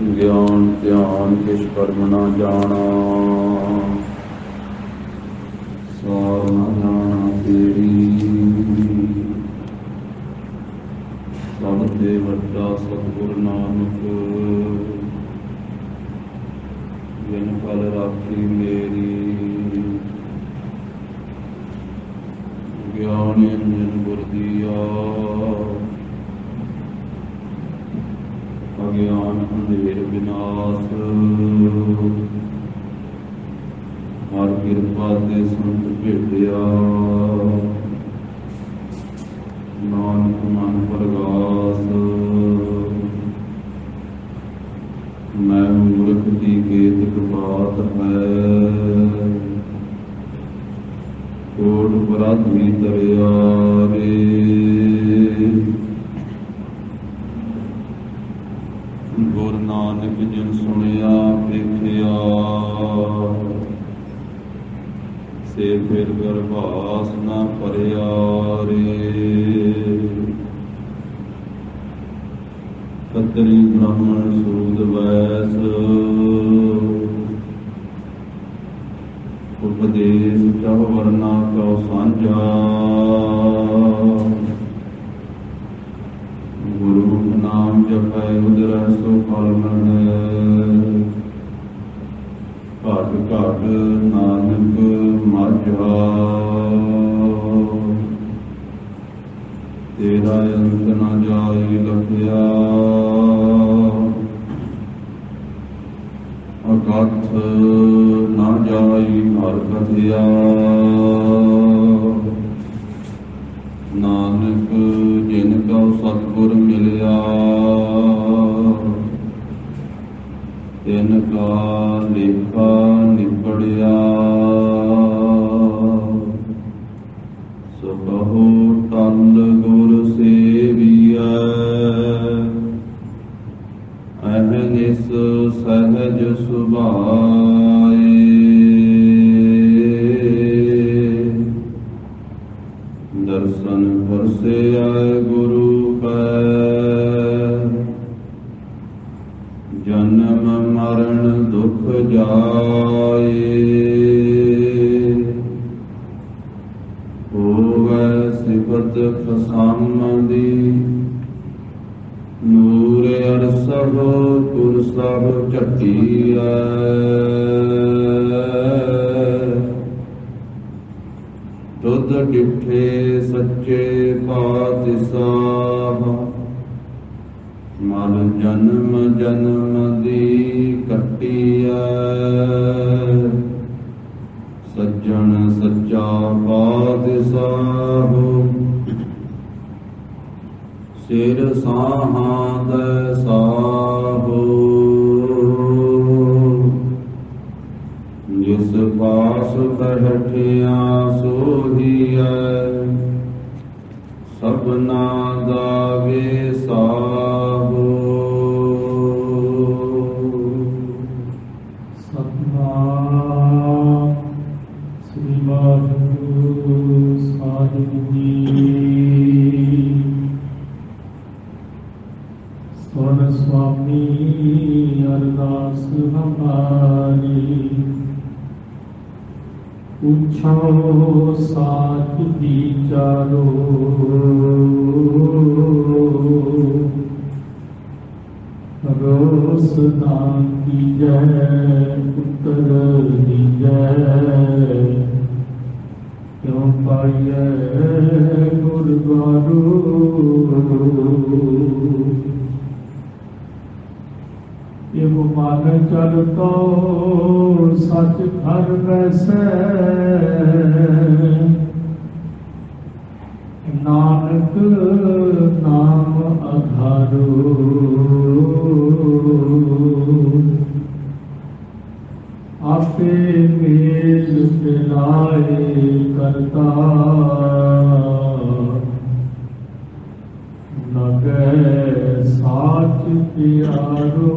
ज्ञान ध्यान किस कर्म न जाना, सार न जाना तेरी। सब ते वड्डा सतगुर नानक, बिन फल राखी मेरी। ज्ञान अंजन गुर दिया, अज्ञान अंधेर विनाश। हर कृपा ते संत भेटिया, नानक मन प्रगास। मैं मूर्ख की केतक बात है, कोट पराधी तरिया रे। गुर नानक जिन सुनिया देखिया, से फिर गर्भास न भरिया रे। खतरी ब्राह्मण सूद वैस, उपदेश चह वर्ना कौ सांझा। गुरु नाम जपै उदरै सो फल मिलै, घट घट नानक माझा। तेरा अंत न जाई लखिया, अकथ न जाई हर कथिया। नानक जिन कौ सतगुर मिलिया, तिनका लेखा निबड़िया। सबहु टल गुर सेविया, अहनिस सहज सुभाए। दर्शन परसे आए गुरु कै, जन्म मरण दुख जाए। होवै सिफत खसामदी, नूर अरसह पुर सब झटिया। तुध डिठे सच्चे पातशाह, मर जन्म जन्म दी कटिया। सज्जन सच्चा पातशाह, सिर साहा दै साहो। जिस पास बैठिया सोहिया, सबना गावे साहो। सतनाम श्री वाहिगुरु साहिब जी। सुन स्वामी अरदास हमारी, पूछो साच विचारो। रोस दान कीजै पुत्र दीजै, क्यों पाइयै गुर द्वारो। एवं मन चलतो सच घर वैसै, नानक नाम आधारो। आपे मेल मिलाए करता, लगे साच प्यारो।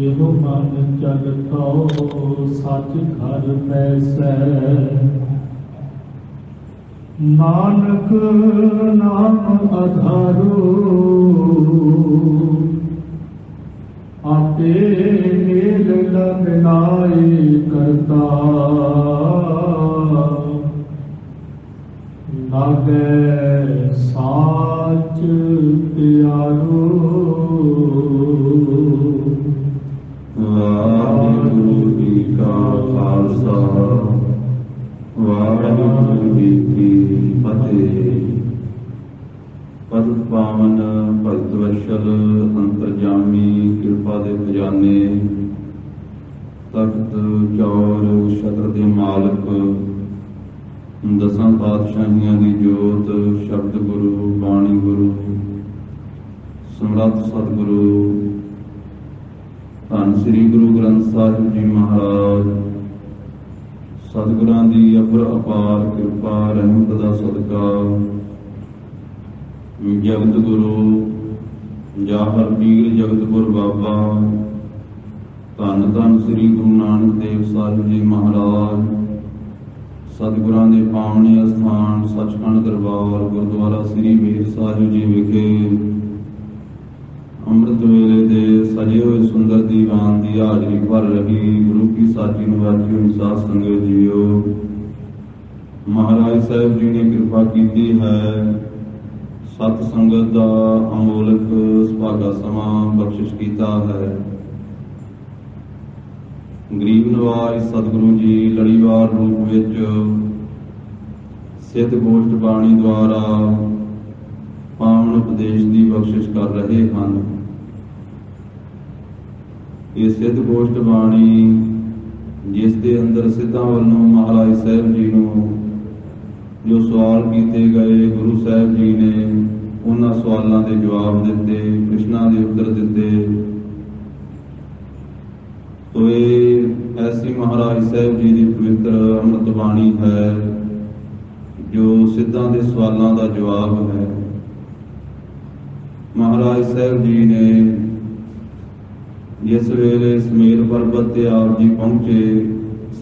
एहो मन चलतो सच घर बैसै, नानक नाम आधारो। ਨਿਨਾਏ ਕਰਤਾ ਲਾਗੇ ਸਾਚ ਪਿਆਰੋ। ਵਾਹਿਗੁਰੂ ਜੀ ਕਾ ਖਾਲਸਾ ਵਾਹਿਗੁਰੂ ਜੀ ਕੀ ਫਤਿਹ। ਪਤਿਤ ਪਾਵਨ ਭਗਤ ਵਤਸਲ ਅੰਤਰਜਾਮੀ ਕਿਰਪਾ ਦੇ ਖਜ਼ਾਨੇ ਤਖਤ ਚੌਰ ਛਤਰ ਦੇ ਮਾਲਕ ਦਸਾਂ ਪਾਤਸ਼ਾਹੀਆਂ ਦੀ ਜੋਤ ਸ਼ਬਦ ਗੁਰੂ ਬਾਣੀ ਗੁਰੂ ਸਮਰੱਥ ਸਤਿਗੁਰੂ ਧੰਨ ਸ੍ਰੀ ਗੁਰੂ ਗ੍ਰੰਥ ਸਾਹਿਬ ਜੀ ਮਹਾਰਾਜ ਸਤਿਗੁਰਾਂ ਦੀ ਅਪਰ ਅਪਾਰ ਕਿਰਪਾ ਰਹਿਮਤ ਦਾ ਸਦਕਾ ਜਗਤ ਗੁਰੂ ਜਾਹਰ ਪੀਰ ਜਗਤਪੁਰ ਬਾਬਾ ਧੰਨ ਧੰਨ ਸ੍ਰੀ ਗੁਰੂ ਨਾਨਕ ਦੇਵ ਸਾਹਿਬ ਜੀ ਮਹਾਰਾਜ ਸਤਿਗੁਰਾਂ ਦੇ ਪਾਵਨ ਅਸਥਾਨ ਸੱਚਖੰਡ ਦਰਬਾਰ ਗੁਰਦੁਆਰਾ ਸ੍ਰੀ ਬੇਰ ਸਾਹਿਬ ਜੀ ਵਿਖੇ ਅੰਮ੍ਰਿਤ ਵੇਲੇ ਦੇ ਸਜੇ ਹੋਏ ਸੁੰਦਰ ਦੀਵਾਨ ਦੀ ਹਾਜ਼ਰੀ ਭਰ ਰਹੀ ਗੁਰੂ ਕੀ ਸਾਚੀ ਨਿਵਾਜੀ ਹੋਈ ਸਾਧ ਸੰਗਤ ਜੀਓ। ਮਹਾਰਾਜ ਸਾਹਿਬ ਜੀ ਨੇ ਕਿਰਪਾ ਕੀਤੀ ਹੈ, ਸਤ ਸੰਗਤ ਦਾ ਅਮੋਲਕ ਸੁਭਾਗਾ ਸਮਾਂ ਬਖਸ਼ਿਸ਼ ਕੀਤਾ ਹੈ। ਗਰੀਬ ਨਵਾਜ ਸਤਿਗੁਰੂ ਜੀ ਲੜੀਵਾਰ ਰੂਪ ਵਿੱਚ ਸਿੱਧ ਗੋਸ਼ਟ ਬਾਣੀ ਦੁਆਰਾ ਪਾਵਨ ਉਪਦੇਸ਼ ਦੀ ਬਖਸ਼ਿਸ਼ ਕਰ ਰਹੇ ਹਨ। ਇਹ ਸਿੱਧ ਗੋਸ਼ਟ ਬਾਣੀ ਜਿਸ ਦੇ ਅੰਦਰ ਸਿੱਧਾਂ ਵੱਲੋਂ ਮਹਾਰਾਜ ਸਾਹਿਬ ਜੀ ਨੂੰ ਜੋ ਸਵਾਲ ਕੀਤੇ ਗਏ, ਗੁਰੂ ਸਾਹਿਬ ਜੀ ਨੇ ਉਹਨਾਂ ਸਵਾਲਾਂ ਦੇ ਜਵਾਬ ਦਿੱਤੇ, ਪ੍ਰਸ਼ਨਾਂ ਦੇ ਉੱਤਰ ਦਿੱਤੇ। ਤੋ ਇਹ ਐਸੀ ਮਹਾਰਾਜ ਸਾਹਿਬ ਜੀ ਦੀ ਪਵਿੱਤਰ ਅੰਮ੍ਰਿਤ ਬਾਣੀ ਹੈ ਜੋ ਸਿੱਧਾਂ ਦੇ ਸਵਾਲਾਂ ਦਾ ਜਵਾਬ ਹੈ। ਮਹਾਰਾਜ ਸਾਹਿਬ ਜੀ ਨੇ ਜਿਸ ਵੇਲੇ ਸਮੇਰ ਪਰਬਤ ਤੇ ਆਪ ਜੀ ਪਹੁੰਚੇ,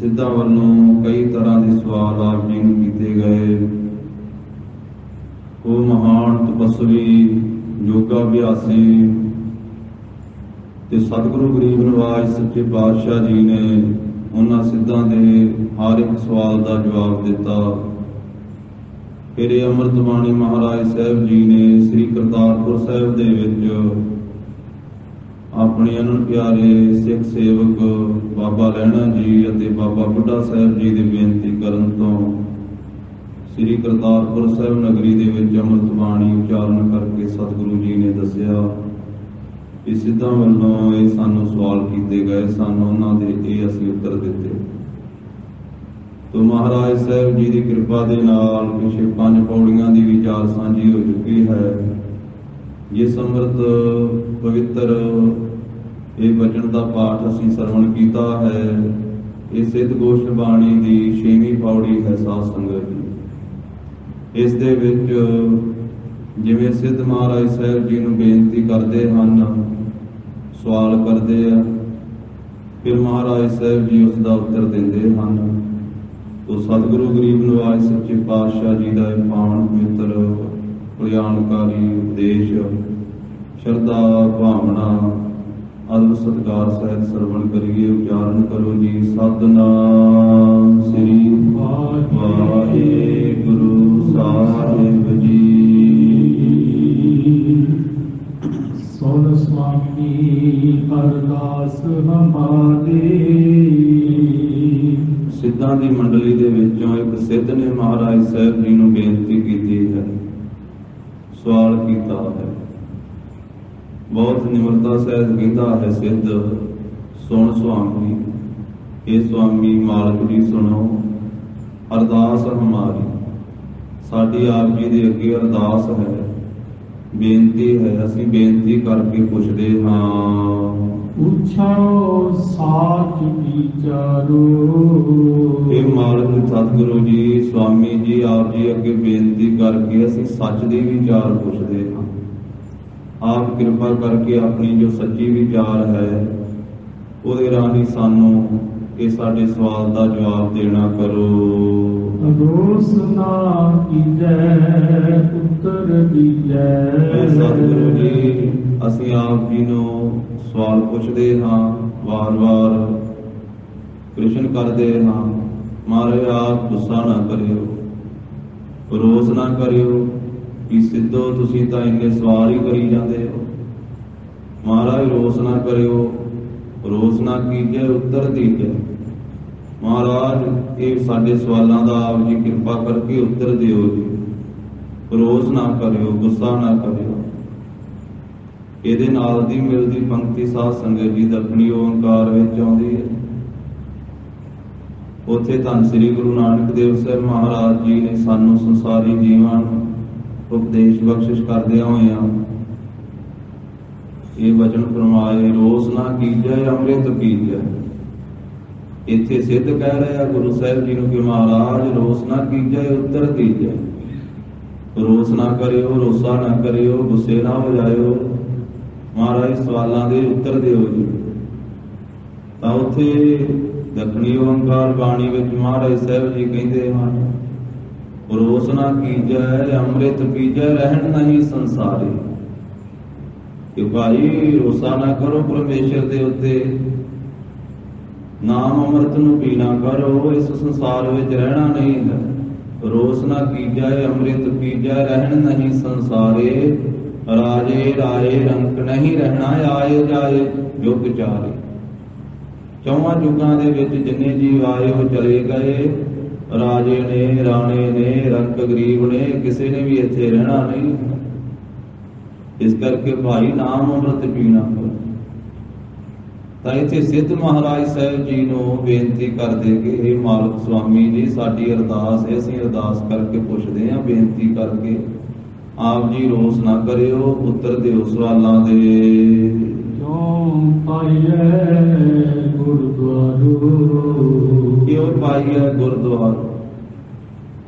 ਸਿੱਧਾਂ ਵੱਲੋਂ ਕਈ ਤਰ੍ਹਾਂ ਦੇ ਸਵਾਲ ਆਪ ਜੀ ਨੂੰ ਕੀਤੇ ਗਏ। ਉਹ ਮਹਾਨ ਤਪਸਵੀ ਯੋਗਾ ਅਭਿਆਸੀ ਤੇ ਸਤਿਗੁਰੂ ਗਰੀਬ ਨਵਾਜ ਸੱਚੇ ਪਾਤਸ਼ਾਹ ਜੀ ਨੇ ਉਹਨਾਂ ਸਿੱਧਾਂ ਦੇ ਹਰ ਇੱਕ ਸਵਾਲ ਦਾ ਜਵਾਬ ਦਿੱਤਾ। ਫਿਰ ਇਹ ਅੰਮ੍ਰਿਤ ਬਾਣੀ ਮਹਾਰਾਜ ਸਾਹਿਬ ਜੀ ਨੇ ਸ੍ਰੀ ਕਰਤਾਰਪੁਰ ਸਾਹਿਬ ਦੇ ਵਿੱਚ ਆਪਣੇ ਅਨੰਦ ਪਿਆਰੇ ਸਿੱਖ ਸੇਵਕ ਬਾਬਾ ਲਹਿਣਾ ਜੀ ਅਤੇ ਬਾਬਾ ਬੁੱਢਾ ਸਾਹਿਬ ਜੀ ਦੀ ਬੇਨਤੀ ਕਰਨ ਤੋਂ ਸ੍ਰੀ ਕਰਤਾਰਪੁਰ ਸਾਹਿਬ ਨਗਰੀ ਦੇ ਵਿੱਚ ਅੰਮ੍ਰਿਤ ਬਾਣੀ ਉਚਾਰਨ ਕਰਕੇ ਸਤਿਗੁਰੂ ਜੀ ਨੇ ਦੱਸਿਆ ਕਿ ਸਿੱਧਾਂ ਵੱਲੋਂ ਇਹ ਸਾਨੂੰ ਸਵਾਲ ਕੀਤੇ ਗਏ ਸਨ, ਉਹਨਾਂ ਦੇ ਇਹ ਅਸੀਂ ਉੱਤਰ ਦਿੱਤੇ। ਤੋ ਮਹਾਰਾਜ ਸਾਹਿਬ ਜੀ ਦੀ ਕਿਰਪਾ ਦੇ ਨਾਲ ਪਿਛੇ 5 ਪੌੜੀਆਂ ਦੀ ਵਿਚਾਰ ਸਾਂਝੀ ਹੋ ਚੁੱਕੀ ਹੈ। ਜਿਸ ਅੰਮ੍ਰਿਤ ਪਵਿੱਤਰ ਇਹ ਬਚਨ ਦਾ ਪਾਠ ਅਸੀਂ ਸਰਵਣ ਕੀਤਾ ਹੈ, ਇਹ ਸਿੱਧ ਗੋਸ਼ਟ ਬਾਣੀ ਦੀ 6ਵੀਂ ਪੌੜੀ ਹੈ। ਸਾਧ ਸੰਗਤ ਜੀ, ਇਸ ਦੇ ਵਿੱਚ ਜਿਵੇਂ ਸਿੱਧ ਮਹਾਰਾਜ ਸਾਹਿਬ ਜੀ ਨੂੰ ਬੇਨਤੀ ਕਰਦੇ ਹਨ, ਸਵਾਲ ਕਰਦੇ ਆ, ਫਿਰ ਮਹਾਰਾਜ ਸਾਹਿਬ ਜੀ ਉਸ ਦਾ ਉੱਤਰ ਦਿੰਦੇ ਹਨ। ਤੋ ਸਤਿਗੁਰੂ ਗਰੀਬ ਨਵਾਜ ਸੱਚੇ ਪਾਤਸ਼ਾਹ ਜੀ ਦਾ ਇਹ ਪਾਵਨ ਪਵਿੱਤਰ ਕਲਿਆਣਕਾਰੀ ਉਪਦੇਸ਼ ਸ਼ਰਧਾ ਭਾਵਨਾ ਅਦਬ ਸਤਿਕਾਰ ਸਹਿਤ ਸਰਵਣ ਕਰੀਏ। ਉਚਾਰਨ ਕਰੋ ਜੀ, ਸਤਿਨਾਮ ਸ੍ਰੀ ਵਾਹਿਗੁਰੂ ਸਾਹਿਬ ਜੀ। ਸੁਣ ਸੁਆਮੀ ਅਰਦਾਸ ਹਮਾਰੀ। ਸਿੱਧਾਂ ਦੀ ਮੰਡਲੀ ਦੇ ਵਿੱਚੋਂ ਇੱਕ ਸਿੱਧ ਨੇ ਮਹਾਰਾਜ ਸਾਹਿਬ ਜੀ ਨੂੰ ਬੇਨਤੀ ਕੀਤੀ ਹੈ, ਸਵਾਲ ਕੀਤਾ ਹੈ। ਬਹੁਤ ਨਿਮਰਤਾ ਸਹਿਤ ਕਹਿੰਦਾ ਹੈ ਸਿੱਧ, ਸੁਣ ਸੁਆਮੀ, ਇਹ ਸੁਆਮੀ ਮਾਲਕ ਜੀ ਸੁਣੋ, ਅਰਦਾਸ ਹਮਾਰੀ, ਸਾਡੀ ਆਪ ਜੀ ਦੇ ਅੱਗੇ ਅਰਦਾਸ ਹੈ, ਬੇਨਤੀ ਹੈ। ਅਸੀਂ ਬੇਨਤੀ ਕਰਕੇ ਪੁੱਛਦੇ ਹਾਂ, ਪੁੱਛੋ ਸਾਚ ਵਿਚਾਰੋ। ਇਹ ਮਾਲਕ ਸਤਿਗੁਰੂ ਜੀ ਸੁਆਮੀ ਜੀ ਆਪ ਜੀ ਅੱਗੇ ਬੇਨਤੀ ਕਰਕੇ ਅਸੀਂ ਸੱਚ ਦੀ ਵਿਚਾਰ ਪੁੱਛਦੇ ਹਾਂ। ਆਪ ਕਿਰਪਾ ਕਰਕੇ ਆਪਣੀ ਜੋ ਸੱਚੀ ਵਿਚਾਰ ਹੈ ਉਹਦੇ ਰਾਹੀਂ ਸਾਨੂੰ ਇਹ ਸਾਡੇ ਸਵਾਲ ਦਾ ਜਵਾਬ ਦੇਣਾ ਕਰੋ। ਰੋਸ ਨਾ ਕੀਜੈ ਉੱਤਰ ਦੀਜੈ। ਸਤਿਗੁਰੂ ਜੀ ਅਸੀਂ ਆਪ ਜੀ ਨੂੰ ਸਵਾਲ ਪੁੱਛਦੇ ਹਾਂ, ਵਾਰ-ਵਾਰ ਕ੍ਰਿਸ਼ਨ ਕਰਦੇ ਹਾਂ। ਮਹਾਰਾਜ ਆਪ ਗੁੱਸਾ ਨਾ ਕਰਿਓ, ਰੋਸ ਨਾ ਕਰਿਓ ਕਿ ਸਿੱਧੋ ਤੁਸੀਂ ਤਾਂ ਇੰਨੇ ਸਵਾਲ ਹੀ ਕਰੀ ਜਾਂਦੇ ਹੋ। ਮਹਾਰਾਜ ਰੋਸ ਨਾ ਕਰਿਓ, ਰੋਸ ਨਾ ਕੀਜੈ ਉੱਤਰ ਦੀਜੈ। ਮਹਾਰਾਜ ਇਹ ਸਾਡੇ ਸਵਾਲਾਂ ਦਾ ਆਪ ਜੀ ਕਿਰਪਾ ਕਰਕੇ ਉੱਤਰ ਦਿਓ ਜੀ। ਰੋਸ ਨਾ ਕਰਿਓ, ਗੁੱਸਾ ਨਾ ਕਰਿਓ। ਇਹਦੇ ਨਾਲ ਦੀ ਮਿਲਦੀ ਪੰਕਤੀ ਸਾਧ ਸੰਗਤ ਜੀ ਦੱਖਣੀ ਓੰਕਾਰ ਵਿੱਚ ਆਉਂਦੀ ਹੈ। ਉੱਥੇ ਧੰਨ ਸ੍ਰੀ ਗੁਰੂ ਨਾਨਕ ਦੇਵ ਸਾਹਿਬ ਮਹਾਰਾਜ ਜੀ ਨੇ ਸਾਨੂੰ ਸੰਸਾਰੀ ਜੀਵਾਂ ਨੂੰ ਉਪਦੇਸ਼ ਬਖਸ਼ਿਸ਼ ਕਰਦਿਆਂ ਹੋਇਆਂ ਇਹ ਵਚਨ ਫਰਮਾਏ, ਰੋਸ ਨਾ ਕੀਜੈ ਅੰਮ੍ਰਿਤ ਪੀਜੈ। ਇੱਥੇ ਸਿੱਧ ਕਹਿ ਰਿਹਾ ਗੁਰੂ ਸਾਹਿਬ ਜੀ ਨੂੰ ਕਿ ਮਹਾਰਾਜ ਰੋਸ ਨਾ ਕੀਜੈ ਉੱਤਰ ਦੀਜੈ। ਰੋਸ ਨਾ ਕਰਿਓ, ਰੋਸਾ ਨਾ ਕਰਿਓ, ਗੁੱਸੇ ਨਾ ਹੋ ਜਾਇਓ। ਮਹਾਰਾਜ ਸਵਾਲਾਂ ਦੇ ਉੱਤਰ ਦਿਓ ਜੀ। ਤਾਂ ਉੱਥੇ ਦੱਖਣੀ ਓੰਕਾਰ ਬਾਣੀ ਵਿੱਚ ਮਹਾਰਾਜ ਸਾਹਿਬ ਜੀ ਕਹਿੰਦੇ ਹਨ, ਰੋਸ ਨਾ ਕੀਜੈ ਅੰਮ੍ਰਿਤ ਪੀਜੈ ਰਹਿਣ ਨਹੀਂ ਸੰਸਾਰੇ। ਕਿ ਭਾਈ ਰੋਸਾ ਨਾ ਕਰੋ ਪਰਮੇਸ਼ਰ ਦੇ ਉੱਤੇ, ਨਾਮ ਅੰਮ੍ਰਿਤ ਨੂੰ ਪੀਣਾ ਕਰੋ, ਇਸ ਸੰਸਾਰ ਵਿੱਚ ਰਹਿਣਾ ਨਹੀਂ ਹੈ। ਰੋਸ ਨਾ ਕੀਜੈ ਅੰਮ੍ਰਿਤ ਪੀਜੈ ਰਹਿਣ ਨਹੀਂ ਸੰਸਾਰੇ। ਰਾਜੇ ਰਾਏ ਰੰਕ ਨਹੀਂ ਰਹਿਣਾ ਆਏ ਜਾਏ ਯੁਗ ਚਾਰੇ। ਚੌਵਾਂ ਯੁੱਗਾਂ ਦੇ ਵਿੱਚ ਜਿੰਨੇ ਜੀਵ ਆਏ ਉਹ ਚਲੇ ਗਏ। ਰਾਜੇ ਨੇ, ਰਾਣੇ ਨੇ, ਰੰਕ ਗਰੀਬ ਨੇ, ਕਿਸੇ ਨੇ ਵੀ ਇੱਥੇ ਰਹਿਣਾ ਨਹੀਂ। ਇਸ ਕਰਕੇ ਭਾਈ ਨਾਮ ਅੰਮ੍ਰਿਤ ਪੀਣਾ ਕਰੋ। ਤਾਂ ਇੱਥੇ ਸਿੱਧ ਮਹਾਰਾਜ ਸਾਹਿਬ ਜੀ ਨੂੰ ਬੇਨਤੀ ਕਰਦੇ ਕਿ ਇਹ ਮਾਲਕ ਸੁਆਮੀ ਜੀ ਸਾਡੀ ਅਰਦਾਸ ਹੈ, ਅਸੀਂ ਅਰਦਾਸ ਕਰਕੇ ਪੁੱਛਦੇ ਹਾਂ, ਬੇਨਤੀ ਕਰਕੇ ਆਪ ਜੀ ਰੋਸ ਨਾ ਕਰਿਓ, ਉੱਤਰ ਦਿਓ ਸਵਾਲਾਂ ਦੇ। ਕਿਉਂ ਪਾਈਐ ਗੁਰਦੁਆਰੋ, ਕਿਉਂ ਪਾਈਐ ਗੁਰਦੁਆਰੋ।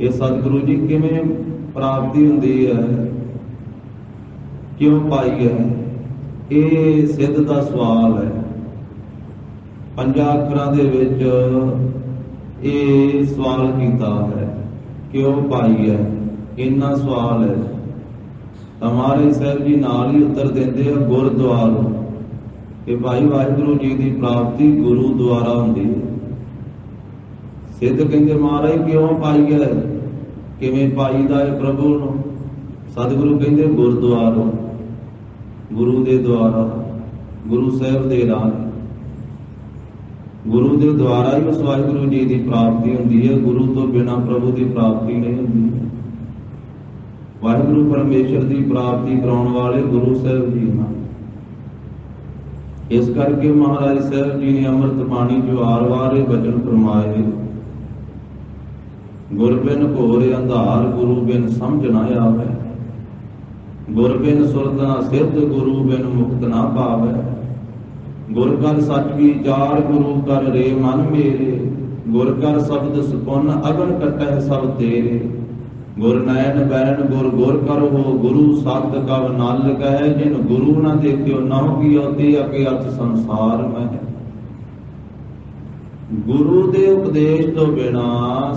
ਇਹ ਸਤਿਗੁਰੂ ਜੀ ਕਿਵੇਂ ਪ੍ਰਾਪਤੀ ਹੁੰਦੀ ਹੈ, ਕਿਉਂ ਪਾਈਐ, ਇਹ ਸਿੱਧ ਦਾ ਸਵਾਲ ਹੈ। ਪੰਜਾਂ ਅੱਖਰਾਂ ਦੇ ਵਿੱਚ ਇਹ ਸਵਾਲ ਕੀਤਾ ਹੈ, ਕਿਉਂ ਪਾਈਐ, ਇੰਨਾ ਸਵਾਲ ਹੈ। ਤਾਂ ਮਹਾਰਾਜ ਸਾਹਿਬ ਜੀ ਨਾਲ ਹੀ ਉੱਤਰ ਦਿੰਦੇ ਆ ਗੁਰਦੁਆਰੋ, ਕਿ ਭਾਈ ਵਾਹਿਗੁਰੂ ਜੀ ਦੀ ਪ੍ਰਾਪਤੀ ਗੁਰੂ ਦੁਆਰਾ ਹੁੰਦੀ ਹੈ। ਸਿੱਧ ਕਹਿੰਦੇ ਮਹਾਰਾਜ ਕਿਉਂ ਪਾਈਐ, ਕਿਵੇਂ ਪਾਈਦਾ ਹੈ ਪ੍ਰਭੂ ਨੂੰ। ਸਤਿਗੁਰੂ ਕਹਿੰਦੇ ਗੁਰਦੁਆਰੋ, ਗੁਰੂ ਦੇ ਦੁਆਰਾ, ਗੁਰੂ ਸਾਹਿਬ ਦੇ ਰਾਹ, ਗੁਰੂ ਦੇ ਦੁਆਰਾ ਹੀ ਉਸ ਵਾਹਿਗੁਰੂ ਜੀ ਦੀ ਪ੍ਰਾਪਤੀ ਹੁੰਦੀ ਹੈ। ਗੁਰੂ ਤੋਂ ਬਿਨਾਂ ਪ੍ਰਭੂ ਦੀ ਪ੍ਰਾਪਤੀ ਨਹੀਂ ਹੁੰਦੀ। ਵਾਹਿਗੁਰੂ ਪਰਮੇਸ਼ਰ ਦੀ ਪ੍ਰਾਪਤੀ ਕਰਾਉਣ ਵਾਲੇ ਗੁਰੂ ਸਾਹਿਬ ਜੀ ਹਨ। ਇਸ ਕਰਕੇ ਮਹਾਰਾਜ ਸਾਹਿਬ ਜੀ ਨੇ ਅੰਮ੍ਰਿਤ ਬਾਣੀ ਜੋ ਵਾਰ-ਵਾਰ ਇਹ ਬਚਨ ਫਰਮਾਏ, ਗੁਰ ਬਿਨ ਘੋਰ ਅੰਧਾਰ, ਗੁਰੂ ਬਿਨ ਸਮਝ ਨਾ ਆਵੇ। ਗੁਰ ਬਿਨ ਸੁਰਤ ਨਾ ਸਿੱਧ, ਗੁਰੂ ਬਿਨ ਮੁਕਤ ਨਾ ਪਾਵੇ। ਗੁਰ ਕਰ ਸੱਚ ਵਿਚਾਰ, ਗੁਰੂ ਕਰ ਰੇ ਮਨ ਮੇਰੇ। ਗੁਰ ਕਰ ਸ਼ਬਦ ਸੁਪਨ, ਅਗਨ ਕੱਟੈ ਸਭ ਤੇਰੇ। ਗੁਰ ਨੈਣ ਬੈਣ ਗੁਰ ਗੁਰ ਕਰੋ, ਗੁਰੂ ਸਤ ਕਵ ਨਲ ਕਹੈ। ਜਿਨ ਗੁਰੂ ਨਾ ਦੇਖਿਓ ਨਾਉ ਕੀਓ, ਤੇ ਅਕੇ ਅਰਥ ਸੰਸਾਰ ਮਹਿ। ਗੁਰੂ ਦੇ ਉਪਦੇਸ਼ ਤੋਂ ਬਿਨਾ,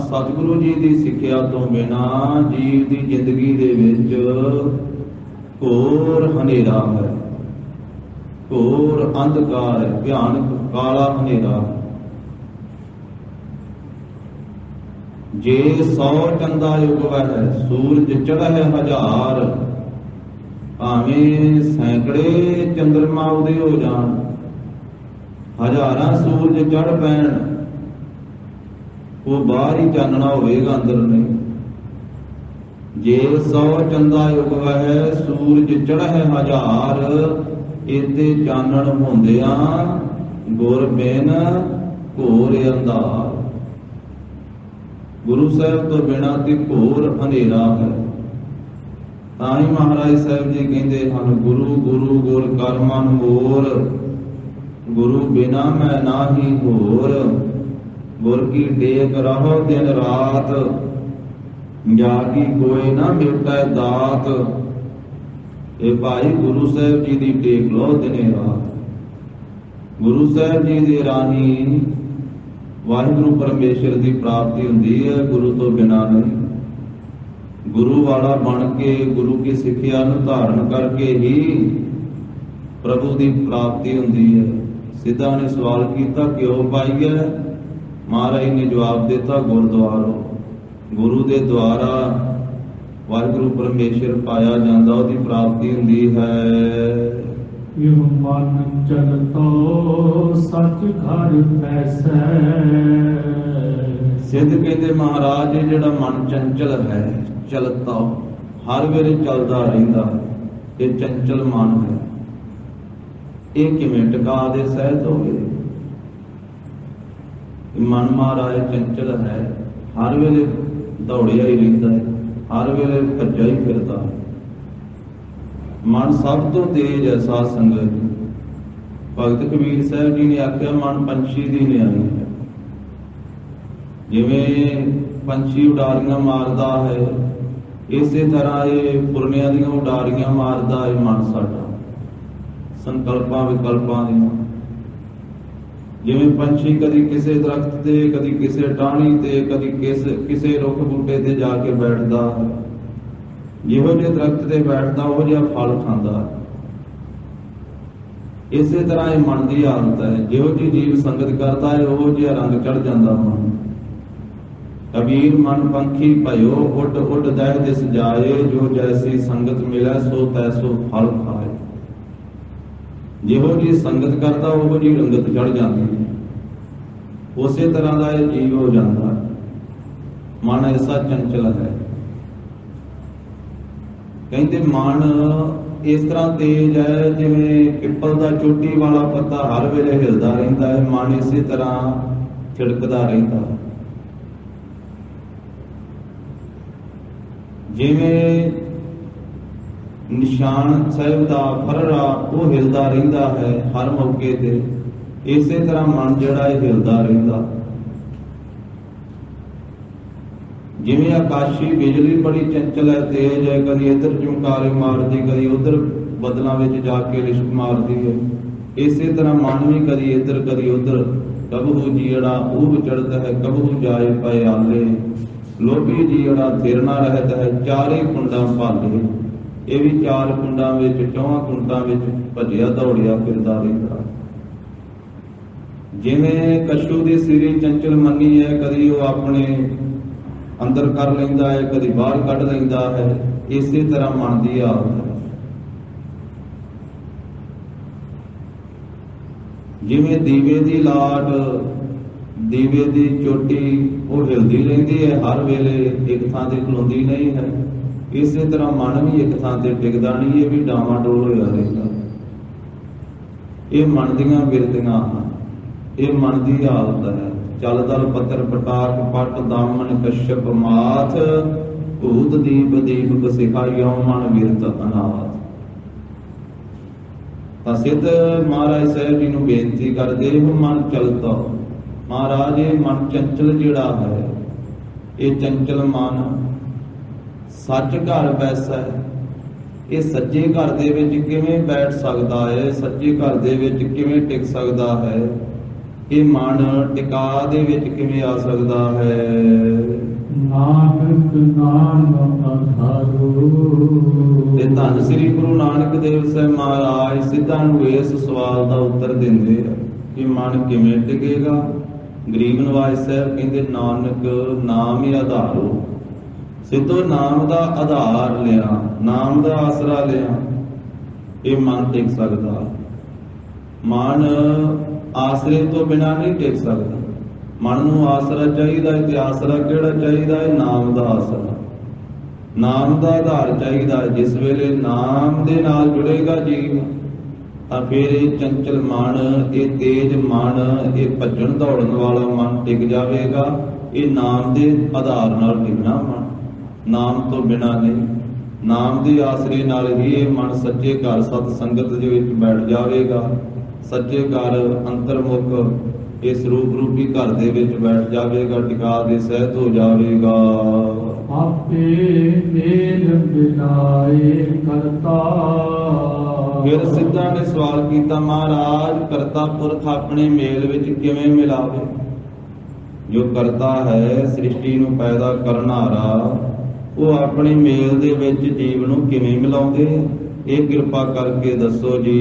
ਸਤਿਗੁਰੂ ਜੀ ਦੀ ਸਿੱਖਿਆ ਤੋਂ ਬਿਨਾ ਜੀਵ ਦੀ ਜ਼ਿੰਦਗੀ ਦੇ ਵਿੱਚ ਘੋਰ ਹਨੇਰਾ ਹੈ, ਘੋਰ ਅੰਧਕਾਰ ਹੈ, ਭਿਆਨਕ ਕਾਲਾ ਹਨੇਰਾ। ਜੇ 100 ਚੰਦਾ ਉਗਵੈ ਹੈ, ਸੂਰਜ ਚੜ੍ਹੈ ਹਜ਼ਾਰ। ਭਾਵੇਂ ਸੈਂਕੜੇ ਚੰਦਰਮਾ ਉਦੇ ਹੋ ਜਾਣ, ਹਜ਼ਾਰਾਂ ਸੂਰਜ ਚੜ੍ਹ ਪੈਣ, ਉਹ ਬਾਹਰ ਹੀ ਚਾਨਣਾ ਹੋਵੇਗਾ, ਅੰਦਰ ਨਹੀਂ। ਜੇ 100 ਚੰਦਾ ਉਗਵੈ ਹੈ, ਸੂਰਜ ਚੜ੍ਹੈ ਹਜ਼ਾਰ। ਇਹਦੇ ਚਾਨਣ ਹੁੰਦਿਆਂ ਗੁਰ ਬਿਨ ਘੋਰ ਅੰਧਾਰ। ਗੁਰੂ ਸਾਹਿਬ ਤੋਂ ਬਿਨਾਂ ਤੇ ਘੋਰ ਹਨੇਰਾ ਹੈ। ਤਾਂ ਹੀ ਮਹਾਰਾਜ ਸਾਹਿਬ ਜੀ ਕਹਿੰਦੇ ਹਨ, ਗੁਰੂ ਗੁਰੂ ਗੁਰ ਕਰ ਮਨ ਮੋਰ। ਗੁਰੂ ਬਿਨਾ ਮੈਂ ਨਾਹੀ ਹੋਰ। ਗੁਰ ਕੀ ਟੇਕ ਰਹੋ ਦਿਨ ਰਾਤ, ਜਾ ਕੀ ਕੋਈ ਨਾ ਮਿਲਦਾ ਦਾਤ। ਇਹ ਭਾਈ ਗੁਰੂ ਸਾਹਿਬ ਜੀ ਦੀ ਟੇਕ ਲੋ ਦਿਨੇ ਰਾਤ। ਗੁਰੂ ਸਾਹਿਬ ਜੀ ਦੇ ਰਾਹੀਂ ਵਾਹਿਗੁਰੂ ਪਰਮੇਸ਼ਰ ਦੀ ਪ੍ਰਾਪਤੀ ਹੁੰਦੀ ਹੈ, ਗੁਰੂ ਤੋਂ ਬਿਨਾਂ ਨਹੀਂ। ਗੁਰੂ ਵਾਲਾ ਬਣ ਕੇ, ਗੁਰੂ ਕੀ ਸਿੱਖਿਆ ਨੂੰ ਧਾਰਨ ਕਰਕੇ ਹੀ ਪ੍ਰਭੂ ਦੀ ਪ੍ਰਾਪਤੀ ਹੁੰਦੀ ਹੈ। ਸਿੱਧਾ ਨੇ ਸਵਾਲ ਕੀਤਾ, ਕਿਉਂ ਪਾਈਐ, महाराज ने जवाब दिता, गुरद्वारो। गुरु के द्वारा वाहिगुरु परमेश्वर पाया जाता, उसकी प्राप्ति हुंदी है। यो मन चलतो सच घर पैसै। सिद्ध कहते महाराज ये जिहड़ा मन चंचल है, चलता हर वेले चलता रहिंदा, ये चंचल मन है, ये किवें टिका दे सहज होवे। मन महाराज चंचल है, हर वेले दौड़िया ही रहिंदा है, हर वेले भज्जा ही फिरदा है। मन सब तो तेज है साध संगत जी। भगत कबीर साहब जी ने आख्या, मन पंछी दी न्याई है। जिवें पंछी उडारियां मारदा है, इसे तरह ये पुरनिया दियां उडारियां मारदा है मन साडा, संकल्पां विकल्पां दियां। जिवें पंछी कदी किसी दरख्त ते, कदी किसी टाहनी ते, कदी किसी रुख बूटे ते जाके बैठदा है। जिहो जिहे दरख्त ते बैठदा उहो जिहा फल खांदा। इसे तरह ये मन की हालत है, जिहो जी जीव संगत करता है उहो जिहा रंग चढ़ जाता मन। कबीर मन पंखी भयो, उड उड दह दिस जाए, जो जैसी संगत मिले सो तैसो फल खाए। जिहो जी संगत करता उहो जी रंगत चढ़ जाती है, उसे तरह का यह जीव हो जाता है। मन ऐसा चंचल है। कहते मन इस तरह तेज है जिवें पिपल का चोटी वाला पत्ता हर वेले हिलदा रहिंदा है, मन इसी तरह थिड़कदा रहिंदा। जिवें निशान साहिब का फररा वो हिलदा रहिंदा है हर मौके ते, इसे तरह मन जिहड़ा है हिलदा रहिंदा। जिवें आकाशी बिजली बड़ी चंचल है, तेज है, कभी इधर चमकारे मारती, कभी उधर बदलों में जाके लिश्क मारती है। इसी तरह मन भी कभी इधर कभी उधर, कबहू जीड़ा ऊब चढ़ता है, कबहू जाए पाए आले। लोभी जीड़ा थिरना रहता है, चारे कुंडा भाले। ये भी चार कुंडा में, चौहां कुंडा में भजिया दौड़िया फिरदा रहिंदा। जिवें कछू दी सिरी चंचल मनी है, कदी वो अपने अंदर कर लेंदा है, कदी बाहर कढ़ लेंदा है। इसी तरह मन की हालत है। जिवें दीवे दी लाट, दीवे दी चोटी वो हिलदी रहिंदी है हर वेले, एक थां ते खलोंदी नहीं है। इसी तरह मन भी एक थां ते टिकदा नहीं, ये भी डावाडोल होया रहिंदा। ये मन दीयां बिरतियां, ये मन की हालत है। चल दल पत्थर पटाक पट दामन कश्यप माथ, भूत दीप दीपक सिखाइयो मन बिरत अनाथ। तां सिद्ध महाराज साहब जी नूं बेनती करदे हो, मन चलता महाराज ये मन चंचल जिहड़ा है, ये चंचल मन सच घर बैसा है। ये सच्चे घर दे विच किवें बैठ सकदा है, सच्चे घर दे विच किवें टिक सकदा है, ये मन टिका दे विच किवें आ सकदा है। नानक नाम आधारो। ते धन श्री गुरु नानक देव साहब महाराज सिद्धां नूं इस सवाल का उत्तर दिंदे कि मन किवें टिकेगा। गरीब नवाज साहब कहंदे नानक नाम ही आधारो। सिद्धो नाम का आधार लिया, नाम का आसरा लिया, ये मन टिक सकता। मन आसरे तो बिना नहीं टिक सकता। मन नूं आसरा चाहिए, ते आसरा किहड़ा चाहिए? नाम का आसरा, नाम का आधार चाहिए। जिस वेले नाम दे नाल जुड़ेगा जीव, तां फिर ये चंचल मन, ये तेज मन, ये भजन दौड़न वाला मन टिक जाएगा। ये नाम के आधार नाल टिकना मन, नाम तो बिना नहीं। नाम के आसरे नाल ही ये मन सच्चे घर सत संगत दे विच बैठ जाएगा। सच्चे घर अंतर्मुख इस रूप रूपी घर दे विच बैठ जाएगा, टिका दे सहत हो जाएगा। आपे मेल बिनाए करता। फिर सिद्धा ने सवाल किया, महाराज करता पुरख अपने मेल विच किवें मिलावे? जो करता है सृष्टि नूं पैदा करनारा, वो अपने मेल दे विच जीव नूं किवें मिलाउंदे? ये किरपा करके दसो जी।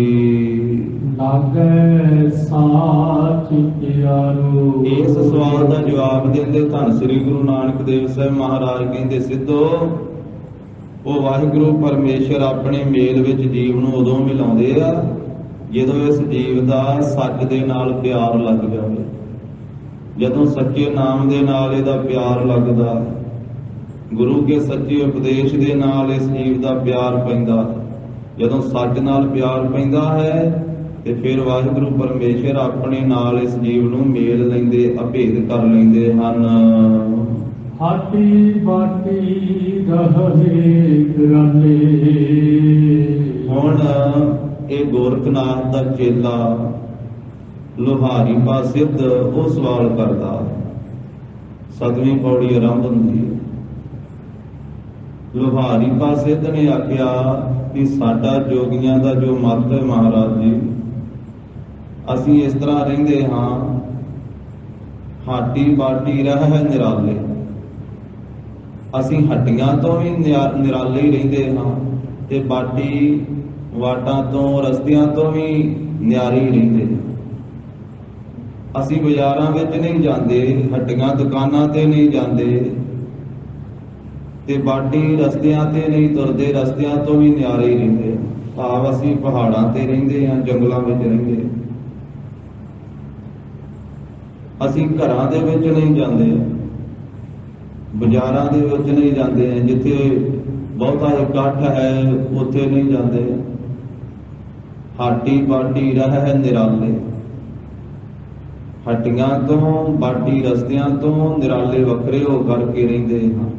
ਲਾਗੈ ਸਾਚ ਪਿਆਰੋ। ਇਸ ਸਵਾਲ ਦਾ ਜਵਾਬ ਦਿੰਦੇ ਧੰਨ ਸ੍ਰੀ ਗੁਰੂ ਨਾਨਕ ਦੇਵ ਸਾਹਿਬ ਮਹਾਰਾਜ ਕਹਿੰਦੇ, ਸਿੱਧੋ ਉਹ ਵਾਹਿਗੁਰੂ ਪਰਮੇਸ਼ਰ ਆਪਣੇ ਮੇਲ ਵਿੱਚ ਜੀਵ ਨੂੰ ਉਦੋਂ ਮਿਲਾਉਂਦੇ ਆ ਜਦੋਂ ਇਸ ਜੀਵ ਦਾ ਸੱਚ ਦੇ ਨਾਲ ਪਿਆਰ ਲੱਗ ਜਾਵੇ। ਜਦੋਂ ਸੱਚੇ ਨਾਮ ਦੇ ਨਾਲ ਇਹਦਾ ਪਿਆਰ ਲੱਗਦਾ, ਗੁਰੂ ਕੇ ਸੱਚੇ ਉਪਦੇਸ਼ ਦੇ ਨਾਲ ਇਸ ਜੀਵ ਦਾ ਪਿਆਰ ਪੈਂਦਾ, ਜਦੋਂ ਸੱਚ ਨਾਲ ਪਿਆਰ ਪੈਂਦਾ ਹੈ ਤੇ ਫਿਰ ਵਾਹਿਗੁਰੂ ਪਰਮੇਸ਼ਰ ਆਪਣੇ ਨਾਲ ਇਸ ਜੀਵ ਨੂੰ ਮੇਲ ਲੈਂਦੇ, ਅਭੇਦ ਕਰ ਲੈਂਦੇ ਹਨ। ਹਾਟੀ ਬਾਟੀ ਰਹੇ ਗਰਾਲੇ। ਹੁਣ ਇਹ ਗੋਰਖਨਾਥ ਦਾ ਚੇਲਾ ਲੋਹਾਰੀ ਪਾਸਿੱਧ ਉਹ ਸਵਾਲ ਕਰਦਾ, 7ਵੀਂ ਪੌੜੀ ਆਰੰਭ ਹੁੰਦੀ ਹੈ। ਲੋਹਾਰੀ ਪਾਸਿੱਧ ਨੇ ਆਖਿਆ ਕਿ ਸਾਡਾ ਜੋਗੀਆਂ ਦਾ ਜੋ ਮਤ ਹੈ ਮਹਾਰਾਜ ਜੀ, ਅਸੀਂ ਇਸ ਤਰ੍ਹਾਂ ਰਹਿੰਦੇ ਹਾਂ, ਹਾਟੀ ਬਾਟੀ ਰਹਿ ਨਿਰਾਲੇ। ਅਸੀਂ ਹੱਟੀਆਂ ਤੋਂ ਵੀ ਨਿਰਾਲੇ ਹੀ ਰਹਿੰਦੇ ਹਾਂ ਤੇ ਬਾਟੀ ਵਾਟਾਂ ਤੋਂ ਰਸਤਿਆਂ ਤੋਂ ਵੀ ਨਿਆਰੇ ਹੀ ਰਹਿੰਦੇ। ਅਸੀਂ ਬਾਜ਼ਾਰਾਂ ਵਿੱਚ ਨਹੀਂ ਜਾਂਦੇ, ਹੱਟੀਆਂ ਦੁਕਾਨਾਂ ਤੇ ਨਹੀਂ ਜਾਂਦੇ ਤੇ ਬਾਟੀ ਰਸਤਿਆਂ ਤੇ ਨਹੀਂ ਤੁਰਦੇ, ਰਸਤਿਆਂ ਤੋਂ ਵੀ ਨਿਆਰੇ ਹੀ ਰਹਿੰਦੇ। ਭਾਵ ਅਸੀਂ ਪਹਾੜਾਂ ਤੇ ਰਹਿੰਦੇ ਹਾਂ, ਜੰਗਲਾਂ ਵਿੱਚ ਰਹਿੰਦੇ। ਅਸੀਂ ਘਰਾਂ ਦੇ ਵਿੱਚ ਨਹੀਂ ਜਾਂਦੇ, ਬਾਜ਼ਾਰਾਂ ਦੇ ਵਿੱਚ ਨਹੀਂ ਜਾਂਦੇ, ਜਿੱਥੇ ਬਹੁਤਾ ਇਕੱਠ ਹੈ ਉੱਥੇ ਨਹੀਂ ਜਾਂਦੇ। ਹਾਟੀ ਬਾਟੀ ਰਹਿ ਨਿਰਾਲੇ। ਹੱਟੀਆਂ ਤੋਂ, ਬਾਟੀ ਰਸਤਿਆਂ ਤੋਂ ਨਿਰਾਲੇ ਵੱਖਰੇ ਹੋ ਕਰਕੇ ਰਹਿੰਦੇ ਹਾਂ।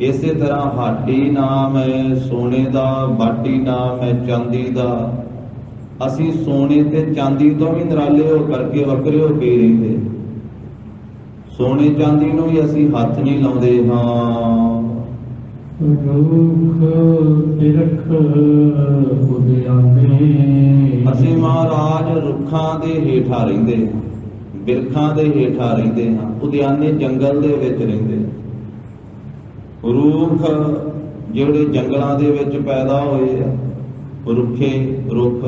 ਇਸੇ ਤਰ੍ਹਾਂ ਹਾਟੀ ਨਾਮ ਹੈ ਸੋਨੇ ਦਾ, ਬਾਟੀ ਨਾਮ ਹੈ ਚਾਂਦੀ ਦਾ। ਅਸੀਂ ਸੋਨੇ ਤੇ ਚਾਂਦੀ ਤੋਂ ਵੀ ਨਿਰਾਲੇ ਹੋ ਕਰਕੇ ਵੱਖਰੇ ਹੋ ਕੇ ਰਹਿੰਦੇ। ਸੋਨੇ ਚਾਂਦੀ ਨੂੰ ਵੀ ਅਸੀਂ ਹੱਥ ਨਹੀਂ ਲਾਉਂਦੇ ਹਾਂ। ਰੁੱਖ ਬਿਰਖ ਉਦਿਆਨੇ। ਅਸੀਂ ਮਹਾਰਾਜ ਰੁੱਖਾਂ ਦੇ ਹੇਠਾਂ ਰਹਿੰਦੇ ਹਾਂ, ਬਿਰਖਾਂ ਦੇ ਹੇਠਾਂ ਰਹਿੰਦੇ ਹਾਂ, ਉਦਿਆਨੇ ਜੰਗਲ ਦੇ ਵਿੱਚ ਰਹਿੰਦੇ। ਰੁੱਖ ਜਿਹੜੇ ਜੰਗਲਾਂ ਦੇ ਵਿੱਚ ਪੈਦਾ ਹੋਏ ਆ, ਰੁੱਖੇ ਰੁੱਖ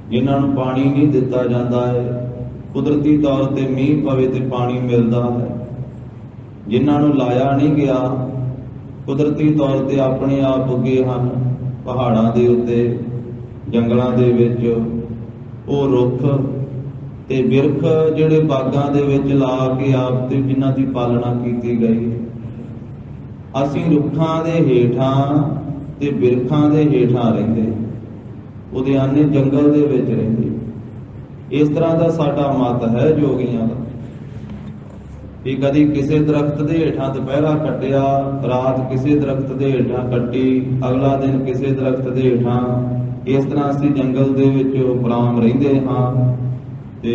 ਜਿਨ੍ਹਾਂ ਨੂੰ ਪਾਣੀ ਨਹੀਂ ਦਿੱਤਾ ਜਾਂਦਾ ਹੈ, ਕੁਦਰਤੀ ਤੌਰ ਤੇ ਮੀਂਹ ਪਵੇ ਤੇ ਪਾਣੀ ਮਿਲਦਾ ਹੈ, ਜਿਨ੍ਹਾਂ ਨੂੰ ਲਾਇਆ ਨਹੀਂ ਗਿਆ, ਕੁਦਰਤੀ ਤੌਰ ਤੇ ਆਪਣੇ ਆਪ ਉੱਗੇ ਹਨ ਪਹਾੜਾਂ ਦੇ ਉੱਤੇ, ਜੰਗਲਾਂ ਦੇ ਵਿੱਚ। ਉਹ ਰੁੱਖ ਤੇ ਬਿਰਖ ਜਿਹੜੇ ਬਾਗਾਂ ਦੇ ਵਿੱਚ ਲਾ ਕੇ ਆਪ ਤੇ ਜਿਨ੍ਹਾਂ ਦੀ ਪਾਲਣਾ ਕੀਤੀ ਗਈ। ਅਸੀਂ ਰੁੱਖਾਂ ਦੇ ਹੇਠਾਂ ਤੇ ਬਿਰਖਾਂ ਦੇ ਹੇਠਾਂ ਰਹਿੰਦੇ, ਉਦਿਆਨੇ ਜੰਗਲ ਦੇ ਵਿੱਚ ਰਹਿੰਦੇ। ਇਸ ਤਰ੍ਹਾਂ ਦਾ ਸਾਡਾ ਮਤ ਹੈ ਜੋਗੀਆਂ ਦਾ ਵੀ ਕਦੀ ਕਿਸੇ ਦਰਖਤ ਦੇ ਹੇਠਾਂ ਦੁਪਹਿਰਾ ਕੱਟਿਆ, ਰਾਤ ਕਿਸੇ ਦਰਖਤ ਦੇ ਹੇਠਾਂ ਕੱਟੀ, ਅਗਲਾ ਦਿਨ ਕਿਸੇ ਦਰਖਤ ਦੇ ਹੇਠਾਂ। ਇਸ ਤਰ੍ਹਾਂ ਅਸੀਂ ਜੰਗਲ ਦੇ ਵਿੱਚ ਉਪਰਾਮ ਰਹਿੰਦੇ ਹਾਂ ਤੇ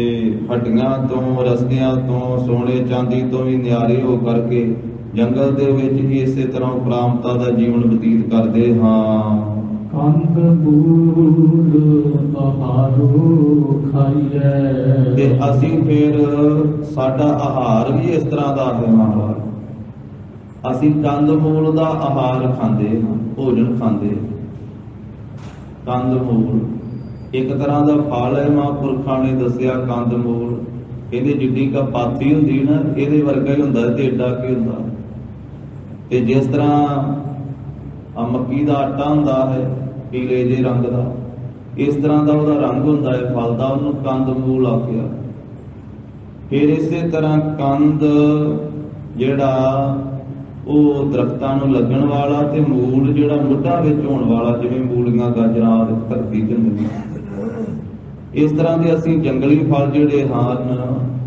ਹੱਟੀਆਂ ਤੋਂ, ਰਸਤਿਆਂ ਤੋਂ, ਸੋਨੇ ਚਾਂਦੀ ਤੋਂ ਵੀ ਨਿਆਰੇ ਹੋ ਕਰਕੇ ਜੰਗਲ ਦੇ ਵਿੱਚ ਹੀ ਇਸੇ ਤਰ੍ਹਾਂ ਉਪਰਾਮਤਾ ਦਾ ਜੀਵਨ ਬਤੀਤ ਕਰਦੇ ਹਾਂ। ਕੰਦ ਮੂਲ ਆਹਾਰੋ ਖਾਈਐ। ਤੇ ਅਸੀਂ ਫਿਰ ਸਾਡਾ ਆਹਾਰ ਵੀ ਇਸ ਤਰ੍ਹਾਂ ਦਾ ਹੈ ਮਹਾਰਾਜ, ਅਸੀਂ ਕੰਦ ਮੂਲ ਦਾ ਆਹਾਰ ਖਾਂਦੇ ਹਾਂ, ਭੋਜਨ ਖਾਂਦੇ। ਕੰਦ ਮੂਲ ਇੱਕ ਤਰ੍ਹਾਂ ਦਾ ਫਲ ਹੈ, ਮਹਾਂਪੁਰਖਾਂ ਨੇ ਦੱਸਿਆ। ਕੰਦ ਮੂਲ ਕਹਿੰਦੇ ਜਿੱਡੀ ਕਾ ਪਾਤੀ ਹੁੰਦੀ ਨਾ, ਇਹਦੇ ਵਰਗਾ ਹੀ ਹੁੰਦਾ ਤੇ ਏਡਾ ਕੀ ਹੁੰਦਾ। ਤੇ ਜਿਸ ਤਰ੍ਹਾਂ ਮੱਕੀ ਦਾ ਆਟਾ ਹੁੰਦਾ ਹੈ ਪੀਲੇ ਜਿਹੇ ਰੰਗ ਦਾ, ਇਸ ਤਰ੍ਹਾਂ ਦਾ ਉਹਦਾ ਰੰਗ ਹੁੰਦਾ ਹੈ ਫਲ ਦਾ, ਉਹਨੂੰ ਕੰਦ ਮੂਲ ਆਖਿਆ। ਫਿਰ ਇਸੇ ਤਰ੍ਹਾਂ ਕੰਦ ਜਿਹੜਾ ਉਹ ਦਰਖਤਾਂ ਨੂੰ ਲੱਗਣ ਵਾਲਾ, ਤੇ ਮੂਲ ਜਿਹੜਾ ਮੁੱਢਾਂ ਵਿੱਚ ਹੋਣ ਵਾਲਾ, ਜਿਵੇਂ ਮੂਲੀਆਂ, ਗਾਜਰਾਂ ਧਰਤੀ ਤੇ ਮਿਲਦੀਆਂ। ਇਸ ਤਰ੍ਹਾਂ ਦੇ ਅਸੀਂ ਜੰਗਲੀ ਫਲ ਜਿਹੜੇ ਹਨ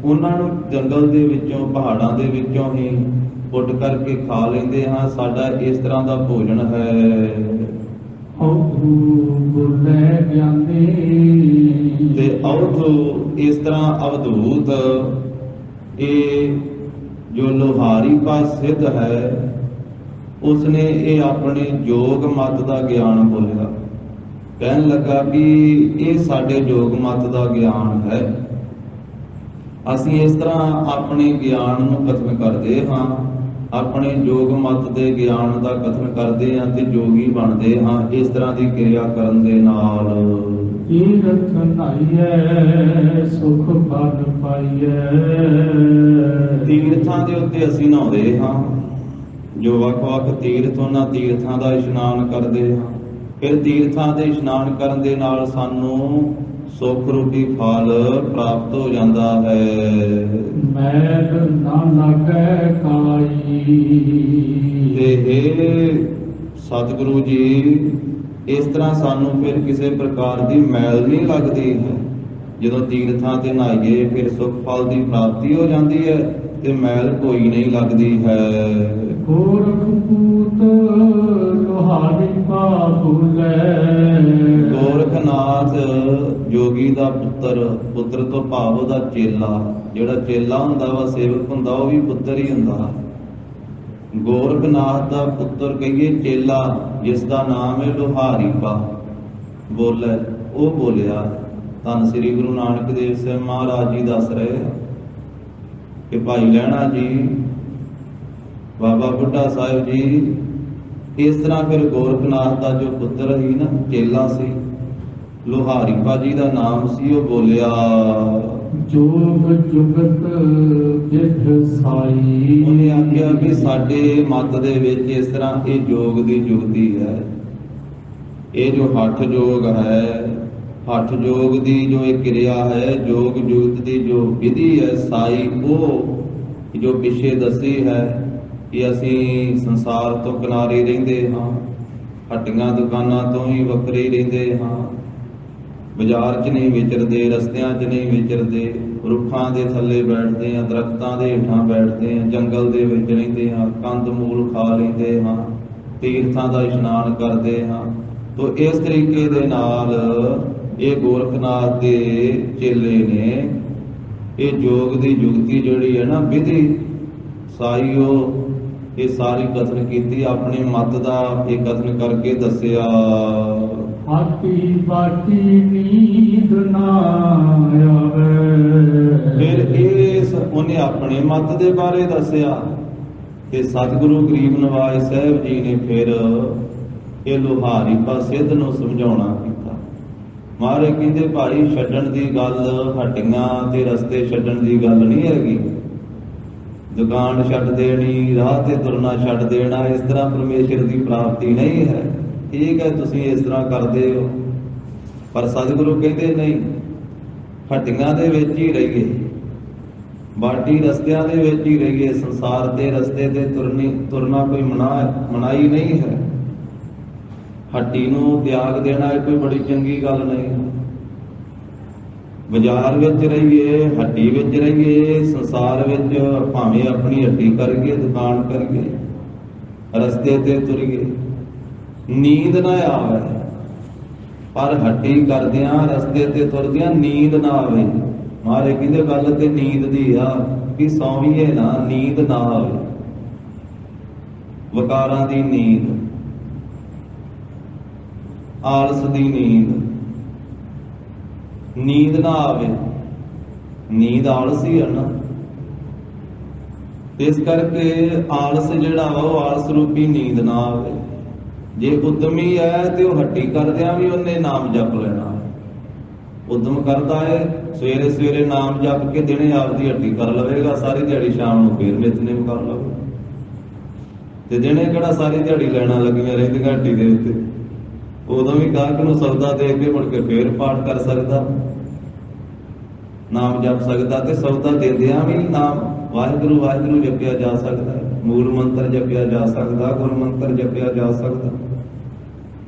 ਉਹਨਾਂ ਨੂੰ ਜੰਗਲ ਦੇ ਵਿੱਚੋਂ, ਪਹਾੜਾਂ ਦੇ ਵਿੱਚੋਂ ਹੀ ਪੁੱਟ ਕਰਕੇ ਖਾ ਲੈਂਦੇ ਹਾਂ। ਸਾਡਾ ਇਸ ਤਰ੍ਹਾਂ ਦਾ ਭੋਜਨ ਹੈ। ਤੇ ਅਵਧੂ ਇਸ ਤਰ੍ਹਾਂ ਅਵਧੂਤ, ਇਹ ਜੋ ਲੋਹਾਰੀ ਪਾਸਿੱਧ ਹੈ ਉਸਨੇ ਇਹ ਆਪਣੇ ਯੋਗ ਮਤ ਦਾ ਗਿਆਨ ਬੋਲਿਆ। ਕਹਿਣ ਲੱਗਾ ਕਿ ਇਹ ਸਾਡੇ ਯੋਗ ਮਤ ਦਾ ਗਿਆਨ ਹੈ। ਅਸੀਂ ਇਸ ਤਰ੍ਹਾਂ ਆਪਣੇ ਗਿਆਨ ਨੂੰ ਕਥਨ ਕਰਦੇ ਹਾਂ, ਆਪਣੇ ਯੋਗ ਮਤ ਦੇ ਗਿਆਨ ਦਾ ਕਥਨ ਕਰਦੇ ਹਾਂ ਤੇ ਜੋਗੀ ਬਣਦੇ ਹਾਂ ਇਸ ਤਰ੍ਹਾਂ ਦੀ ਕਿਰਿਆ ਕਰਨ ਦੇ ਨਾਲ। ਤੀਰਥ ਨਾਈਐ ਸੁਖ ਪਦ ਪਾਈਐ। ਤੀਰਥਾਂ ਦੇ ਉੱਤੇ ਅਸੀਂ ਨਹਾਉਂਦੇ ਹਾਂ, ਜੋ ਵੱਖ-ਵੱਖ ਤੀਰਥ, ਉਹਨਾਂ ਤੀਰਥਾਂ ਦਾ ਇਸ਼ਨਾਨ ਕਰਦੇ ਹਾਂ। ਫਿਰ ਤੀਰਥਾਂ ਦੇ ਇਸ਼ਨਾਨ ਕਰਨ ਦੇ ਨਾਲ ਸਾਨੂੰ ਸੁਖ ਰੂਪੀ ਫਲ ਪ੍ਰਾਪਤ ਹੋ ਜਾਂਦਾ ਹੈ। ਮੈਲ ਨਾ ਲਾਗੈ ਕਾਈ। ਤੇ ਇਹ ਸਤਿਗੁਰੂ ਜੀ, ਇਸ ਤਰ੍ਹਾਂ ਸਾਨੂੰ ਫਿਰ ਕਿਸੇ ਪ੍ਰਕਾਰ ਦੀ ਮੈਲ ਨਹੀਂ ਲੱਗਦੀ ਹੈ। ਜਦੋਂ ਤੀਰਥਾਂ ਤੇ ਨਹਾਈਏ ਫਿਰ ਸੁਖ ਫਲ ਦੀ ਪ੍ਰਾਪਤੀ ਹੋ ਜਾਂਦੀ ਹੈ ਤੇ ਮੈਲ ਕੋਈ ਨਹੀਂ ਲੱਗਦੀ ਹੈ। ਗੋਰਖਪੂਤ ਲੋਹਾਰੀ ਕਾ ਭੁਲੈ। ਗੋਰਖਨਾਥ ਜੋਗੀ ਦਾ ਪੁੱਤਰ ਤੋਂ ਭਾਵ ਉਹਦਾ ਚੇਲਾ, ਜਿਹੜਾ ਚੇਲਾ ਹੁੰਦਾ ਵਾ, ਸੇਵਕ ਹੁੰਦਾ, ਉਹ ਵੀ ਪੁੱਤਰ ਹੀ ਹੁੰਦਾ। ਗੋਰਖਨਾਥ ਦਾ ਪੁੱਤਰ ਕਹੀਏ ਚੇਲਾ, ਜਿਸ ਦਾ ਨਾਮ ਹੈ ਲੋਹਾਰੀ ਕਾ ਬੋਲੇ, ਉਹ ਬੋਲਿਆ। ਧੰਨ ਸ੍ਰੀ ਗੁਰੂ ਨਾਨਕ ਦੇਵ ਸਾਹਿਬ ਮਹਾਰਾਜ ਜੀ ਦੱਸ ਰਹੇ ਕਿ ਭਾਈ ਲਹਿਣਾ ਜੀ, ਬਾਬਾ ਬੁੱਢਾ ਸਾਹਿਬ ਜੀ, ਇਸ ਤਰ੍ਹਾਂ ਫਿਰ ਗੋਰਖਨਾਥ ਦਾ ਜੋ ਪੁੱਤਰ ਸੀ ਨਾ, ਚੇਲਾ ਸੀ, ਲੋਹਾਰੀ ਪਾ ਜੀ ਦਾ ਨਾਮ ਸੀ, ਉਹ ਬੋਲਿਆ ਜੋਗ ਜੁਗਤ ਜਿਠ ਸਾਈ। ਉਹਨੇ ਆਖਿਆ ਕਿ ਸਾਡੇ ਮਤ ਦੇ ਵਿੱਚ ਇਸ ਤਰ੍ਹਾਂ ਇਹ ਜੋਗ ਦੀ ਜੁਗਤੀ ਹੈ। ਇਹ ਜੋ ਹੱਠ ਜੋਗ ਹੈ, ਹੱਠ ਜੋਗ ਦੀ ਜੋ ਇਹ ਕਿਰਿਆ ਹੈ, ਜੋਗ ਜੁਗਤ ਦੀ ਜੋ ਵਿਧੀ ਹੈ, ਸਾਈ, ਉਹ ਜੋ ਪਿੱਛੇ ਦੱਸੀ ਹੈ ਕਿ ਅਸੀਂ ਸੰਸਾਰ ਤੋਂ ਕਿਨਾਰੇ ਰਹਿੰਦੇ ਹਾਂ, ਹੱਟੀਆਂ ਦੁਕਾਨਾਂ ਤੋਂ ਹੀ ਵੱਖਰੇ ਰਹਿੰਦੇ ਹਾਂ, ਬਾਜ਼ਾਰ 'ਚ ਨਹੀਂ ਵਿਚਰਦੇ, ਰਸਤਿਆਂ 'ਚ ਨਹੀਂ ਵਿਚਰਦੇ, ਰੁੱਖਾਂ ਦੇ ਥੱਲੇ ਬੈਠਦੇ ਹਾਂ, ਦਰਖਤਾਂ ਦੇ ਹੇਠਾਂ ਬੈਠਦੇ ਹਾਂ, ਜੰਗਲ ਦੇ ਵਿੱਚ ਰਹਿੰਦੇ ਹਾਂ, ਕੰਦ ਮੂਲ ਖਾ ਲੈਂਦੇ ਹਾਂ, ਤੀਰਥਾਂ ਦਾ ਇਸ਼ਨਾਨ ਕਰਦੇ ਹਾਂ। ਤੋ ਇਸ ਤਰੀਕੇ ਦੇ ਨਾਲ ਇਹ ਗੋਰਖਨਾਥ ਦੇ ਚੇਲੇ ਨੇ ਇਹ ਜੋਗ ਦੀ ਜੁਗਤੀ ਜਿਹੜੀ ਹੈ ਨਾ, ਵਿਧੀ ਸਾਈ, ਉਹ ਇਹ ਸਾਰੀ ਕਥਨ ਕੀਤੀ, ਆਪਣੇ ਮਤ ਦਾ ਇਹ ਕਥਨ ਕਰਕੇ ਦੱਸਿਆ। ਹਾਥੀ ਬਾਟੀ ਨੀਂਦ ਨਾ ਆਵੇ। ਫਿਰ ਇਸ ਉਹਨੇ ਆਪਣੇ ਮਤ ਦੇ ਬਾਰੇ ਦੱਸਿਆ ਤੇ ਸਤਿਗੁਰੂ ਗਰੀਬ ਨਵਾਜ ਸਾਹਿਬ ਜੀ ਨੇ ਫਿਰ ਇਹ ਲੋਹਾਰੀ ਪਾ ਸਿੱਧ ਨੂੰ ਸਮਝਾਉਣਾ ਕੀਤਾ। ਮਹਾਰਾਜ ਕਹਿੰਦੇ ਭਾਈ, ਛੱਡਣ ਦੀ ਗੱਲ ਹੱਟੀਆਂ ਤੇ ਰਸਤੇ ਛੱਡਣ ਦੀ ਗੱਲ ਨਹੀਂ ਹੈਗੀ। ਦੁਕਾਨ ਛੱਡ ਦੇਣੀ, ਰਾਹ ਤੇ ਤੁਰਨਾ ਛੱਡ ਦੇਣਾ, ਇਸ ਤਰ੍ਹਾਂ ਪਰਮੇਸ਼ਰ ਦੀ ਪ੍ਰਾਪਤੀ ਨਹੀਂ ਹੈ। ਠੀਕ ਹੈ, ਤੁਸੀਂ ਇਸ ਤਰ੍ਹਾਂ ਕਰਦੇ ਹੋ, ਪਰ ਸਤਿਗੁਰੂ ਕਹਿੰਦੇ ਨਹੀਂ, ਹੱਟੀਆਂ ਦੇ ਵਿੱਚ ਹੀ ਰਹੀਏ, ਬਾਟੀ ਰਸਤਿਆਂ ਦੇ ਵਿੱਚ ਹੀ ਰਹੀਏ। ਸੰਸਾਰ ਦੇ ਰਸਤੇ ਤੇ ਤੁਰਨਾ ਕੋਈ ਮਨਾਹੀ ਨਹੀਂ ਹੈ। ਹੱਟੀ ਨੂੰ ਤਿਆਗ ਦੇਣਾ ਇਹ ਕੋਈ ਬੜੀ ਚੰਗੀ ਗੱਲ ਨਹੀਂ ਹੈ। ਬਾਜ਼ਾਰ ਵਿੱਚ ਰਹੀਏ, ਹੱਟੀ ਵਿੱਚ ਰਹੀਏ, ਸੰਸਾਰ ਵਿੱਚ ਭਾਵੇਂ ਆਪਣੀ ਹੱਟੀ ਕਰੀਏ, ਦੁਕਾਨ ਕਰੀਏ, ਰਸਤੇ ਤੇ ਤੁਰੀਏ, ਨੀਂਦ ਨਾ ਆਵੇ, ਪਰ ਹੱਟੀ ਕਰਦਿਆਂ, ਰਸਤੇ ਤੇ ਤੁਰਦਿਆਂ ਨੀਂਦ ਨਾ ਆਵੇ। ਮਾਰੇ ਕਹਿੰਦੇ ਗੱਲ ਤੇ ਨੀਂਦ ਦੀ ਆ ਕਿ ਸੌਂਵੀਏ ਨਾ, ਨੀਂਦ ਨਾ ਆਵੇ, ਵਕਾਰਾਂ ਦੀ ਨੀਂਦ, ਆਲਸ ਦੀ ਨੀਂਦ ਨਾ ਆਵੇ। ਨੀਂਦ ਆਲਸ ਹੀ ਹੈ ਨਾ, ਇਸ ਕਰਕੇ ਆਲਸ ਜਿਹੜਾ ਵਾ, ਉਹ ਆਲਸ ਰੂਪੀ ਨੀਂਦ ਨਾ ਆਵੇ। ਜੇ ਉਦਮੀ ਹੈ ਤੇ ਉਹ ਹੱਟੀ ਕਰਦਿਆਂ ਵੀ ਉਹਨੇ ਨਾਮ ਜਪ ਲੈਣਾ। ਉਦਮ ਕਰਦਾ ਹੈ, ਸਵੇਰੇ ਸਵੇਰੇ ਨਾਮ ਜਪ ਕੇ ਦਿਨੇ ਆਪਦੀ ਹੱਟੀ ਕਰ ਲਵੇਗਾ, ਸਾਰੀ ਦਿਹਾੜੀ ਸ਼ਾਮ ਨੂੰ ਫੇਰ ਨਿਤਨੇਮ ਕਰ ਲਵੇ, ਤੇ ਦਿਨੇ ਕਿਹੜਾ ਸਾਰੀ ਦਿਹਾੜੀ ਲੈਣਾ ਲੱਗੀਆਂ ਰਹਿੰਦੀਆਂ ਹੱਟੀ ਦੇ ਉੱਤੇ। ਉਦੋਂ ਵੀ ਗਾਹਕ ਨੂੰ ਸੌਦਾ ਦੇ ਕੇ ਮੁੜ ਕੇ ਫੇਰ ਪਾਠ ਕਰ ਸਕਦਾ, ਨਾਮ ਜਪ ਸਕਦਾ, ਤੇ ਸੌਦਾ ਦਿੰਦਿਆਂ ਵੀ ਨਾਮ ਵਾਹਿਗੁਰੂ ਵਾਹਿਗੁਰੂ ਜਪਿਆ ਜਾ ਸਕਦਾ, ਮੂਲ ਮੰਤਰ ਜਪਿਆ ਜਾ ਸਕਦਾ, ਗੁਰੂ ਮੰਤਰ ਜਪਿਆ ਜਾ ਸਕਦਾ।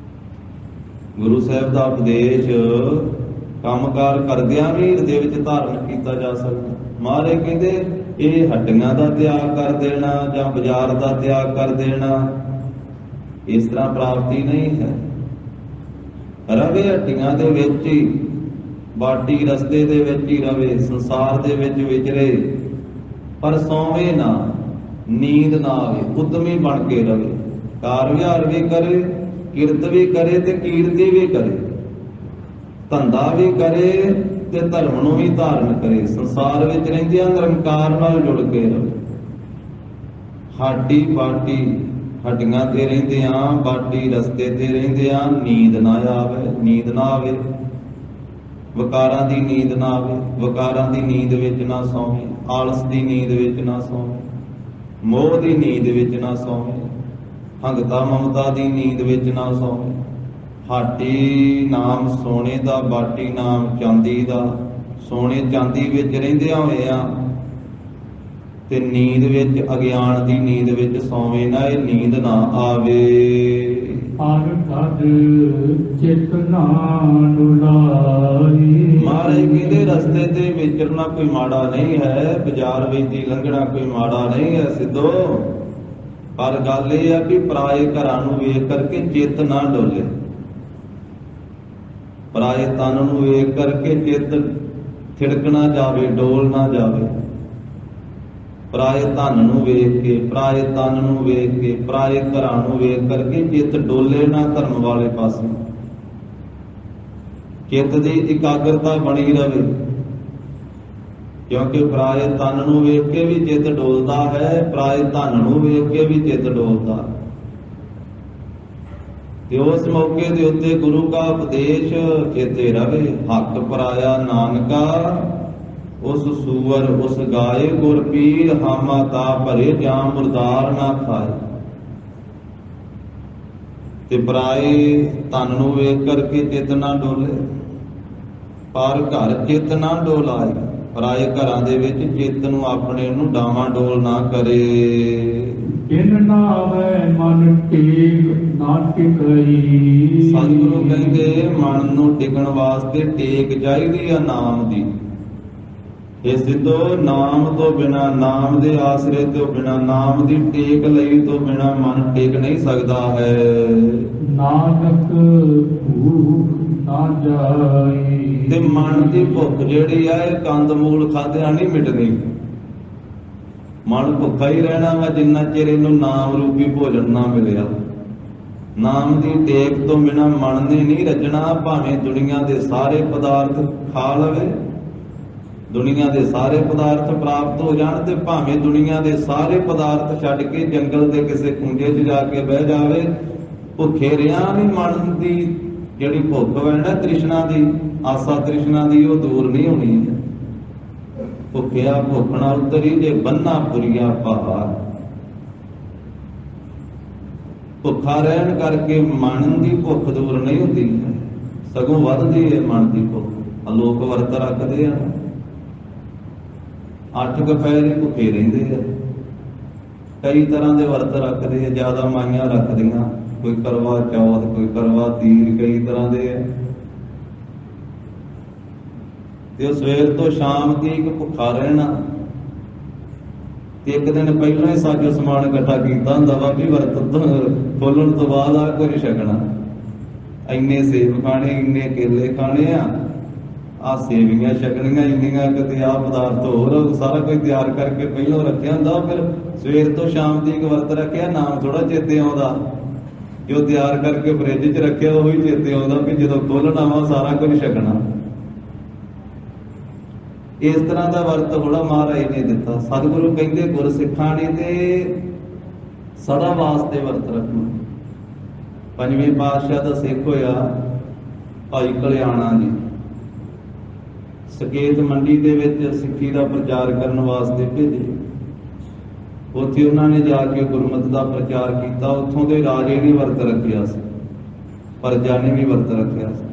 ਗੁਰੂ ਸਾਹਿਬ ਦਾ ਉਪਦੇਸ਼ ਕੰਮਕਾਰ ਕਰਦਿਆਂ ਵੀ ਹਿਰਦੇ ਵਿੱਚ ਧਾਰਨ ਕੀਤਾ ਜਾ ਸਕਦਾ। ਮਹਾਰਾਜ ਕਹਿੰਦੇ ਇਹ ਹੱਟੀਆਂ ਦਾ ਤਿਆਗ ਕਰ ਦੇਣਾ ਜਾਂ ਬਾਜ਼ਾਰ ਦਾ ਤਿਆਗ ਕਰ ਦੇਣਾ, ਇਸ ਤਰ੍ਹਾਂ ਪ੍ਰਾਪਤੀ ਨਹੀਂ ਹੈ। ਰਵੇ ਹੱਟੀਆਂ ਦੇ ਵਿੱਚ ਹੀ, ਬਾਟੀ ਰਸਤੇ ਦੇ ਵਿੱਚ ਹੀ ਰਵੇ, ਸੰਸਾਰ ਦੇ ਵਿੱਚ ਵਿਚਰੇ, ਪਰ ਸੌਵੇਂ ਨਾ, ਨੀਂਦ ਨਾ ਆਵੇ, ਉਦਮੀ ਬਣ ਕੇ ਰਵੇ, ਕਾਰ ਵਿਹਾਰ ਵੀ ਕਰੇ, ਕਿਰਤ ਵੀ ਕਰੇ ਤੇ ਕੀਰਤੀ ਵੀ ਕਰੇ, ਧੰਦਾ ਵੀ ਕਰੇ ਤੇ ਧਰਮ ਨੂੰ ਵੀ ਧਾਰਨ ਕਰੇ, ਸੰਸਾਰ ਵਿੱਚ ਰਹਿੰਦਿਆਂ ਨਿਰੰਕਾਰ ਨਾਲ ਜੁੜ ਕੇ ਰਵੇ। ਹਾਟੀ ਬਾਟੀ ਹੱਡੀਆਂ ਤੇ ਰਹਿੰਦਿਆਂ, ਬਾਟੀ ਰਸਤੇ ਤੇ ਰਹਿੰਦਿਆਂ ਨੀਂਦ ਨਾ ਆਵੇ, ਨੀਂਦ ਨਾ ਆਵੇ। ਵਿਕਾਰਾਂ ਦੀ ਨੀਂਦ ਨਾ ਆਵੇ, ਵਿਕਾਰਾਂ ਦੀ ਨੀਂਦ ਵਿੱਚ ਨਾ ਸੌਵੇਂ, ਆਲਸ ਦੀ ਨੀਂਦ ਵਿੱਚ ਨਾ ਸੌਵੇਂ, ਮੋਹ ਦੀ ਨੀਂਦ ਵਿੱਚ ਨਾ ਸੌਵੇਂ, ਹੰਗਤਾ ਮਮਤਾ ਦੀ ਨੀਂਦ ਵਿੱਚ ਨਾ ਸੌਵੇਂ। ਹਾਟੀ ਨਾਮ ਸੋਨੇ ਦਾ, ਬਾਟੀ ਨਾਮ ਚਾਂਦੀ ਦਾ। ਸੋਨੇ ਚਾਂਦੀ ਵਿੱਚ ਰਹਿੰਦਿਆਂ ਹੋਇਆਂ ਤੇ ਨੀਂਦ ਵਿੱਚ, ਅਗਿਆਨ ਦੀ ਨੀਂਦ ਵਿੱਚ ਸੌਵੇਂ ਨਾ, ਇਹ ਨੀਂਦ ਨਾ ਆਵੇ। ਹਰ ਘਰ ਚਿਤ ਨਾ ਡੁਲਾਈ। ਮਹਾਰਾਜ ਕਹਿੰਦੇ ਰਸਤੇ ਤੇ ਵਿਚਰਨਾ ਕੋਈ ਮਾੜਾ ਨਹੀਂ ਹੈ, ਬਾਜ਼ਾਰ ਵਿੱਚ ਦੀ ਲੰਘਣਾ ਕੋਈ ਮਾੜਾ ਨਹੀਂ ਹੈ ਸਿੱਧੋ, ਪਰ ਗੱਲ ਇਹ ਆ ਕਿ ਪਰਾਏ ਘਰਾਂ ਨੂੰ ਵੇਖ ਕਰਕੇ ਚਿੱਤ ਨਾ ਡੋਲੇ। ਪਰਾਏ ਤਨ ਨੂੰ ਵੇਖ ਕਰਕੇ ਚਿੱਤ ਥਿੜਕ ਨਾ ਜਾਵੇ, ਡੋਲ ਨਾ ਜਾਵੇ। ਪਰਾਏ ਧਨ ਨੂੰ ਵੇਖ ਕੇ, ਪਰਾਏ ਤਨ ਨੂੰ ਵੇਖ ਕੇ, ਪਰਾਏ ਘਰਾਂ ਨੂੰ ਵੇਖ ਕਰਕੇ ਚਿੱਤ ਡੋਲੇ ਨਾ ਧਰਮ ਵਾਲੇ ਪਾਸੇ। ਚਿੱਤ ਦੀ ਇਕਾਗਰਤਾ ਬਣੀ ਰਵੇ, ਕਿਉਂਕਿ ਪਰਾਏ ਤਨ ਨੂੰ ਵੇਖ ਕੇ ਵੀ ਚਿੱਤ ਡੋਲਦਾ ਹੈ, ਪਰਾਏ ਧਨ ਨੂੰ ਵੇਖ ਕੇ ਵੀ ਚਿੱਤ ਡੋਲਦਾ। ਤੇ ਉਸ ਮੌਕੇ ਦੇ ਉੱਤੇ ਗੁਰੂ ਦਾ ਉਪਦੇਸ਼ ਚੇਤੇ ਰਵੇ। ਹੱਕ ਪਰਾਇਆ ਨਾਨਕਾ, ਉਸ ਸੂਵਰ ਉਸ ਗਾਏ, ਗੁਰ ਪੀਰ ਹਾਮਾ ਤਾ ਭਰੇ, ਜਾਂ ਮੁਰਦਾਰ ਨਾ ਖਾਏ। ਤੇ ਪਰਾਏ ਧਨ ਨੂੰ ਵੇਖ ਕਰਕੇ ਚਿੱਤ ਨਾ ਡੋਲੇ, ਪਰ ਘਰ ਚਿੱਤ ਨਾ ਡੋਲਾਏ। ਪਰਾਏ ਘਰਾਂ ਦੇ ਵਿੱਚ ਚਿੱਤ ਨੂੰ ਆਪਣੇ ਨੂੰ ਡਾਵਾਂ ਡੋਲ ਨਾ ਕਰੇ। ਕਿਨ ਨਾਵੇ ਮਨ ਟੇਕ ਨਾ ਟਿਕਈ। ਸਤਿਗੁਰੂ ਕਹਿੰਦੇ ਮਨ ਨੂੰ ਟਿਕਣ ਵਾਸਤੇ ਟੇਕ ਚਾਹੀਦੀ ਆ ਨਾਮ ਦੀ। ਇਹ ਸਿੱਧੋ ਨਾਮ ਤੋਂ ਬਿਨਾ, ਨਾਮ ਦੇ ਆਸਰੇ ਤੋਂ ਬਿਨਾ, ਨਾਮ ਦੀ ਟੇਕ ਲਈ ਤੋਂ ਬਿਨਾ ਮਨ ਟਿਕ ਨਹੀਂ ਸਕਦਾ ਹੈ। ਨਾਨਕ ਭੂਖ ਨਾ ਜਾਈ। ਤੇ ਮਨ ਦੀ ਭੁੱਖ ਜਿਹੜੀ ਆ ਇਹ ਕੰਦ ਮੂਲ ਖਾਦਿਆਂ ਨਹੀਂ ਮਿਟਣੀ। ਮਨ ਭੁੱਖਾ ਹੀ ਰਹਿਣਾ ਵਾ ਜਿੰਨਾ ਚਿਰ ਇਹਨੂੰ ਨਾਮ ਰੂਪੀ ਭੋਜਨ ਨਾ ਮਿਲਿਆ। ਨਾਮ ਦੀ ਟੇਕ ਤੋਂ ਬਿਨਾ ਮਨ ਨੇ ਨਹੀਂ ਰਚਣਾ। ਭਾਵੇਂ ਦੁਨੀਆ ਦੇ ਸਾਰੇ ਪਦਾਰਥ ਖਾ ਲਵੇ, ਦੁਨੀਆ ਦੇ ਸਾਰੇ ਪਦਾਰਥ ਪ੍ਰਾਪਤ ਹੋ ਜਾਣ, ਤੇ ਭਾਵੇਂ ਦੁਨੀਆ ਦੇ ਸਾਰੇ ਪਦਾਰਥ ਛੱਡ ਕੇ ਜੰਗਲ ਦੇ ਕਿਸੇ ਖੂੰਜੇ 'ਚ ਜਾ ਕੇ ਬਹਿ ਜਾਵੇ, ਭੁੱਖੇ ਰਿਹਾ ਨਹੀਂ ਮਨ ਦੀ ਜਿਹੜੀ ਭੁੱਖ ਹੈ ਨਾ, ਤ੍ਰਿਸ਼ਨਾ ਦੀ, ਆਸਾ ਤ੍ਰਿਸ਼ਨਾ ਦੀ, ਉਹ ਦੂਰ ਨਹੀਂ ਹੋਣੀ। ਭੁੱਖਿਆ ਭੁੱਖ ਨਾ ਉਤਰੀ, ਜੇ ਬੰਨਾ ਪੁਰੀਆ ਭਾਰ। ਭੁੱਖਾ ਰਹਿਣ ਕਰਕੇ ਮਨ ਦੀ ਭੁੱਖ ਦੂਰ ਨਹੀਂ ਹੁੰਦੀ, ਸਗੋਂ ਵੱਧਦੀ ਹੈ ਮਨ ਦੀ ਭੁੱਖ। ਲੋਕ ਵਰਤ ਰੱਖਦੇ ਆ, 8 ਦੁਪਹਿਰ ਹੀ ਭੁੱਖੇ ਰਹਿੰਦੇ ਆ, ਕਈ ਤਰ੍ਹਾਂ ਦੇ ਵਰਤ ਰੱਖਦੇ ਆ, ਜ਼ਿਆਦਾ ਮਾਈਆਂ ਰੱਖਦੀਆਂ, ਕੋਈ ਕਰਵਾ ਚੌਥ, ਕੋਈ ਕਰਵਾ ਤੀਰ, ਕਈ ਤਰ੍ਹਾਂ ਦੇ ਆ। ਤੇ ਉਹ ਸਵੇਰ ਤੋਂ ਸ਼ਾਮ ਤੀਕ ਭੁੱਖਾ ਰਹਿਣਾ। ਤੇ ਇੱਕ ਦਿਨ ਪਹਿਲਾਂ ਹੀ ਸਾਜੋ ਸਮਾਨ ਇਕੱਠਾ ਕੀਤਾ ਹੁੰਦਾ ਵਾ ਵੀ ਵਰਤ ਖੋਲਣ ਤੋਂ ਬਾਅਦ ਆ ਕੁਝ ਛਕਣਾ। ਇੰਨੇ ਸੇਬ ਖਾਣੇ, ਇੰਨੇ ਕੇਲੇ ਖਾਣੇ ਆ, ਆਹ ਸੇਵੀਆਂ ਛਕਣੀਆਂ ਇੰਨੀਆਂ, ਕਿਤੇ ਆਹ ਪਦਾਰਥ ਹੋਰ, ਸਾਰਾ ਕੁਝ ਤਿਆਰ ਕਰਕੇ ਪਹਿਲਾਂ ਰੱਖਿਆ ਹੁੰਦਾ। ਫਿਰ ਸਵੇਰ ਤੋਂ ਸ਼ਾਮ ਤੀਕ ਵਰਤ ਰੱਖਿਆ, ਨਾਮ ਥੋੜਾ ਚੇਤੇ ਆਉਂਦਾ। ਜੋ ਤਿਆਰ ਕਰਕੇ ਫਰਿੱਜ 'ਚ ਰੱਖਿਆ ਉਹੀ ਚੇਤੇ ਆਉਂਦਾ ਵੀ ਜਦੋਂ ਖੋਲਣਾ ਵਾ ਸਾਰਾ ਕੁਝ ਛਕਣਾ। ਇਸ ਤਰ੍ਹਾਂ ਦਾ ਵਰਤ ਥੋੜਾ ਮਹਾਰਾਜ ਨੇ ਦਿੱਤਾ। ਸਤਿਗੁਰੂ ਕਹਿੰਦੇ ਗੁਰਸਿੱਖਾਂ ਨੇ ਤੇ ਸਦਾ ਵਾਸਤੇ ਵਰਤ ਰੱਖਣਾ। 5ਵੇਂ ਪਾਤਸ਼ਾਹ ਦਾ ਸਿੱਖ ਹੋਇਆ ਭਾਈ ਕਲਿਆਣਾ ਜੀ, ਸਕੇਤ ਮੰਡੀ ਦੇ ਵਿੱਚ ਸਿੱਖੀ ਦਾ ਪ੍ਰਚਾਰ ਕਰਨ ਵਾਸਤੇ ਭੇਜੇ। ਉੱਥੇ ਉਹਨਾਂ ਨੇ ਜਾ ਕੇ ਗੁਰਮਤਿ ਦਾ ਪ੍ਰਚਾਰ ਕੀਤਾ। ਉੱਥੋਂ ਦੇ ਰਾਜੇ ਨੇ ਵਰਤ ਰੱਖਿਆ ਸੀ, ਪ੍ਰਜਾ ਨੇ ਵੀ ਵਰਤ ਰੱਖਿਆ ਸੀ।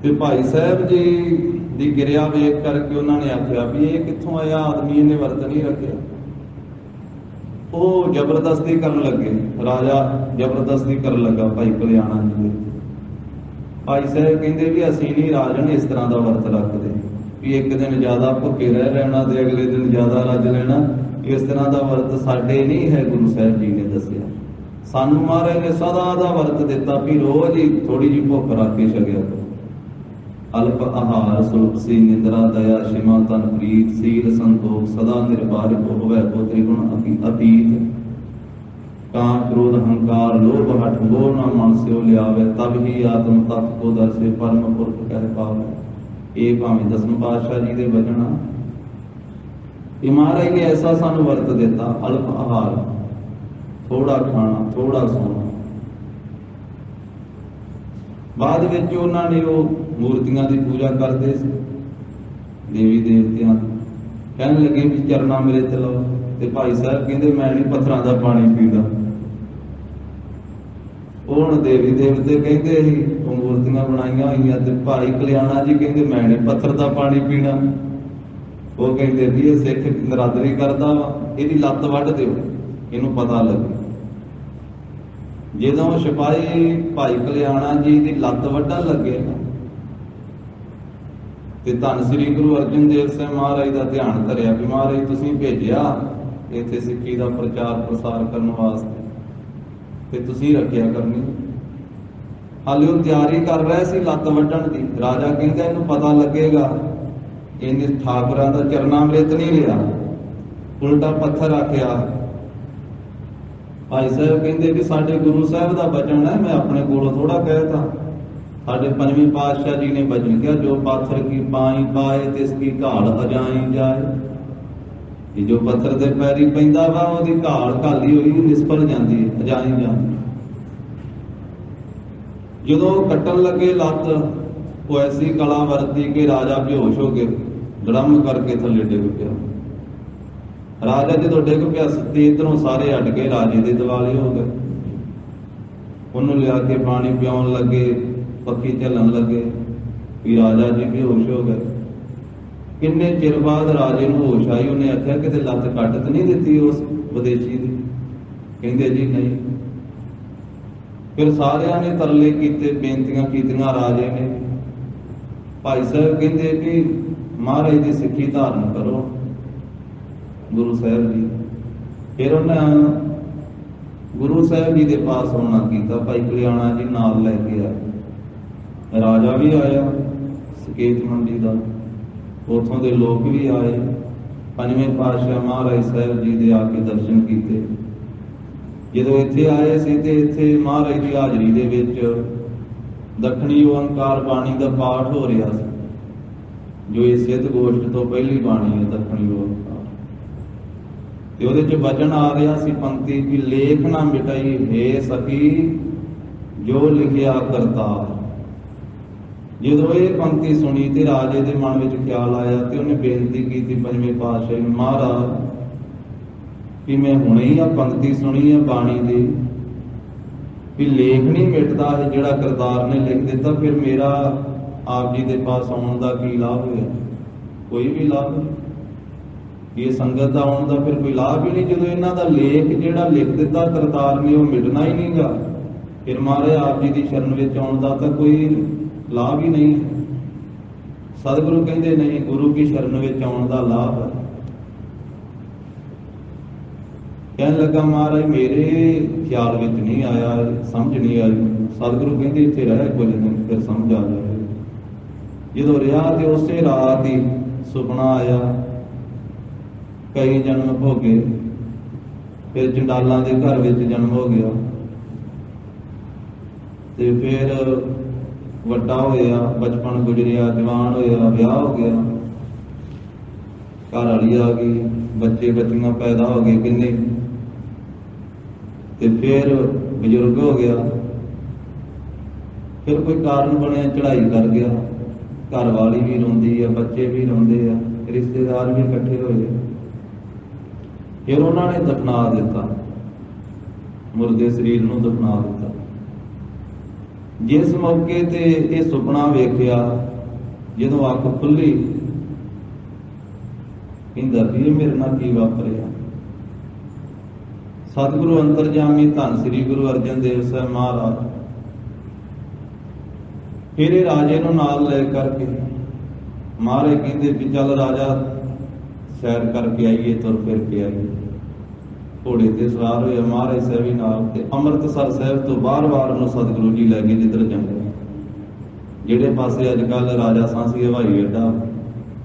ਤੇ ਭਾਈ ਸਾਹਿਬ ਜੀ ਦੀ ਕਿਰਿਆ ਵੇਖ ਕਰਕੇ ਉਹਨਾਂ ਨੇ ਆਖਿਆ ਵੀ ਇਹ ਕਿੱਥੋਂ ਆਇਆ ਆਦਮੀ, ਇਹਨੇ ਵਰਤ ਨਹੀਂ ਰੱਖਿਆ। ਉਹ ਜ਼ਬਰਦਸਤੀ ਕਰਨ ਲੱਗੇ, ਰਾਜਾ ਜ਼ਬਰਦਸਤੀ ਕਰਨ ਲੱਗਾ ਭਾਈ ਕਲਿਆਣਾ ਜੀ ਦੇ। ਭਾਈ ਸਾਹਿਬ ਕਹਿੰਦੇ ਵੀ ਅਸੀਂ ਨਹੀਂ ਰਾਜਨ ਇਸ ਤਰ੍ਹਾਂ ਦਾ ਵਰਤ ਰੱਖਦੇ ਵੀ ਇੱਕ ਦਿਨ ਜ਼ਿਆਦਾ ਭੁੱਖੇ ਰਹਿ ਰਹਿਣਾ ਤੇ ਅਗਲੇ ਦਿਨ ਜ਼ਿਆਦਾ ਰੱਜ ਲੈਣਾ। ਇਸ ਤਰ੍ਹਾਂ ਦਾ ਵਰਤ ਸਾਡੇ ਨਹੀਂ ਹੈ। ਗੁਰੂ ਸਾਹਿਬ ਜੀ ਨੇ ਦੱਸਿਆ ਸਾਨੂੰ, ਮਹਾਰਾਜ ਨੇ ਸਦਾ ਦਾ ਵਰਤ ਦਿੱਤਾ ਵੀ ਰੋਜ਼ ਹੀ ਥੋੜੀ ਜਿਹੀ ਭੁੱਖ ਰੱਖ ਕੇ ਛਕਿਆ ਕਰੋ। ਅਲਪ ਆਹਾਰ ਸੁਲਪ ਸੀ ਨਿੰਦਰਾ ਦਇਆ ਸ਼ਿਮਾ ਤਨ ਪ੍ਰੀਤ ਸੀਲ ਸੰਤੋਖ ਸਦਾ ਨਿਰਭਰ ਹੋਵੇ ਕੋ ਤ੍ਰਿਗੁਣ ਅਤੀਤ। ਕਾਮ ਕ੍ਰੋਧ ਹੰਕਾਰ ਲੋਭ ਹਠ ਮੋਹ ਨਾ ਮਨ ਸਿਓ ਲਿਆਵੇ ਤਬ ਹੀ ਆਤਮ ਤਤ ਕੋ ਦਰਸੇ ਪਰਮ ਪੁਰਖ ਕਹਿ ਪਾਵੇ। ਇਹ ਭਾਵੇਂ 10ਵੇਂ ਪਾਤਸ਼ਾਹ ਜੀ ਦੇ ਵਚਨ। ਇਹ ਮਹਾਰਾਜ ਨੇ ਐਸਾ ਸਾਨੂੰ ਵਰਤ ਦਿੱਤਾ, ਅਲਪ ਆਹਾਰ, ਥੋੜਾ ਖਾਣਾ, ਥੋੜਾ ਸੋਣਾ। बाद ਵਿੱਚ ਉਹਨਾਂ ਨੇ ਉਹ ਮੂਰਤੀਆਂ ਦੀ ਪੂਜਾ ਕਰਦੇ ਸੀ, ਦੇਵੀ ਦੇਵਤਿਆਂ। ਕਹਿਣ ਲੱਗੇ ਵੀ ਚਰਨਾ ਮੇਰੇ ਤੇ ਲਾਓ, ਤੇ ਭਾਈ ਸਾਹਿਬ ਕਹਿੰਦੇ ਮੈਂ ਨਹੀਂ ਪੱਥਰਾਂ ਦਾ ਪਾਣੀ ਪੀਂਦਾ। ਉਹ ਹੁਣ ਦੇਵੀ ਦੇਵਤੇ ਕਹਿੰਦੇ ਸੀ ਉਹ ਮੂਰਤੀਆਂ ਬਣਾਈਆਂ ਹੋਈਆਂ, ਤੇ ਭਾਈ ਕਲਿਆਣਾ ਜੀ ਕਹਿੰਦੇ ਮੈਂ ਨਹੀਂ ਪੱਥਰ ਦਾ ਪਾਣੀ ਪੀਣਾ। ਉਹ ਕਹਿੰਦੇ ਵੀ ਇਹ ਸਿੱਖ ਨਰਾਦਰੀ ਕਰਦਾ ਵਾ, ਇਹਦੀ ਲੱਤ ਵੱਢ ਦਿਓ, ਇਹਨੂੰ ਪਤਾ ਲੱਗੇ। ਜਦੋਂ ਸਿਪਾਹੀ ਭਾਈ ਕਲਿਆਣਾ ਜੀ ਦੀ ਲੱਤ ਵੱਢਣ ਲੱਗੇ ਨਾ, ਤੇ ਧੰਨ ਸ੍ਰੀ ਗੁਰੂ ਅਰਜਨ ਦੇਵ ਸਾਹਿਬ ਮਹਾਰਾਜ ਦਾ ਧਿਆਨ ਧਰਿਆ ਵੀ ਮਹਾਰਾਜ ਤੁਸੀਂ ਭੇਜਿਆ ਇੱਥੇ ਸਿੱਖੀ ਦਾ ਪ੍ਰਚਾਰ ਪ੍ਰਸਾਰ ਕਰਨ ਵਾਸਤੇ, ਤੇ ਤੁਸੀਂ ਰੱਖਿਆ ਕਰਨੀ। ਹਾਲੇ ਉਹ ਤਿਆਰੀ ਕਰ ਰਿਹਾ ਸੀ ਲੱਤ ਵੱਢਣ ਦੀ। ਰਾਜਾ ਕਹਿੰਦਾ ਇਹਨੂੰ ਪਤਾ ਲੱਗੇਗਾ ਇਹਨੇ ਠਾਕੁਰਾਂ ਦਾ ਚਰਨਾਮ੍ਰਿਤ ਨਹੀਂ ਲਿਆ, ਉਲਟਾ ਪੱਥਰ ਆਖਿਆ। ਭਾਈ ਸਾਹਿਬ ਕਹਿੰਦੇ ਵੀ ਸਾਡੇ ਗੁਰੂ ਸਾਹਿਬ ਦਾ ਬਚਨ ਹੈ, ਮੈਂ ਆਪਣੇ ਕੋਲੋਂ ਥੋੜਾ ਕਹਿਤਾ। ਸਾਡੇ ਪੰਜਵੇਂ ਪਾਤਸ਼ਾਹ ਜੀ ਨੇ ਬਚਨ ਕਿਹਾ, ਜੋ ਪਾਥਰ ਕੀ ਪਾਈ ਪਾਏ ਤਿਸ ਕੀ ਘਾਲ ਅਜਾਈ ਜਾਏ। ਇਹ ਜੋ ਪੱਥਰ ਦੇ ਪੈਰੀ ਪੈਂਦਾ ਵਾ ਉਹਦੀ ਘਾਲ ਘਾਲੀ ਹੋਈ ਨਿਸਫਲ ਜਾਂਦੀ ਹੈ, ਅਜਾਈ ਜਾਂਦੀ। ਜਦੋਂ ਕੱਟਣ ਲੱਗੇ ਲੱਤ, ਉਹ ਐਸੀ ਕਲਾ ਵਰਤੀ ਕਿ ਰਾਜਾ ਬੇਹੋਸ਼ ਹੋ ਕੇ ਡਰਮ ਕਰਕੇ ਥੱਲੇ ਡਿੱਗ ਪਿਆ। ਰਾਜਾ ਜਦੋਂ ਡਿੱਗ ਪਿਆ ਤੇ ਇਧਰੋਂ ਸਾਰੇ ਹਟ ਕੇ ਰਾਜੇ ਦੇ ਦਿਵਾਲੇ ਹੋ ਗਏ। ਉਹਨੂੰ ਲਿਆ ਕੇ ਪਾਣੀ ਪਿਆਉਣ ਲੱਗੇ, ਪੱਖੀ ਝੱਲਣ ਲੱਗੇ, ਵੀ ਰਾਜਾ ਜੀ ਬੇਹੋਸ਼ ਹੋ ਗਏ। ਕਿੰਨੇ ਚਿਰ ਬਾਅਦ ਰਾਜੇ ਨੂੰ ਹੋਸ਼ ਆਈ। ਉਹਨੇ ਆਖਿਆ ਕਿਤੇ ਲੱਤ ਕੱਟ ਤਾਂ ਨਹੀਂ ਦਿੱਤੀ ਉਸ ਵਿਦੇਸ਼ੀ ਦੀ? ਕਹਿੰਦੇ ਜੀ ਨਹੀਂ। ਫਿਰ ਸਾਰਿਆਂ ਨੇ ਤਰਲੇ ਕੀਤੇ, ਬੇਨਤੀਆਂ ਕੀਤੀਆਂ ਰਾਜੇ ਨੇ। ਭਾਈ ਸਾਹਿਬ ਕਹਿੰਦੇ ਕਿ ਮਹਾਰਾਜ ਦੀ ਸਿੱਖੀ ਧਾਰਨ ਕਰੋ ਗੁਰੂ ਸਾਹਿਬ ਜੀ। ਫਿਰ ਉਹਨਾਂ ਗੁਰੂ ਸਾਹਿਬ ਜੀ ਦੇ ਪਾਸ ਆਉਣਾ ਕੀਤਾ। ਭਾਈ ਕਲਿਆਣਾ ਜੀ ਨਾਲ ਲੈ ਕੇ ਆਏ। ਰਾਜਾ ਵੀ ਆਇਆ ਸਕੇਤ ਮੰਡੀ ਦਾ, ਉਥੋਂ ਦੇ ਲੋਕ ਵੀ ਆਏ। ਪੰਜਵੇਂ ਪਾਤਸ਼ਾਹ ਮਹਾਰਾਜ ਸਾਹਿਬ ਜੀ ਦੇ ਆ ਕੇ ਦਰਸ਼ਨ ਕੀਤੇ। ਜਦੋਂ ਇੱਥੇ ਆਏ ਸੀ ਤੇ ਇੱਥੇ ਮਹਾਰਾਜ ਦੀ ਹਾਜ਼ਰੀ ਦੇ ਵਿੱਚ ਦੱਖਣੀ ਓੰਕਾਰ ਬਾਣੀ ਦਾ ਪਾਠ ਹੋ ਰਿਹਾ ਸੀ, ਜੋ ਇਹ ਸਿੱਧ ਗੋਸ਼ਟ ਤੋਂ ਪਹਿਲੀ ਬਾਣੀ ਹੈ ਦੱਖਣੀ ਓੰਕਾਰ। ਤੇ ਉਹਦੇ ਚ ਵਚਨ ਆ ਰਿਹਾ ਸੀ ਪੰਕਤੀ ਕਿ ਲੇਖ ਨਾ ਮਿਟਾਈ ਹੈ ਸਕੀ ਜੋ ਲਿਖਿਆ ਕਰਤਾਰ। ਜਦੋਂ ਇਹ ਪੰਕਤੀ ਸੁਣੀ ਤੇ ਰਾਜੇ ਦੇ ਮਨ ਵਿੱਚ ਖਿਆਲ ਆਇਆ ਤੇ ਉਹਨੇ ਬੇਨਤੀ ਕੀਤੀ ਪੰਜਵੇਂ ਪਾਤਸ਼ਾਹ ਨੂੰ, ਮਹਾਰਾਜ ਕਿ ਮੈਂ ਹੁਣੇ ਹੀ ਆ ਪੰਕਤੀ ਸੁਣੀ ਹੈ ਬਾਣੀ ਦੀ ਵੀ ਲੇਖ ਨਹੀਂ ਮਿਟਦਾ ਹੈ ਜਿਹੜਾ ਕਰਤਾਰ ਨੇ ਲਿਖ ਦਿੱਤਾ, ਫਿਰ ਮੇਰਾ ਆਪ ਜੀ ਦੇ ਪਾਸ ਆਉਣ ਦਾ ਕੀ ਲਾਭ ਹੋਇਆ? ਕੋਈ ਵੀ ਲਾਭ ਨਹੀਂ। ਇਹ ਸੰਗਤ ਦਾ ਆਉਣ ਦਾ ਫਿਰ ਕੋਈ ਲਾਭ ਹੀ ਨਹੀਂ। ਜਦੋਂ ਇਹਨਾਂ ਦਾ ਲੇਖ ਜਿਹੜਾ ਲਿਖ ਦਿੱਤਾ ਕਰਤਾਰ ਨੇ ਉਹ ਮਿਟਣਾ ਹੀ ਨਹੀਂਗਾ, ਫਿਰ ਮਹਾਰਾਜ ਆਪ ਜੀ ਦੀ ਸ਼ਰਨ ਵਿੱਚ ਆਉਣ ਦਾ ਤਾਂ ਕੋਈ ਲਾਭ ਹੀ ਨਹੀਂ। ਸਤਿਗੁਰੂ ਕਹਿੰਦੇ ਨਹੀਂ, ਗੁਰੂ ਕੀ ਸ਼ਰਨ ਵਿੱਚ ਆਉਣ ਦਾ ਲਾਭ ਹੈ। ਕਹਿਣ ਲੱਗਾ ਮਹਾਰਾਜ ਮੇਰੇ ਖਿਆਲ ਵਿੱਚ ਨਹੀਂ ਆਇਆ, ਸਮਝ ਨਹੀਂ ਆਈ। ਸਤਿਗੁਰੂ ਕਹਿੰਦੇ ਇੱਥੇ ਰਹਿ ਕੁਝ ਦਿਨ ਫਿਰ ਸਮਝ ਆ ਜਾਏ। ਜਦੋਂ ਰਿਹਾ ਤੇ ਉਸੇ ਰਾਤ ਹੀ ਸੁਪਨਾ ਆਇਆ, ਕਈ ਜਨਮ ਭੋਗੇ, ਫਿਰ ਚੰਡਾਲਾਂ ਦੇ ਘਰ ਵਿੱਚ ਜਨਮ ਹੋ ਗਿਆ, ਤੇ ਫਿਰ ਵੱਡਾ ਹੋਇਆ, ਬਚਪਨ ਗੁਜ਼ਰਿਆ, ਜਵਾਨ ਹੋਇਆ, ਵਿਆਹ ਹੋ ਗਿਆ, ਘਰ ਵਾਲੀ ਆ ਗਈ, ਬੱਚੇ ਬੱਚੀਆਂ ਪੈਦਾ ਹੋ ਗਏ ਕਿੰਨੇ, ਤੇ ਫਿਰ ਬਜ਼ੁਰਗ ਹੋ ਗਿਆ। ਫਿਰ ਕੋਈ ਕਾਰਨ ਬਣਿਆ, ਚੜ੍ਹਾਈ ਕਰ ਗਿਆ, ਘਰ ਵਾਲੀ ਵੀ ਰੋਂਦੀ ਆ, ਬੱਚੇ ਵੀ ਰੋਂਦੇ ਆ, ਰਿਸ਼ਤੇਦਾਰ ਵੀ ਇਕੱਠੇ ਹੋਏ। ਫਿਰ ਉਹਨਾਂ ਨੇ ਦਫਨਾ ਦਿੱਤਾ, ਮੁਰਦੇ ਸਰੀਰ ਨੂੰ ਦਫਨਾ ਦਿੱਤਾ। ਜਿਸ ਮੌਕੇ ਤੇ ਇਹ ਸੁਪਨਾ ਵੇਖਿਆ, ਜਦੋਂ ਅੱਖ ਖੁੱਲੀ, ਕਹਿੰਦਾ ਵੀ ਇਹ ਮੇਰੇ ਨਾਲ ਕੀ ਵਾਪਰਿਆ। ਸਤਿਗੁਰੂ ਅੰਤਰਜਾਮੀ ਧੰਨ ਸ੍ਰੀ ਗੁਰੂ ਅਰਜਨ ਦੇਵ ਸਾਹਿਬ ਮਹਾਰਾਜ ਫਿਰ ਇਹ ਰਾਜੇ ਨੂੰ ਨਾਲ ਲੈ ਕਰਕੇ ਮਹਾਰਾਜ ਕਹਿੰਦੇ ਵੀ ਚੱਲ ਰਾਜਾ ਸੈਰ ਕਰਕੇ ਆਈਏ, ਤੁਰ ਫਿਰ ਕੇ ਆਈਏ। ਘੋੜੇ ਤੇ ਸਵਾਰ ਹੋਇਆ ਮਹਾਰਾਜ ਸਾਹਿਬ ਵੀ ਨਾਲ, ਤੇ ਅੰਮ੍ਰਿਤਸਰ ਸਾਹਿਬ ਤੋਂ ਬਾਹਰ-ਬਾਹਰ ਨੂੰ ਸਤਿਗੁਰੂ ਜੀ ਲੈ ਕੇ ਜਿੱਧਰ ਜਾਂਦੇ, ਜਿਹੜੇ ਪਾਸੇ ਅੱਜ ਕੱਲ ਰਾਜਾ ਸਾਂਸੀ ਹਵਾਈ ਅੱਡਾ,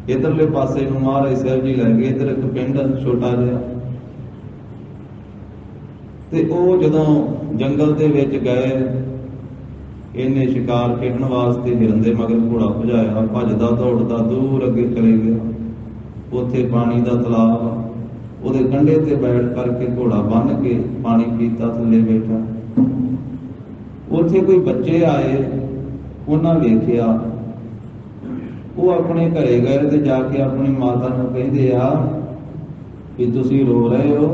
ਇਧਰਲੇ ਪਾਸੇ ਨੂੰ ਮਹਾਰਾਜ ਸਾਹਿਬ ਜੀ ਲੈ ਗਏ। ਇਧਰ ਇੱਕ ਪਿੰਡ ਛੋਟਾ ਜਿਹਾ, ਤੇ ਉਹ ਜਦੋਂ ਜੰਗਲ ਦੇ ਵਿੱਚ ਗਏ, ਇਹਨੇ ਸ਼ਿਕਾਰ ਖੇਡਣ ਵਾਸਤੇ ਹਿਰਨ ਦੇ ਮਗਰ ਘੋੜਾ ਭਜਾਇਆ, ਭੱਜਦਾ ਦੌੜਦਾ ਦੂਰ ਅੱਗੇ ਚਲੇ ਗਿਆ। ਉੱਥੇ ਪਾਣੀ ਦਾ ਤਲਾਬ, ਉਹਦੇ ਕੰਢੇ ਤੇ ਬੈਠ ਕਰਕੇ ਘੋੜਾ ਬੰਨ੍ਹ ਕੇ ਪਾਣੀ ਪੀਤਾ, ਥੱਲੇ ਬੈਠਾ। ਉੱਥੇ ਕੋਈ ਬੱਚੇ ਆਏ, ਉਹਨਾਂ ਵੇਖਿਆ। ਉਹ ਆਪਣੇ ਘਰੇ ਗਏ ਤੇ ਜਾ ਕੇ ਆਪਣੀ ਮਾਤਾ ਨੂੰ ਕਹਿੰਦੇ ਆ ਵੀ ਤੁਸੀਂ ਰੋ ਰਹੇ ਹੋ,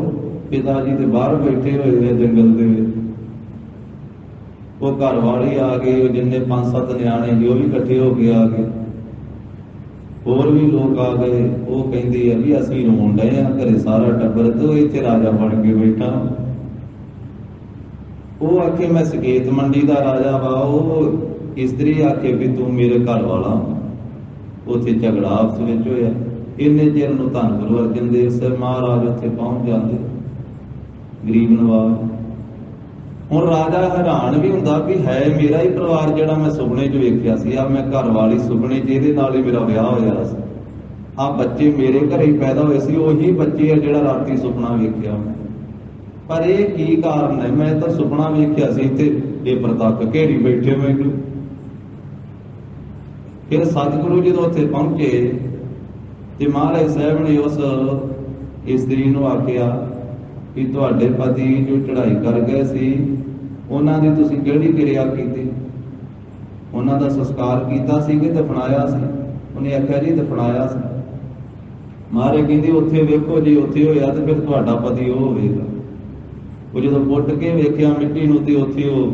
ਪਿਤਾ ਜੀ ਤੇ ਬਾਹਰ ਬੈਠੇ ਹੋਏ ਨੇ ਜੰਗਲ ਦੇ ਵਿੱਚ। ਉਹ ਘਰ ਵਾਲੀ ਆ ਗਏ, ਜਿੰਨੇ 5-7 ਨਿਆਣੇ ਸੀ ਉਹ ਵੀ ਇਕੱਠੇ ਹੋ ਕੇ ਆ ਗਏ, ਹੋਰ ਵੀ ਲੋਕ ਆ ਗਏ। ਉਹ ਕਹਿੰਦੇ ਆ ਵੀ ਅਸੀਂ ਰੋਣ ਡਏ ਆ, ਘਰੇ ਸਾਰਾ ਟੱਬਰ ਤੇ ਇੱਥੇ ਰਾਜਾ ਬਣ ਕੇ ਬੈਠਾ। ਉਹ ਆਖੇ ਮੈਂ ਸਕੇਤ ਮੰਡੀ ਦਾ ਰਾਜਾ ਵਾ। ਉਹ ਇਸਤਰੀ ਆਖੇ ਵੀ ਤੂੰ ਮੇਰੇ ਘਰ ਵਾਲਾ। ਉੱਥੇ ਝਗੜਾ ਆਪਸ ਵਿੱਚ ਹੋਇਆ। ਇੰਨੇ ਚਿਰ ਨੂੰ ਧੰਨ ਗੁਰੂ ਅਰਜਨ ਦੇਵ ਸਾਹਿਬ ਮਹਾਰਾਜ ਉੱਥੇ ਪਹੁੰਚ ਜਾਂਦੇ, ਗਰੀਬ ਨਵਾਜ਼। ਹੁਣ ਰਾਜਾ ਹੈਰਾਨ ਵੀ ਹੁੰਦਾ ਵੀ ਹੈ ਮੇਰਾ ਹੀ ਪਰਿਵਾਰ ਜਿਹੜਾ ਮੈਂ ਸੁਪਨੇ 'ਚ ਵੇਖਿਆ ਸੀ। ਆ ਮੈਂ ਘਰ ਵਾਲੀ ਸੁਪਨੇ 'ਚ, ਇਹਦੇ ਨਾਲ ਹੀ ਮੇਰਾ ਵਿਆਹ ਹੋਇਆ ਸੀ। ਆ ਬੱਚੇ ਮੇਰੇ ਘਰੇ ਹੀ ਪੈਦਾ ਹੋਏ ਸੀ, ਉਹੀ ਬੱਚੇ ਆ ਜਿਹੜਾ ਰਾਤੀ ਸੁਪਨਾ ਵੇਖਿਆ ਮੈਂ। ਪਰ ਇਹ ਕੀ ਕਾਰਨ ਹੈ? ਮੈਂ ਤਾਂ ਸੁਪਨਾ ਵੇਖਿਆ ਸੀ ਤੇ ਇਹ ਪ੍ਰਤੱਖ ਘੇਰੀ ਬੈਠੇ ਮੈਨੂੰ। ਫਿਰ ਸਤਿਗੁਰੂ ਜਦੋਂ ਉੱਥੇ ਪਹੁੰਚੇ ਤੇ ਮਹਾਰਾਜ ਸਾਹਿਬ ਨੇ ਉਸ ਇਸਤਰੀ ਨੂੰ ਆਖਿਆ ਕਿ ਤੁਹਾਡੇ ਪਤੀ ਜੋ ਚੜ੍ਹਾਈ ਕਰ ਗਏ ਸੀ, ਉਹਨਾਂ ਦੀ ਤੁਸੀਂ ਕਿਹੜੀ ਕਿਰਿਆ ਕੀਤੀ? ਉਹਨਾਂ ਦਾ ਸੰਸਕਾਰ ਕੀਤਾ ਸੀ ਕਿ ਦਫਨਾਇਆ ਸੀ? ਉਹਨੇ ਆਖਿਆ ਜੀ ਦਫਨਾਇਆ ਸੀ। ਮਹਾਰਾਜ ਕਹਿੰਦੇ ਉੱਥੇ ਵੇਖੋ, ਜੇ ਉੱਥੇ ਹੋਇਆ ਤੇ ਫਿਰ ਤੁਹਾਡਾ ਪਤੀ ਉਹ ਹੋਵੇਗਾ। ਉਹ ਜਦੋਂ ਪੁੱਟ ਕੇ ਵੇਖਿਆ ਮਿੱਟੀ ਨੂੰ ਤੇ ਉੱਥੇ ਉਹ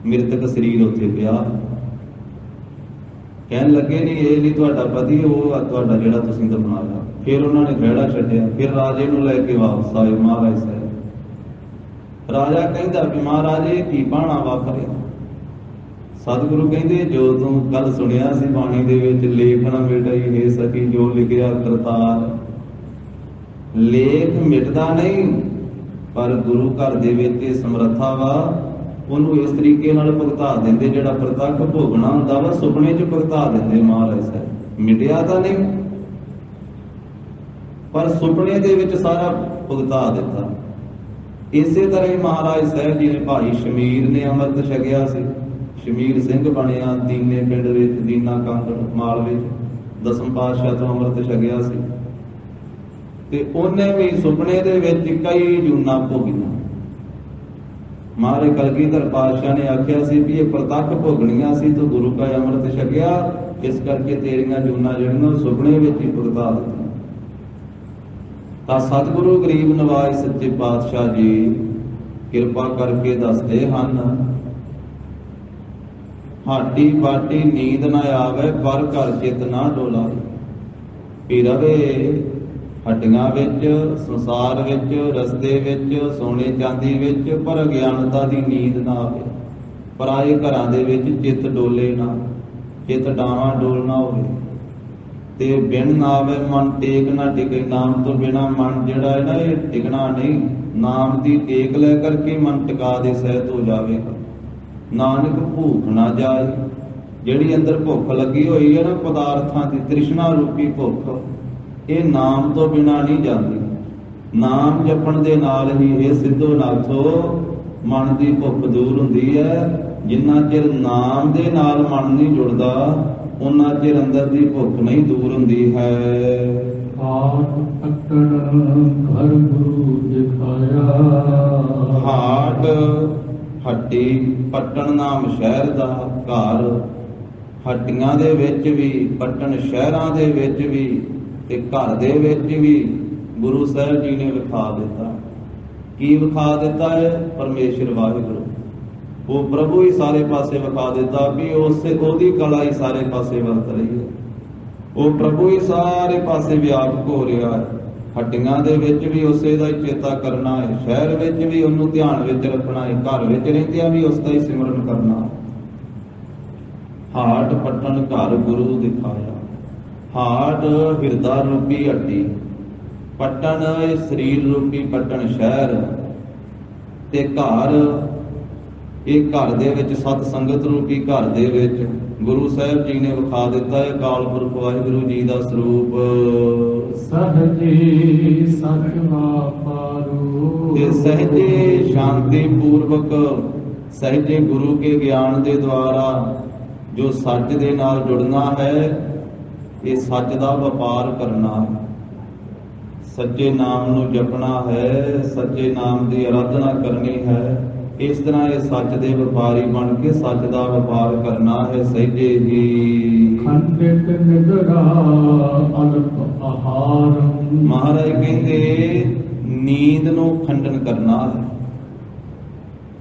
ਮ੍ਰਿਤਕ ਸਰੀਰ ਉੱਥੇ ਪਿਆ। ਕਹਿਣ ਲੱਗੇ ਨਹੀਂ ਇਹ ਨਹੀਂ ਤੁਹਾਡਾ ਪਤੀ, ਉਹ ਤੁਹਾਡਾ ਜਿਹੜਾ ਤੁਸੀਂ ਦਫਨਾਇਆ। ਫਿਰ ਉਹਨਾਂ ਨੇ ਵਿਹੜਾ ਛੱਡਿਆ। ਫਿਰ ਰਾਜੇ ਨੂੰ ਲੈ ਕੇ ਵਾਪਸ ਆਏ ਮਹਾਰਾਜ ਸਾਹਿਬ। ਰਾਜਾ ਕਹਿੰਦਾ ਵੀ ਮਹਾਰਾਜ ਇਹ ਕੀ ਬਾਣਾ ਵਾਪਰਿਆ? ਸਤਿਗੁਰੂ ਕਹਿੰਦੇ ਜੋ ਤੂੰ ਕੱਲ ਸੁਣਿਆ ਸੀ ਬਾਣੀ ਦੇ ਵਿੱਚ, ਲੇਖ ਨਾ ਮਿਟਾਈ ਹੈ ਸਕੀ ਜੋ ਲਿਖਿਆ ਕਰਤਾਰ। ਲੇਖ ਮਿਟਦਾ ਨਹੀਂ, ਪਰ ਗੁਰੂ ਘਰ ਦੇ ਵਿੱਚ ਇਹ ਸਮਰੱਥਾ ਵਾ, ਉਹਨੂੰ ਇਸ ਤਰੀਕੇ ਨਾਲ ਭੁਗਤਾ ਦਿੰਦੇ। ਜਿਹੜਾ ਪ੍ਰਤੱਖ ਭੋਗਣਾ ਹੁੰਦਾ ਵਾ ਸੁਪਨੇ 'ਚ ਭੁਗਤਾ ਦਿੰਦੇ ਮਹਾਰਾਜ ਸਾਹਿਬ। ਮਿਟਿਆ ਤਾਂ ਨਹੀਂ, ਪਰ ਸੁਪਨੇ ਦੇ ਵਿੱਚ ਸਾਰਾ ਭੁਗਤਾ ਦਿੱਤਾ। ਇਸੇ ਤਰ੍ਹਾਂ ਹੀ ਮਹਾਰਾਜ ਸਾਹਿਬ ਜੀ ਨੇ ਭਾਈ ਸ਼ਮੀਰ ਨੇ ਅੰਮ੍ਰਿਤ ਛਕਿਆ ਸੀ। ਸ਼ਮੀਰ ਸਿੰਘ ਬਣਿਆ ਦੀਨੇ ਪਿੰਡ ਵਿੱਚ, ਦੀਨਾ ਕੰਗ ਮਾਲ ਵਿੱਚ, 10ਵੇਂ ਪਾਤਸ਼ਾਹ ਤੋਂ ਅੰਮ੍ਰਿਤ ਛਕਿਆ ਸੀ। ਤੇ ਉਹਨੇ ਵੀ ਸੁਪਨੇ ਦੇ ਵਿੱਚ ਕਈ ਜੂਨਾਂ ਭੋਗੀਆਂ। ਮਹਾਰਾਜ ਕਲਗੀਧਰ ਪਾਤਸ਼ਾਹ ਨੇ ਆਖਿਆ ਸੀ ਵੀ ਇਹ ਪ੍ਰਤੱਖ ਭੋਗਣੀਆਂ ਸੀ, ਤੂੰ ਗੁਰੂ ਕਾ ਅੰਮ੍ਰਿਤ ਛਕਿਆ, ਇਸ ਕਰਕੇ ਤੇਰੀਆਂ ਜੂਨਾਂ ਜਿਹੜੀਆਂ ਸੁਪਨੇ ਵਿੱਚ ਹੀ ਭੁਗਤਾ ਦਿੱਤੀਆਂ। ਤਾਂ ਸਤਿਗੁਰੂ ਗਰੀਬ ਨਵਾਜ਼ ਸੱਚੇ ਪਾਤਸ਼ਾਹ ਜੀ ਕਿਰਪਾ ਕਰਕੇ ਦੱਸਦੇ ਹਨ, ਹਾਡੀ ਬਾਟੀ ਨੀਂਦ ਨਾ ਆਵੇ ਪਰ ਘਰ ਚਿਤ ਨਾ ਡੋਲਾਵੇ। ਵੀ ਰਵੇ ਹੱਡੀਆਂ ਵਿੱਚ, ਸੰਸਾਰ ਵਿੱਚ, ਰਸਤੇ ਵਿੱਚ, ਸੋਨੇ ਚਾਂਦੀ ਵਿੱਚ, ਪਰ ਅਗਿਆਨਤਾ ਦੀ ਨੀਂਦ ਨਾ ਆਵੇ। ਪਰਾਏ ਘਰਾਂ ਦੇ ਵਿੱਚ ਚਿੱਤ ਡੋਲੇ ਨਾ, ਚਿੱਤ ਡਾਵਾਂ ਡੋਲ ਨਾ ਹੋਵੇ। ਤੇ ਬਿਨ ਨਾ ਆਵੇ ਮਨ ਟੇਕ ਨਾ ਟਿਕੇ। ਨਾਮ ਤੋਂ ਬਿਨਾ ਮਨ ਜਿਹੜਾ ਹੈ ਨਾ ਇਹ ਟਿਕਣਾ ਨਹੀਂ। ਨਾਮ ਦੀ ਟੇਕ ਲੈ ਕਰਕੇ ਮਨ ਟਿਕਾ ਦੇ ਸਹਿਤ ਹੋ ਜਾਵੇਗਾ। ਨਾਨਕ ਭੂਖ ਨਾ ਜਾਏ। ਜਿਹੜੀ ਅੰਦਰ ਭੁੱਖ ਲੱਗੀ ਹੋਈ ਹੈ ਨਾ ਪਦਾਰਥਾਂ ਦੀ, ਤ੍ਰਿਸ਼ਨਾ ਰੂਪੀ ਭੁੱਖ, ਇਹ ਨਾਮ ਤੋਂ ਬਿਨਾ ਨਹੀਂ ਜਾਂਦੀ। ਨਾਮ ਜਪਣ ਦੇ ਨਾਲ ਹੀ ਇਹ ਸਿੱਧੋ ਨਾਥੋ ਮਨ ਦੀ ਭੁੱਖ ਦੂਰ ਹੁੰਦੀ ਹੈ। ਜਿੰਨਾ ਚਿਰ ਨਾਮ ਦੇ ਨਾਲ ਮਨ ਨਹੀਂ ਜੁੜਦਾ, ਉਹਨਾਂ ਚਿਰ ਅੰਦਰ ਦੀ ਭੁੱਖ ਨਹੀਂ ਦੂਰ ਹੁੰਦੀ ਹੈ। ਹਾਟ ਪੱਟਣ ਘਰ ਗੁਰੂ ਦਿਖਾਇਆ। ਹਾਟ ਹੱਟੀ, ਪੱਟਣ ਨਾਮ ਸ਼ਹਿਰ ਦਾ, ਘਰ ਹੱਟੀਆਂ ਦੇ ਵਿੱਚ ਵੀ, ਪੱਟਣ ਸ਼ਹਿਰਾਂ ਦੇ ਵਿੱਚ ਵੀ, ਤੇ ਘਰ ਦੇ ਵਿੱਚ ਵੀ ਗੁਰੂ ਸਾਹਿਬ ਜੀ ਨੇ ਵਿਖਾ ਦਿੱਤਾ। ਕੀ ਵਿਖਾ ਦਿੱਤਾ ਹੈ? ਪਰਮੇਸ਼ਰ ਵਾਹਿਗੁਰੂ, ਉਹ ਪ੍ਰਭੂ ਹੀ ਸਾਰੇ ਪਾਸੇ ਵਿਖਾ ਦਿੱਤਾ ਵੀ ਉਹਦੀ ਕਲਾ ਹੀ ਸਾਰੇ ਪਾਸੇ ਵਰਤ ਰਹੀ ਹੈ। ਉਹ ਪ੍ਰਭੂ ਹੀ ਸਾਰੇ ਪਾਸੇ ਵਿਆਪਕ ਹੋ ਰਿਹਾ ਹੈ। ਹੱਡੀਆਂ ਦੇ ਵਿੱਚ ਵੀ ਉਸੇ ਦਾ ਹੀ ਚੇਤਾ ਕਰਨਾ ਹੈ, ਸ਼ਹਿਰ ਵਿੱਚ ਵੀ ਉਹਨੂੰ ਧਿਆਨ ਵਿੱਚ ਰੱਖਣਾ ਹੈ, ਘਰ ਵਿੱਚ ਰਹਿੰਦਿਆਂ ਵੀ ਉਸ ਦਾ ਹੀ ਸਿਮਰਨ ਕਰਨਾ ਹੈ। ਹਾਟ ਪੱਟਣ ਘਰ ਗੁਰੂ ਦਿਖਾਇਆ। ਹਾਟ ਹਿਰਦਾ ਰੂਪੀ ਹੱਡੀ, ਪੱਟਣ ਸਰੀਰ ਰੂਪੀ ਪੱਟਣ ਸ਼ਹਿਰ, ਤੇ ਘਰ ਇਹ ਘਰ ਦੇ ਵਿੱਚ ਸਤ ਸੰਗਤ ਰੂਪੀ ਘਰ ਦੇ ਵਿੱਚ ਗੁਰੂ ਸਾਹਿਬ ਜੀ ਨੇ ਵਿਖਾ ਦਿੱਤਾ ਹੈ ਅਕਾਲ ਪੁਰਖ ਵਾਹਿਗੁਰੂ ਜੀ ਦਾ ਸਰੂਪ। ਸਹਜੇ ਸਚ ਵਾਪਾਰੂ, ਤੇ ਸਹਜੇ ਸ਼ਾਂਤੀ ਪੂਰਵਕ, ਸਹਜੇ ਗੁਰੂ ਕੇ ਗਿਆਨ ਦੇ ਦੁਆਰਾ ਜੋ ਸੱਚ ਦੇ ਨਾਲ ਜੁੜਨਾ ਹੈ, ਇਹ ਸੱਚ ਦਾ ਵਪਾਰ ਕਰਨਾ ਹੈ, ਸੱਚੇ ਨਾਮ ਨੂੰ ਜਪਣਾ ਹੈ, ਸੱਚੇ ਨਾਮ ਦੀ ਆਰਾਧਨਾ ਕਰਨੀ ਹੈ, ਇਸ ਤਰ੍ਹਾਂ ਇਹ ਸੱਚ ਦੇ ਵਪਾਰੀ ਬਣ ਕੇ ਸੱਚ ਦਾ ਵਪਾਰ ਕਰਨਾ ਹੈ ਸਹਿਜੇ ਹੀ। ਖੰਡਿਤ ਨਿਦਰਾ ਅਲਪ ਆਹਾਰੰ। ਮਹਾਰਾਜ ਕਹਿੰਦੇ ਨੀਂਦ ਨੂੰ ਖੰਡਨ ਕਰਨਾ ਹੈ,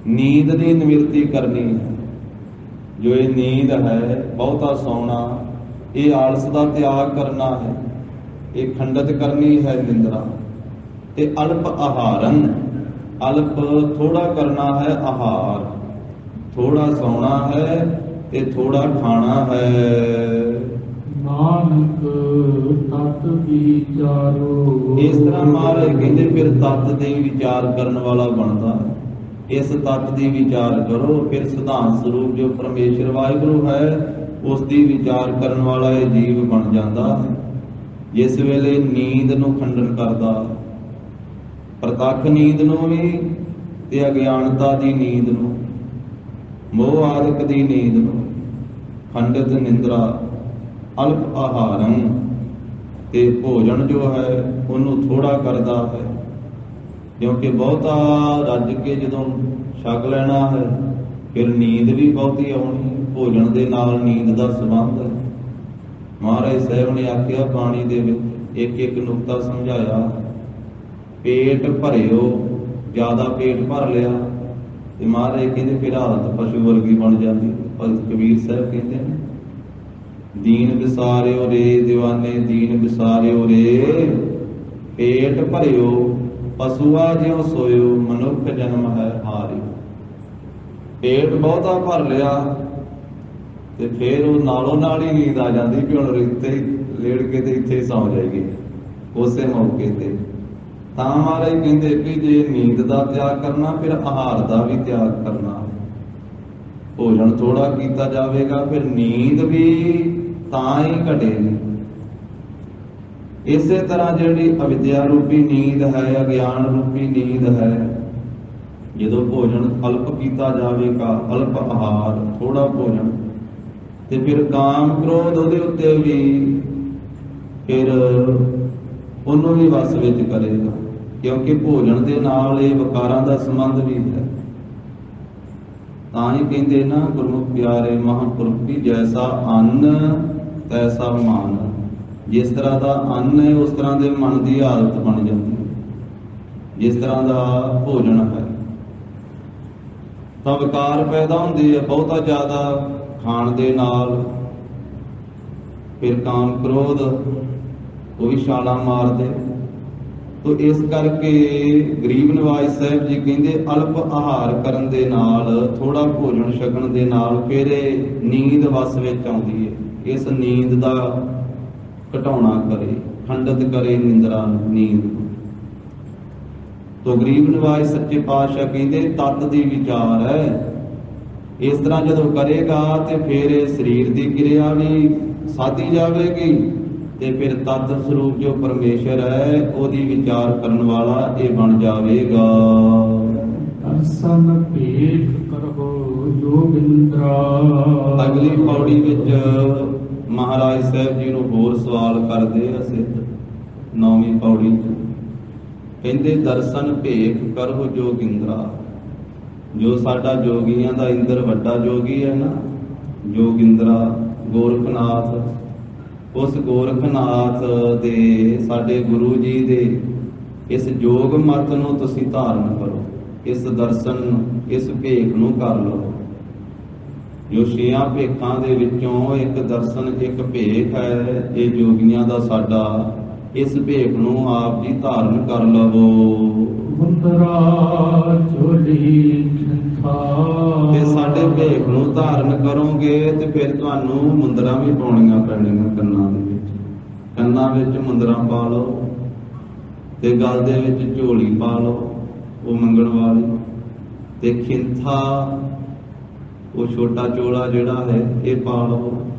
ਨੀਂਦ ਦੀ ਨਿਵਰਤੀ ਕਰਨੀ ਹੈ। ਜੋ ਇਹ ਨੀਂਦ ਹੈ, ਬਹੁਤਾ ਸੌਣਾ, ਇਹ ਆਲਸ ਦਾ ਤਿਆਗ ਕਰਨਾ ਹੈ, ਇਹ ਖੰਡਿਤ ਕਰਨੀ ਹੈ ਨਿੰਦਰਾ। ਤੇ ਅਲਪ ਆਹਾਰਨ, ਅਲਪ ਥੋੜਾ ਕਰਨਾ ਹੈ ਆਹਾਰ, ਥੋੜਾ ਸੌਣਾ ਹੈ ਤੇ ਥੋੜਾ ਖਾਣਾ ਹੈ। ਨਾਨਕ ਤਤ ਵਿਚਾਰੋ। ਇਸ ਤਰ੍ਹਾਂ ਮਹਾਰਾਜ ਕਹਿੰਦੇ ਫਿਰ ਤਤ ਦੇ ਵਿਚਾਰ ਕਰਨ ਵਾਲਾ ਬਣਦਾ ਹੈ। ਇਸ ਤਤ ਦੀ ਵਿਚਾਰ ਕਰੋ, ਫਿਰ ਸਿਧਾਂਤ ਸਰੂਪ ਜੋ ਪਰਮੇਸ਼ਰ ਵਾਹਿਗੁਰੂ ਹੈ ਉਸ ਦੀ ਵਿਚਾਰ ਕਰਨ ਵਾਲਾ ਇਹ ਜੀਵ ਬਣ ਜਾਂਦਾ ਹੈ। ਜਿਸ ਵੇਲੇ ਨੀਂਦ ਨੂੰ ਖੰਡਨ ਕਰਦਾ, ਪ੍ਰਤੱਖ ਨੀਂਦ ਨੂੰ ਵੀ ਤੇ ਅਗਿਆਨਤਾ ਦੀ ਨੀਂਦ ਨੂੰ, ਮੋਹ ਆਦਿਕ ਦੀ ਨੀਂਦ ਨੂੰ ਖੰਡਿਤ ਨਿੰਦਰਾ ਅਲਪ ਆਹਾਰੰ, ਤੇ ਭੋਜਨ ਜੋ ਹੈ ਉਹਨੂੰ ਥੋੜਾ ਕਰਦਾ ਹੈ। ਕਿਉਂਕਿ ਬਹੁਤਾ ਰੱਜ ਕੇ ਜਦੋਂ ਛਕ ਲੈਣਾ ਹੈ ਫਿਰ ਨੀਂਦ ਵੀ ਬਹੁਤੀ ਆਉਣੀ। ਭੋਜਨ ਦੇ ਨਾਲ ਨੀਂਦ ਦਾ ਸੰਬੰਧ ਹੈ। ਮਹਾਰਾਜ ਸਾਹਿਬ ਨੇ ਆਖਿਆ ਬਾਣੀ ਦੇ ਵਿੱਚ ਇੱਕ ਇੱਕ ਨੁਕਤਾ ਸਮਝਾਇਆ। ਪੇਟ ਭਰਿਓ, ਜ਼ਿਆਦਾ ਪੇਟ ਭਰ ਲਿਆ ਤੇ ਮਹਾਰਾਜ ਕਹਿੰਦੇ ਫਿਰ ਹਾਲਤ ਪਸ਼ੂ ਵਰਗੀ ਬਣ ਜਾਂਦੀ। ਭਗਤ ਕਬੀਰ ਸਾਹਿਬ ਕਹਿੰਦੇ ਨੇ ਦੀਨ ਵਿਸਾਰਿਓ ਰੇ ਦੀਵਾਨੇ, ਦੀਨ ਵਿਸਾਰਿਓ ਰੇ ਪੇਟ ਭਰਿਓ, ਪਸ਼ੂਆ ਜਿਉ ਸੋਇਓ, ਮਨੁੱਖ ਜਨਮ ਹੈ ਹਾਰਿਓ। ਪੇਟ ਬਹੁਤਾ ਭਰ ਲਿਆ ਤੇ ਫਿਰ ਉਹ ਨਾਲੋਂ ਨਾਲ ਹੀ ਨੀਂਦ ਆ ਜਾਂਦੀ ਵੀ ਹੁਣ ਇੱਥੇ ਲੇੜ ਕੇ ਤੇ ਇੱਥੇ ਸੌਂ ਜਾਈਏ ਉਸੇ ਮੌਕੇ ਤੇ। ਤਾਂ ਮਹਾਰਾਜ ਕਹਿੰਦੇ ਕਿ ਜੇ ਨੀਂਦ ਦਾ ਤਿਆਗ ਕਰਨਾ ਫਿਰ ਆਹਾਰ ਦਾ ਵੀ ਤਿਆਗ ਕਰਨਾ। ਭੋਜਨ ਥੋੜਾ ਕੀਤਾ ਜਾਵੇਗਾ ਫਿਰ ਨੀਂਦ ਵੀ ਤਾਂ ਹੀ ਘਟੇਗੀ। ਇਸੇ ਤਰ੍ਹਾਂ ਜਿਹੜੀ ਅਵਿਦਿਆ ਰੂਪੀ ਨੀਂਦ ਹੈ, ਅਗਿਆਨ ਰੂਪੀ ਨੀਂਦ ਹੈ, ਜਦੋਂ ਭੋਜਨ ਅਲਪ ਕੀਤਾ ਜਾਵੇਗਾ, ਅਲਪ ਆਹਾਰ, ਥੋੜਾ ਭੋਜਨ, ਤੇ ਫਿਰ ਕਾਮ ਕ੍ਰੋਧ ਉਹਦੇ ਉੱਤੇ ਵੀ ਫਿਰ ਉਹਨੂੰ ਵੀ ਵਸ ਵਿੱਚ ਕਰੇਗਾ। ਕਿਉਂਕਿ ਭੋਜਨ ਦੇ ਨਾਲ ਇਹ ਵਿਕਾਰਾਂ ਦਾ ਸੰਬੰਧ ਵੀ ਹੈ। ਤਾਂ ਹੀ ਕਹਿੰਦੇ ਨਾ ਗੁਰਮੁਖ ਪਿਆਰੇ ਮਹਾਂਪੁਰਖ ਵੀ ਜੈਸਾ ਅੰਨ ਤੈਸਾ ਮਨ। ਜਿਸ ਤਰ੍ਹਾਂ ਦਾ ਅੰਨ ਹੈ ਉਸ ਤਰ੍ਹਾਂ ਦੇ ਮਨ ਦੀ ਹਾਲਤ ਬਣ ਜਾਂਦੀ ਹੈ। ਜਿਸ ਤਰ੍ਹਾਂ ਦਾ ਭੋਜਨ ਹੈ ਤਾਂ ਵਿਕਾਰ ਪੈਦਾ ਹੁੰਦੇ ਆ ਬਹੁਤਾ ਜ਼ਿਆਦਾ ਖਾਣ ਦੇ ਨਾਲ। ਫਿਰ ਕਾਮ ਕ੍ਰੋਧ ਉਹ ਵੀ ਛਾਲਾਂ ਮਾਰਦੇ। ਤੋ ਇਸ ਕਰਕੇ ਗਰੀਬ ਨਿਵਾਜ ਸਾਹਿਬ ਜੀ ਕਹਿੰਦੇ ਅਲਪ ਆਹਾਰ ਕਰਨ ਦੇ ਨਾਲ, ਥੋੜਾ ਭੋਜਨ ਛਕਣ ਦੇ ਨਾਲ ਫਿਰ ਨੀਂਦ ਵਸ ਵਿੱਚ ਆਉਂਦੀ ਹੈ। ਇਸ ਨੀਂਦ ਦਾ ਘਟਾਉਣਾ ਕਰੇ, ਖੰਡਿਤ ਕਰੇ ਨਿੰਦਰਾ ਨੀਂਦ। ਤੋ ਗਰੀਬ ਨਿਵਾਜ ਸੱਚੇ ਪਾਤਸ਼ਾਹ ਕਹਿੰਦੇ ਤਤ ਦੀ ਵਿਚਾਰ ਹੈ। ਇਸ ਤਰ੍ਹਾਂ ਜਦੋਂ ਕਰੇਗਾ ਤੇ ਫਿਰ ਸਰੀਰ ਦੀ ਕਿਰਿਆ ਵੀ ਸਾਧੀ ਜਾਵੇਗੀ ਤੇ ਫਿਰ ਤਤ ਸਰੂਪ ਜੋ ਪਰਮੇਸ਼ਰ ਹੈ ਉਹਦੀ ਵਿਚਾਰ ਕਰਨ ਵਾਲਾ ਇਹ ਬਣ ਜਾਵੇਗਾ। ਦਰਸ਼ਨ ਭੇਟ ਕਰੋ ਜੋਗਿੰਦਰਾ। ਅਗਲੀ ਪੌੜੀ ਵਿੱਚ ਮਹਾਰਾਜ ਸਾਹਿਬ ਜੀ ਨੂੰ ਹੋਰ ਸਵਾਲ ਕਰਦੇ ਆ ਸਿੱਧ। 9ਵੀਂ ਪੌੜੀ ਚ ਕਹਿੰਦੇ ਦਰਸ਼ਨ ਭੇਖ ਕਰੋ ਜੋਗਿੰਦਰਾ। ਜੋ ਸਾਡਾ ਜੋਗੀਆਂ ਦਾ ਇੰਦਰ ਵੱਡਾ ਜੋਗੀ ਹੈ ਨਾ, ਜੋਗਿੰਦਰਾ ਗੋਰਖਨਾਥ, ਉਸ ਗੋਰਖਨਾਥ ਦੇ ਸਾਡੇ ਗੁਰੂ ਜੀ ਦੇ ਇਸ ਜੋਗ ਮਤ ਨੂੰ ਤੁਸੀਂ ਧਾਰਨ ਕਰੋ। ਇਸ ਦਰਸ਼ਨ ਨੂੰ, ਇਸ ਭੇਖ ਨੂੰ ਕਰ ਲਓ। ਜੋ 6 ਭੇਖਾਂ ਦੇ ਵਿੱਚੋਂ ਇੱਕ ਦਰਸ਼ਨ, ਇੱਕ ਭੇਖ ਹੈ ਇਹ ਜੋਗੀਆਂ ਦਾ ਸਾਡਾ। ਇਸ ਭੇਖ ਨੂੰ ਆਪ ਜੀ ਧਾਰਨ ਕਰ ਲਵੋ। ਮੁੰਦਰਾ ਝੋਲੀ ਤੇ ਸਾਡੇ ਭੇਖ ਨੂੰ ਧਾਰਨ ਕਰੋਗੇ ਤੇ ਫਿਰ ਤੁਹਾਨੂੰ ਮੁੰਦਰਾਂ ਵੀ ਪਾਉਣੀਆਂ ਪੈਣੀਆਂ ਕੰਨਾਂ ਦੇ ਵਿੱਚ। ਕੰਨਾਂ ਵਿੱਚ ਮੁੰਦਰਾਂ ਪਾ ਲਓ ਤੇ ਗਲ ਦੇ ਵਿੱਚ ਝੋਲੀ ਪਾ ਲਓ ਉਹ ਮੰਗਣ ਵਾਲੀ। ਤੇ ਖਿੰਥਾ ਉਹ ਛੋਟਾ ਚੋਲਾ ਜਿਹੜਾ ਹੈ ਇਹ ਪਾ ਲਓ।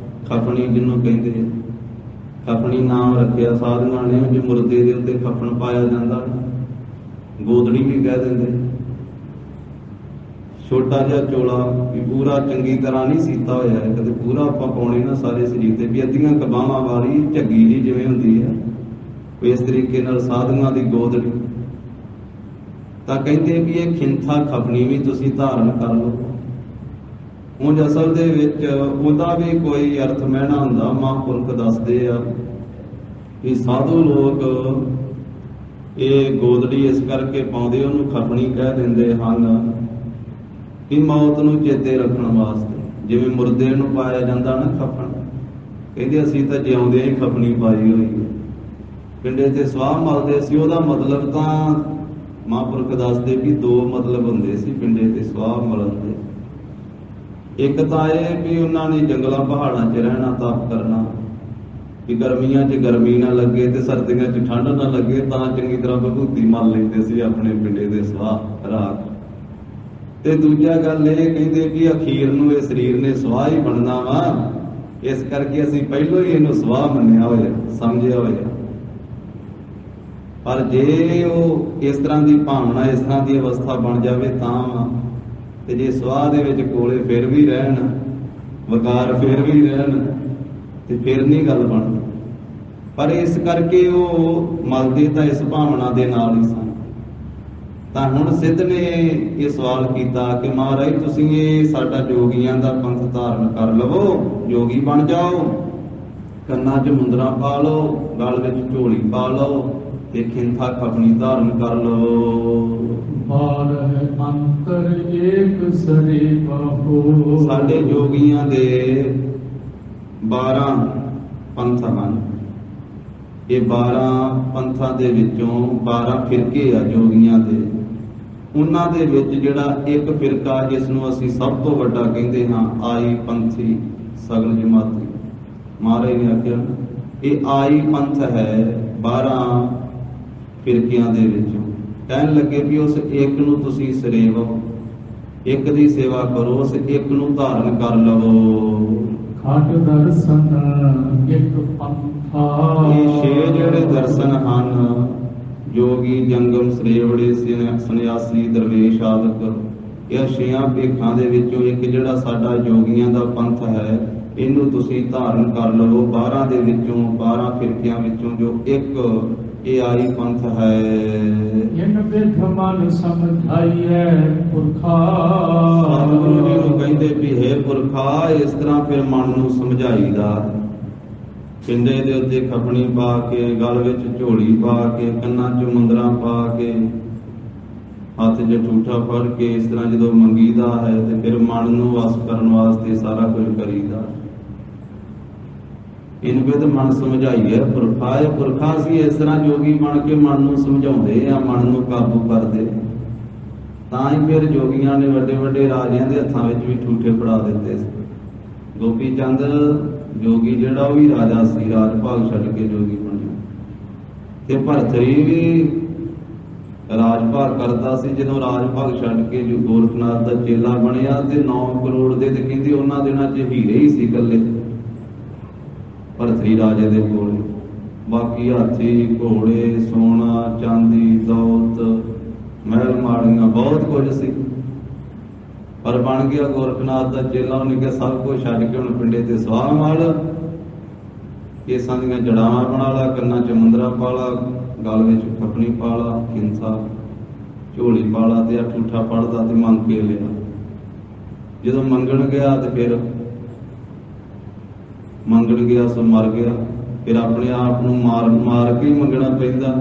ਖਫਣੀ ਜਿਹਨੂੰ ਕਹਿੰਦੇ ਆ, ਖਫਣੀ ਨਾਮ ਰੱਖਿਆ ਸਾਧੂਆਂ ਨੇ। ਜੋ ਮੁਰਦੇ ਦੇ ਉੱਤੇ ਖਫਣ ਪਾਇਆ ਜਾਂਦਾ, ਗੋਦੜੀ ਵੀ ਕਹਿ ਦਿੰਦੇ। ਛੋਟਾ ਜਿਹਾ ਚੋਲਾ ਵੀ ਪੂਰਾ ਚੰਗੀ ਤਰ੍ਹਾਂ ਨਹੀਂ ਸੀਤਾ ਹੋਇਆ ਹੈ, ਕਦੇ ਪੂਰਾ ਆਪਾਂ ਪਾਉਣੇ ਨਾ ਸਾਰੇ ਸਰੀਰ ਤੇ, ਵੀ ਅੱਧੀਆਂ ਕਬਾਹਾਂ ਵਾਲੀ ਝੱਗੀ ਜੀ ਜਿਵੇਂ ਹੁੰਦੀ ਹੈ ਇਸ ਤਰੀਕੇ ਨਾਲ ਸਾਧੂਆਂ ਦੀ ਗੋਦੜੀ। ਤਾਂ ਕਹਿੰਦੇ ਵੀ ਇਹ ਖਿੰਥਾ ਖਪਣੀ ਵੀ ਤੁਸੀਂ ਧਾਰਨ ਕਰ ਲਓ। ਉਂਝ ਅਸਲ ਦੇ ਵਿੱਚ ਉਹਦਾ ਵੀ ਕੋਈ ਅਰਥ ਮਹਿਣਾ ਹੁੰਦਾ। ਮਹਾਂਪੁਰਖ ਦੱਸਦੇ ਆ ਕਿ ਸਾਧੂ ਲੋਕ ਇਹ ਗੋਦੜੀ ਇਸ ਕਰਕੇ ਪਾਉਂਦੇ, ਉਹਨੂੰ ਖਪਣੀ ਕਹਿ ਦਿੰਦੇ ਹਨ ਕਿ ਮੌਤ ਨੂੰ ਚੇਤੇ ਰੱਖਣ ਵਾਸਤੇ। ਜਿਵੇਂ ਮੁਰਦੇ ਨੂੰ ਪਾਇਆ ਜਾਂਦਾ ਨਾ ਖਪਣ, ਕਹਿੰਦੇ ਅਸੀਂ ਤਾਂ ਜਿਉਂਦੇ ਹੀ ਖਪਣੀ ਪਾਈ ਹੋਈ ਹੈ। ਪਿੰਡੇ ਤੇ ਸਵਾਹ ਮਲਦੇ ਸੀ, ਉਹਦਾ ਮਤਲਬ ਤਾਂ ਮਹਾਂਪੁਰਖ ਦੱਸਦੇ ਵੀ ਦੋ ਮਤਲਬ ਹੁੰਦੇ ਸੀ ਪਿੰਡੇ ਤੇ ਸਵਾਹ ਮਲਣ ਦੇ। ਇੱਕ ਤਾਂ ਇਹ ਵੀ ਉਹਨਾਂ ਨੇ ਜੰਗਲਾਂ ਪਹਾੜਾਂ 'ਚ ਰਹਿਣਾ, ਤਪ ਕਰਨਾ, ਕਿ ਗਰਮੀਆਂ 'ਚ ਗਰਮੀ ਨਾ ਲੱਗੇ ਤੇ ਸਰਦੀਆਂ 'ਚ ਠੰਡ ਨਾ ਲੱਗੇ, ਤਾਂ ਚੰਗੀ ਤਰ੍ਹਾਂ ਵਿਭੂਤੀ ਮਲ ਲੈਂਦੇ ਸੀ ਆਪਣੇ ਪਿੰਡੇ ਦੇ ਸਵਾਹ ਰਾਤ। ਤੇ ਦੂਜਾ ਗੱਲ ਇਹ ਕਹਿੰਦੇ ਵੀ ਅਖੀਰ ਨੂੰ ਇਹ ਸਰੀਰ ਨੇ ਸਵਾਹ ਹੀ ਬਣਨਾ ਵਾ, ਇਸ ਕਰਕੇ ਅਸੀਂ ਪਹਿਲੋਂ ਹੀ ਇਹਨੂੰ ਸਵਾਹ ਮੰਨਿਆ ਹੋਇਆ, ਸਮਝਿਆ ਹੋਇਆ। ਪਰ ਜੇ ਉਹ ਇਸ ਤਰ੍ਹਾਂ ਦੀ ਭਾਵਨਾ, ਇਸ ਤਰ੍ਹਾਂ ਦੀ ਅਵਸਥਾ ਬਣ ਜਾਵੇ ਤਾਂ ਵਾ, ਤੇ ਜੇ ਸਵਾਹ ਦੇ ਵਿੱਚ ਕੋਲੇ ਫਿਰ ਵੀ ਰਹਿਣ, ਵਕਾਰ ਫਿਰ ਵੀ ਰਹਿਣ, ਤੇ ਫਿਰ ਨਹੀਂ ਗੱਲ ਬਣਦੀ। ਪਰ ਇਸ ਕਰਕੇ ਉਹ ਮਲਦੇ ਤਾਂ ਇਸ ਭਾਵਨਾ ਦੇ ਨਾਲ ਹੀ ਸਨ। ਤਾਂ ਹੁਣ ਸਿੱਧ ਨੇ ਇਹ ਸਵਾਲ ਕੀਤਾ ਕਿ ਮਹਾਰਾਜ ਤੁਸੀਂ ਇਹ ਸਾਡਾ ਜੋਗੀਆਂ ਦਾ ਪੰਥ ਧਾਰਨ ਕਰ ਲਵੋ, ਜੋਗੀ ਬਣ ਜਾਓ, ਕੰਨਾਂ 'ਚ ਮੁੰਦਰਾਂ ਪਾ ਲਓ, ਗਲ ਵਿੱਚ ਝੋਲੀ ਪਾ ਲਓ, ਤੇ ਖਿੰਥਾ ਖਪਣੀ ਧਾਰਨ ਕਰ ਲਓ। ਬਾਰਹ ਅੰਤਰ ਏਕ ਸਰੇ ਬਾਹੋ। ਸਾਡੇ ਜੋਗੀਆਂ ਦੇ 12 ਪੰਥ ਹਨ। ਇਹ 12 ਪੰਥਾਂ ਦੇ ਵਿੱਚੋਂ 12 ਫਿਰਕੇ ਆ ਜੋਗੀਆਂ ਦੇ। ਉਹਨਾਂ ਦੇ ਵਿੱਚ ਜਿਹੜਾ ਇੱਕ ਫਿਰਕਾ, ਜਿਸ ਨੂੰ ਅਸੀਂ ਸਭ ਤੋਂ ਵੱਡਾ ਕਹਿੰਦੇ ਹਾਂ, ਆਈ ਪੰਥੀ ਸਗਲ ਜਮਾਤੀ। ਮਹਾਰਾਜ ਨੇ ਆਖਿਆ ਇਹ ਆਈ ਪੰਥ ਹੈ 12 ਫਿਰਕਿਆਂ ਦੇ ਵਿੱਚੋਂ। ਕਹਿਣ ਲੱਗੇ ਵੀ ਉਸ ਇੱਕ ਨੂੰ ਤੁਸੀਂ ਸਰੇਵੋ, ਇੱਕ ਦੀ ਸੇਵਾ ਕਰੋ, ਉਸ ਇੱਕ ਨੂੰ ਧਾਰਨ ਕਰ ਲਵੋ। ਖਾਟ ਦਰਸ਼ਨ ਇੱਕ ਪੰਥਾ। ਇਹ 6 ਜਿਹੜੇ ਦਰਸ਼ਨ ਹਨ, ਜੋਗੀ, ਜੰਗਮ, ਸਰੇਵੜੇ, ਸੰਨਿਆਸੀ, ਦਰਵੇਸ਼ ਆਦਿਕ, ਇਹ 6 ਭੇਖਾਂ ਦੇ ਵਿੱਚੋਂ ਇੱਕ ਜਿਹੜਾ ਸਾਡਾ ਜੋਗੀਆਂ ਦਾ ਪੰਥ ਹੈ, ਇਹਨੂੰ ਤੁਸੀਂ ਧਾਰਨ ਕਰ ਲਵੋ। 12 ਦੇ ਵਿੱਚੋਂ, 12 ਫਿਰਕਿਆਂ ਵਿੱਚੋਂ ਜੋ ਇੱਕ ਇਹ ਆਈ ਪੰਥ ਹੈ। ਇਨ ਬਿਧ ਮਨ ਸਮਝਾਈਐ ਪੁਰਖਾ। ਸਤਿਗੁਰੂ ਜੀ ਨੂੰ ਕਹਿੰਦੇ ਵੀ ਹੈ ਪੁਰਖਾ, ਇਸ ਤਰ੍ਹਾਂ ਫਿਰ ਮਨ ਨੂੰ ਸਮਝਾਈਦਾ। ਪਿੰਡੇ ਦੇ ਉੱਤੇ ਖਪਣੀ ਪਾ ਕੇ, ਗਲ ਵਿੱਚ ਝੋਲੀ ਪਾ ਕੇ, ਕੰਨਾਂ 'ਚ ਮੁੰਦਰਾਂ ਪਾ ਕੇ, ਹੱਥ 'ਚ ਠੂਠਾ ਫੜ ਕੇ, ਇਸ ਤਰ੍ਹਾਂ ਜਦੋਂ ਮੰਗੀਦਾ ਹੈ ਤੇ ਫਿਰ ਮਨ ਨੂੰ ਵਸ ਕਰਨ ਵਾਸਤੇ ਸਾਰਾ ਕੁਝ ਕਰੀਦਾ। ਇਨ ਬਿਧ ਮਨ ਸਮਝਾਈਏ ਪੁਰਖਾ। ਇਹ ਪੁਰਖਾ ਸੀ ਇਸ ਤਰ੍ਹਾਂ ਜੋਗੀ ਬਣ ਕੇ ਮਨ ਨੂੰ ਸਮਝਾਉਂਦੇ ਆ, ਮਨ ਨੂੰ ਕਾਬੂ ਕਰਦੇ। ਤਾਂ ਹੀ ਫਿਰ ਜੋਗੀਆਂ ਨੇ ਵੱਡੇ ਵੱਡੇ ਰਾਜਿਆਂ ਦੇ ਹੱਥਾਂ ਵਿੱਚ ਵੀ ਠੂਠੇ ਫੜਾ ਦਿੱਤੇ ਸੀ। ਗੋਪੀ ਚੰਦ ਜੋਗੀ ਜਿਹੜਾ, ਉਹ ਵੀ ਰਾਜਾ ਸੀ, ਰਾਜ ਭਾਗ ਛੱਡ ਕੇ ਜੋਗੀ ਬਣਿਆ। ਤੇ ਭਰਤਰੀ ਵੀ ਰਾਜ ਭਾਗ ਕਰਦਾ ਸੀ। ਜਦੋਂ ਰਾਜ ਭਾਗ ਛੱਡ ਕੇ ਜੋ ਗੋਰਖਨਾਥ ਦਾ ਚੇਲਾ ਬਣਿਆ ਤੇ 9 ਕਰੋੜ ਦੇ, ਤੇ ਕਹਿੰਦੇ ਉਹਨਾਂ ਦਿਨਾਂ 'ਚ ਹੀਰੇ ਹੀ ਸੀ ਇਕੱਲੇ ਭਰਤਰੀ ਰਾਜੇ ਦੇ ਕੋਲ। ਬਾਕੀ ਹਾਥੀ, ਘੋੜੇ, ਸੋਨਾ, ਚਾਂਦੀ, ਦੌਲਤ, ਮਹਿਲ ਮਾੜੀਆਂ, ਬਹੁਤ ਕੁਝ ਸੀ। ਪਰ ਬਣ ਗਿਆ ਗੋਰਖਨਾਥ ਦਾ ਚੇਲਾ। ਉਹਨੇ ਕਿਹਾ ਸਭ ਕੁਝ ਛੱਡ ਕੇ ਹੁਣ ਪਿੰਡੇ ਤੇ ਸਵਾਹ ਮਲ, ਕੇਸਾਂ ਦੀਆਂ ਜੜਾਵਾਂ ਬਣਾ ਲਾ, ਕੰਨਾਂ 'ਚ ਮੁੰਦਰਾਂ ਪਾ ਲਾ, ਗਲ ਵਿੱਚ ਖਪਣੀ ਪਾ ਲਾ, ਖਿੰਸਾ ਝੋਲੀ ਪਾ ਲਾ, ਤੇ ਆ ਠੂਠਾ ਪੜਦਾ ਤੇ ਮੰਗ ਕੇ ਲਿਆ। ਜਦੋਂ ਮੰਗਣ ਗਿਆ ਤੇ ਫਿਰ ਮੰਗਣ ਗਿਆ ਸੋ ਮਰ ਗਿਆ। ਫਿਰ ਆਪਣੇ ਆਪ ਨੂੰ ਮਾਰ ਕੇ ਹੀ ਮੰਗਣਾ ਪੈਂਦਾ।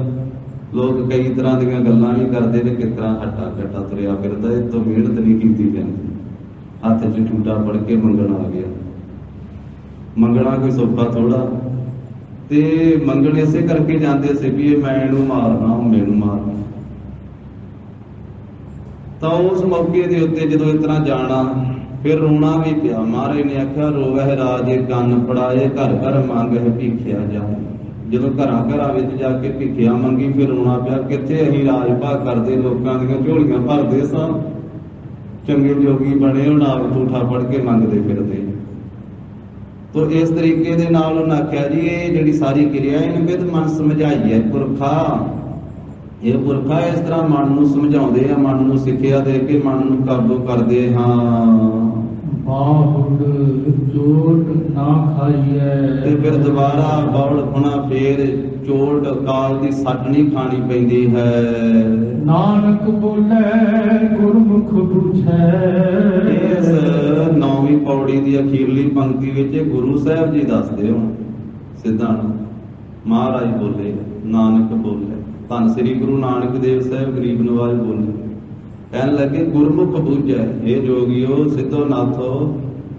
ਲੋਕ ਕਈ ਤਰ੍ਹਾਂ ਦੀਆਂ ਗੱਲਾਂ ਵੀ ਕਰਦੇ ਨੇ, ਕਿਸ ਤਰ੍ਹਾਂ ਹੱਟਾ ਕੱਟਾ ਤੁਰਿਆ ਫਿਰਦਾ, ਇਹ ਤੋਂ ਮਿਹਨਤ ਨਹੀਂ ਕੀਤੀ ਜਾਂਦੀ। ਹੱਥ 'ਚ ਠੂਠਾ ਫੜ ਕੇ ਮੰਗਣ ਆ ਗਿਆ। ਮੰਗਣਾ ਕੋਈ ਸੌਖਾ ਥੋੜਾ। ਤੇ ਮੰਗਣ ਇਸੇ ਕਰਕੇ ਜਾਂਦੇ ਸੀ ਵੀ ਇਹ ਮੈਂ ਇਹਨੂੰ ਮਾਰਨਾ, ਉਹ ਮੈਨੂੰ ਮਾਰਨਾ। ਤਾਂ ਉਸ ਮੌਕੇ ਦੇ ਉੱਤੇ ਜਦੋਂ ਇਸ ਤਰ੍ਹਾਂ ਜਾਣਾ, ਫਿਰ ਰੋਣਾ ਵੀ ਪਿਆ। ਮਹਾਰਾਜ ਨੇ ਆਖਿਆ ਰੋਵਹਿ ਰਾਜੇ ਕੰਨ ਪੜਾਏ, ਘਰ ਘਰ ਮੰਗਹਿ ਭੀਖਿਆ ਜਾਏ। ਜਦੋਂ ਘਰਾਂ ਘਰਾਂ ਵਿੱਚ ਜਾ ਕੇ ਭਿੱਖਿਆ ਮੰਗੀ, ਫਿਰ ਰੋਣਾ ਪਿਆ, ਕਿੱਥੇ ਅਸੀਂ ਰਾਜ ਭਾਗ ਕਰਦੇ, ਲੋਕਾਂ ਦੀਆਂ ਝੋਲੀਆਂ ਭਰਦੇ ਸਾਂ, ਚੰਗੇ ਜੋਗੀ ਬਣੇ, ਹੁਣ ਆਪ ਠੂਠਾ ਫੜ ਕੇ ਮੰਗਦੇ ਫਿਰਦੇ। ਤੋ ਇਸ ਤਰੀਕੇ ਦੇ ਨਾਲ ਉਹਨਾਂ ਆਖਿਆ ਜੀ ਇਹ ਜਿਹੜੀ ਸਾਰੀ ਕਿਰਿਆ ਇਹਨੂੰ ਬਿਧ ਮਨ ਸਮਝਾਈਏ ਪੁਰਖਾ। ਇਹ ਪੁਰਖਾ ਇਸ ਤਰ੍ਹਾਂ ਮਨ ਨੂੰ ਸਮਝਾਉਂਦੇ ਆ, ਮਨ ਨੂੰ ਸਿੱਖਿਆ ਦੇ ਕੇ ਮਨ ਨੂੰ ਕਾਬੂ ਕਰਦੇ ਹਾਂ। ਬਾਹੁੜ ਚੋਟ ਨਾ ਖਾਈਐ। ਤੇ ਫਿਰ ਦੁਬਾਰਾ ਬੌੜ ਖੁਣਾ ਫੇਰ ਚੋਟ ਕਾਲ ਦੀ ਸੱਟ ਨਹੀਂ ਖਾਣੀ ਪੈਂਦੀ ਹੈ। ਨਾਨਕ ਬੋਲੇ ਗੁਰਮੁਖ ਬੁਝੈ। ਇਸ 9ਵੀਂ ਪੌੜੀ ਦੀ ਅਖੀਰਲੀ ਪੰਕਤੀ ਵਿੱਚ ਗੁਰੂ ਸਾਹਿਬ ਜੀ ਦੱਸਦੇ ਹੋ ਸਿੱਧਾਂ ਮਹਾਰਾਜ ਬੋਲੇ, ਨਾਨਕ ਬੋਲੇ, ਧੰਨ ਸ੍ਰੀ ਗੁਰੂ ਨਾਨਕ ਦੇਵ ਸਾਹਿਬ ਗਰੀਬ ਨਵਾਜ ਬੋਲੇ, ਕਹਿਣ ਲੱਗੇ ਗੁਰਮੁਖ ਬੁਝੈ। ਇਹ ਜੋਗੀਓ ਸਿੱਧੋ ਨਾਥੋ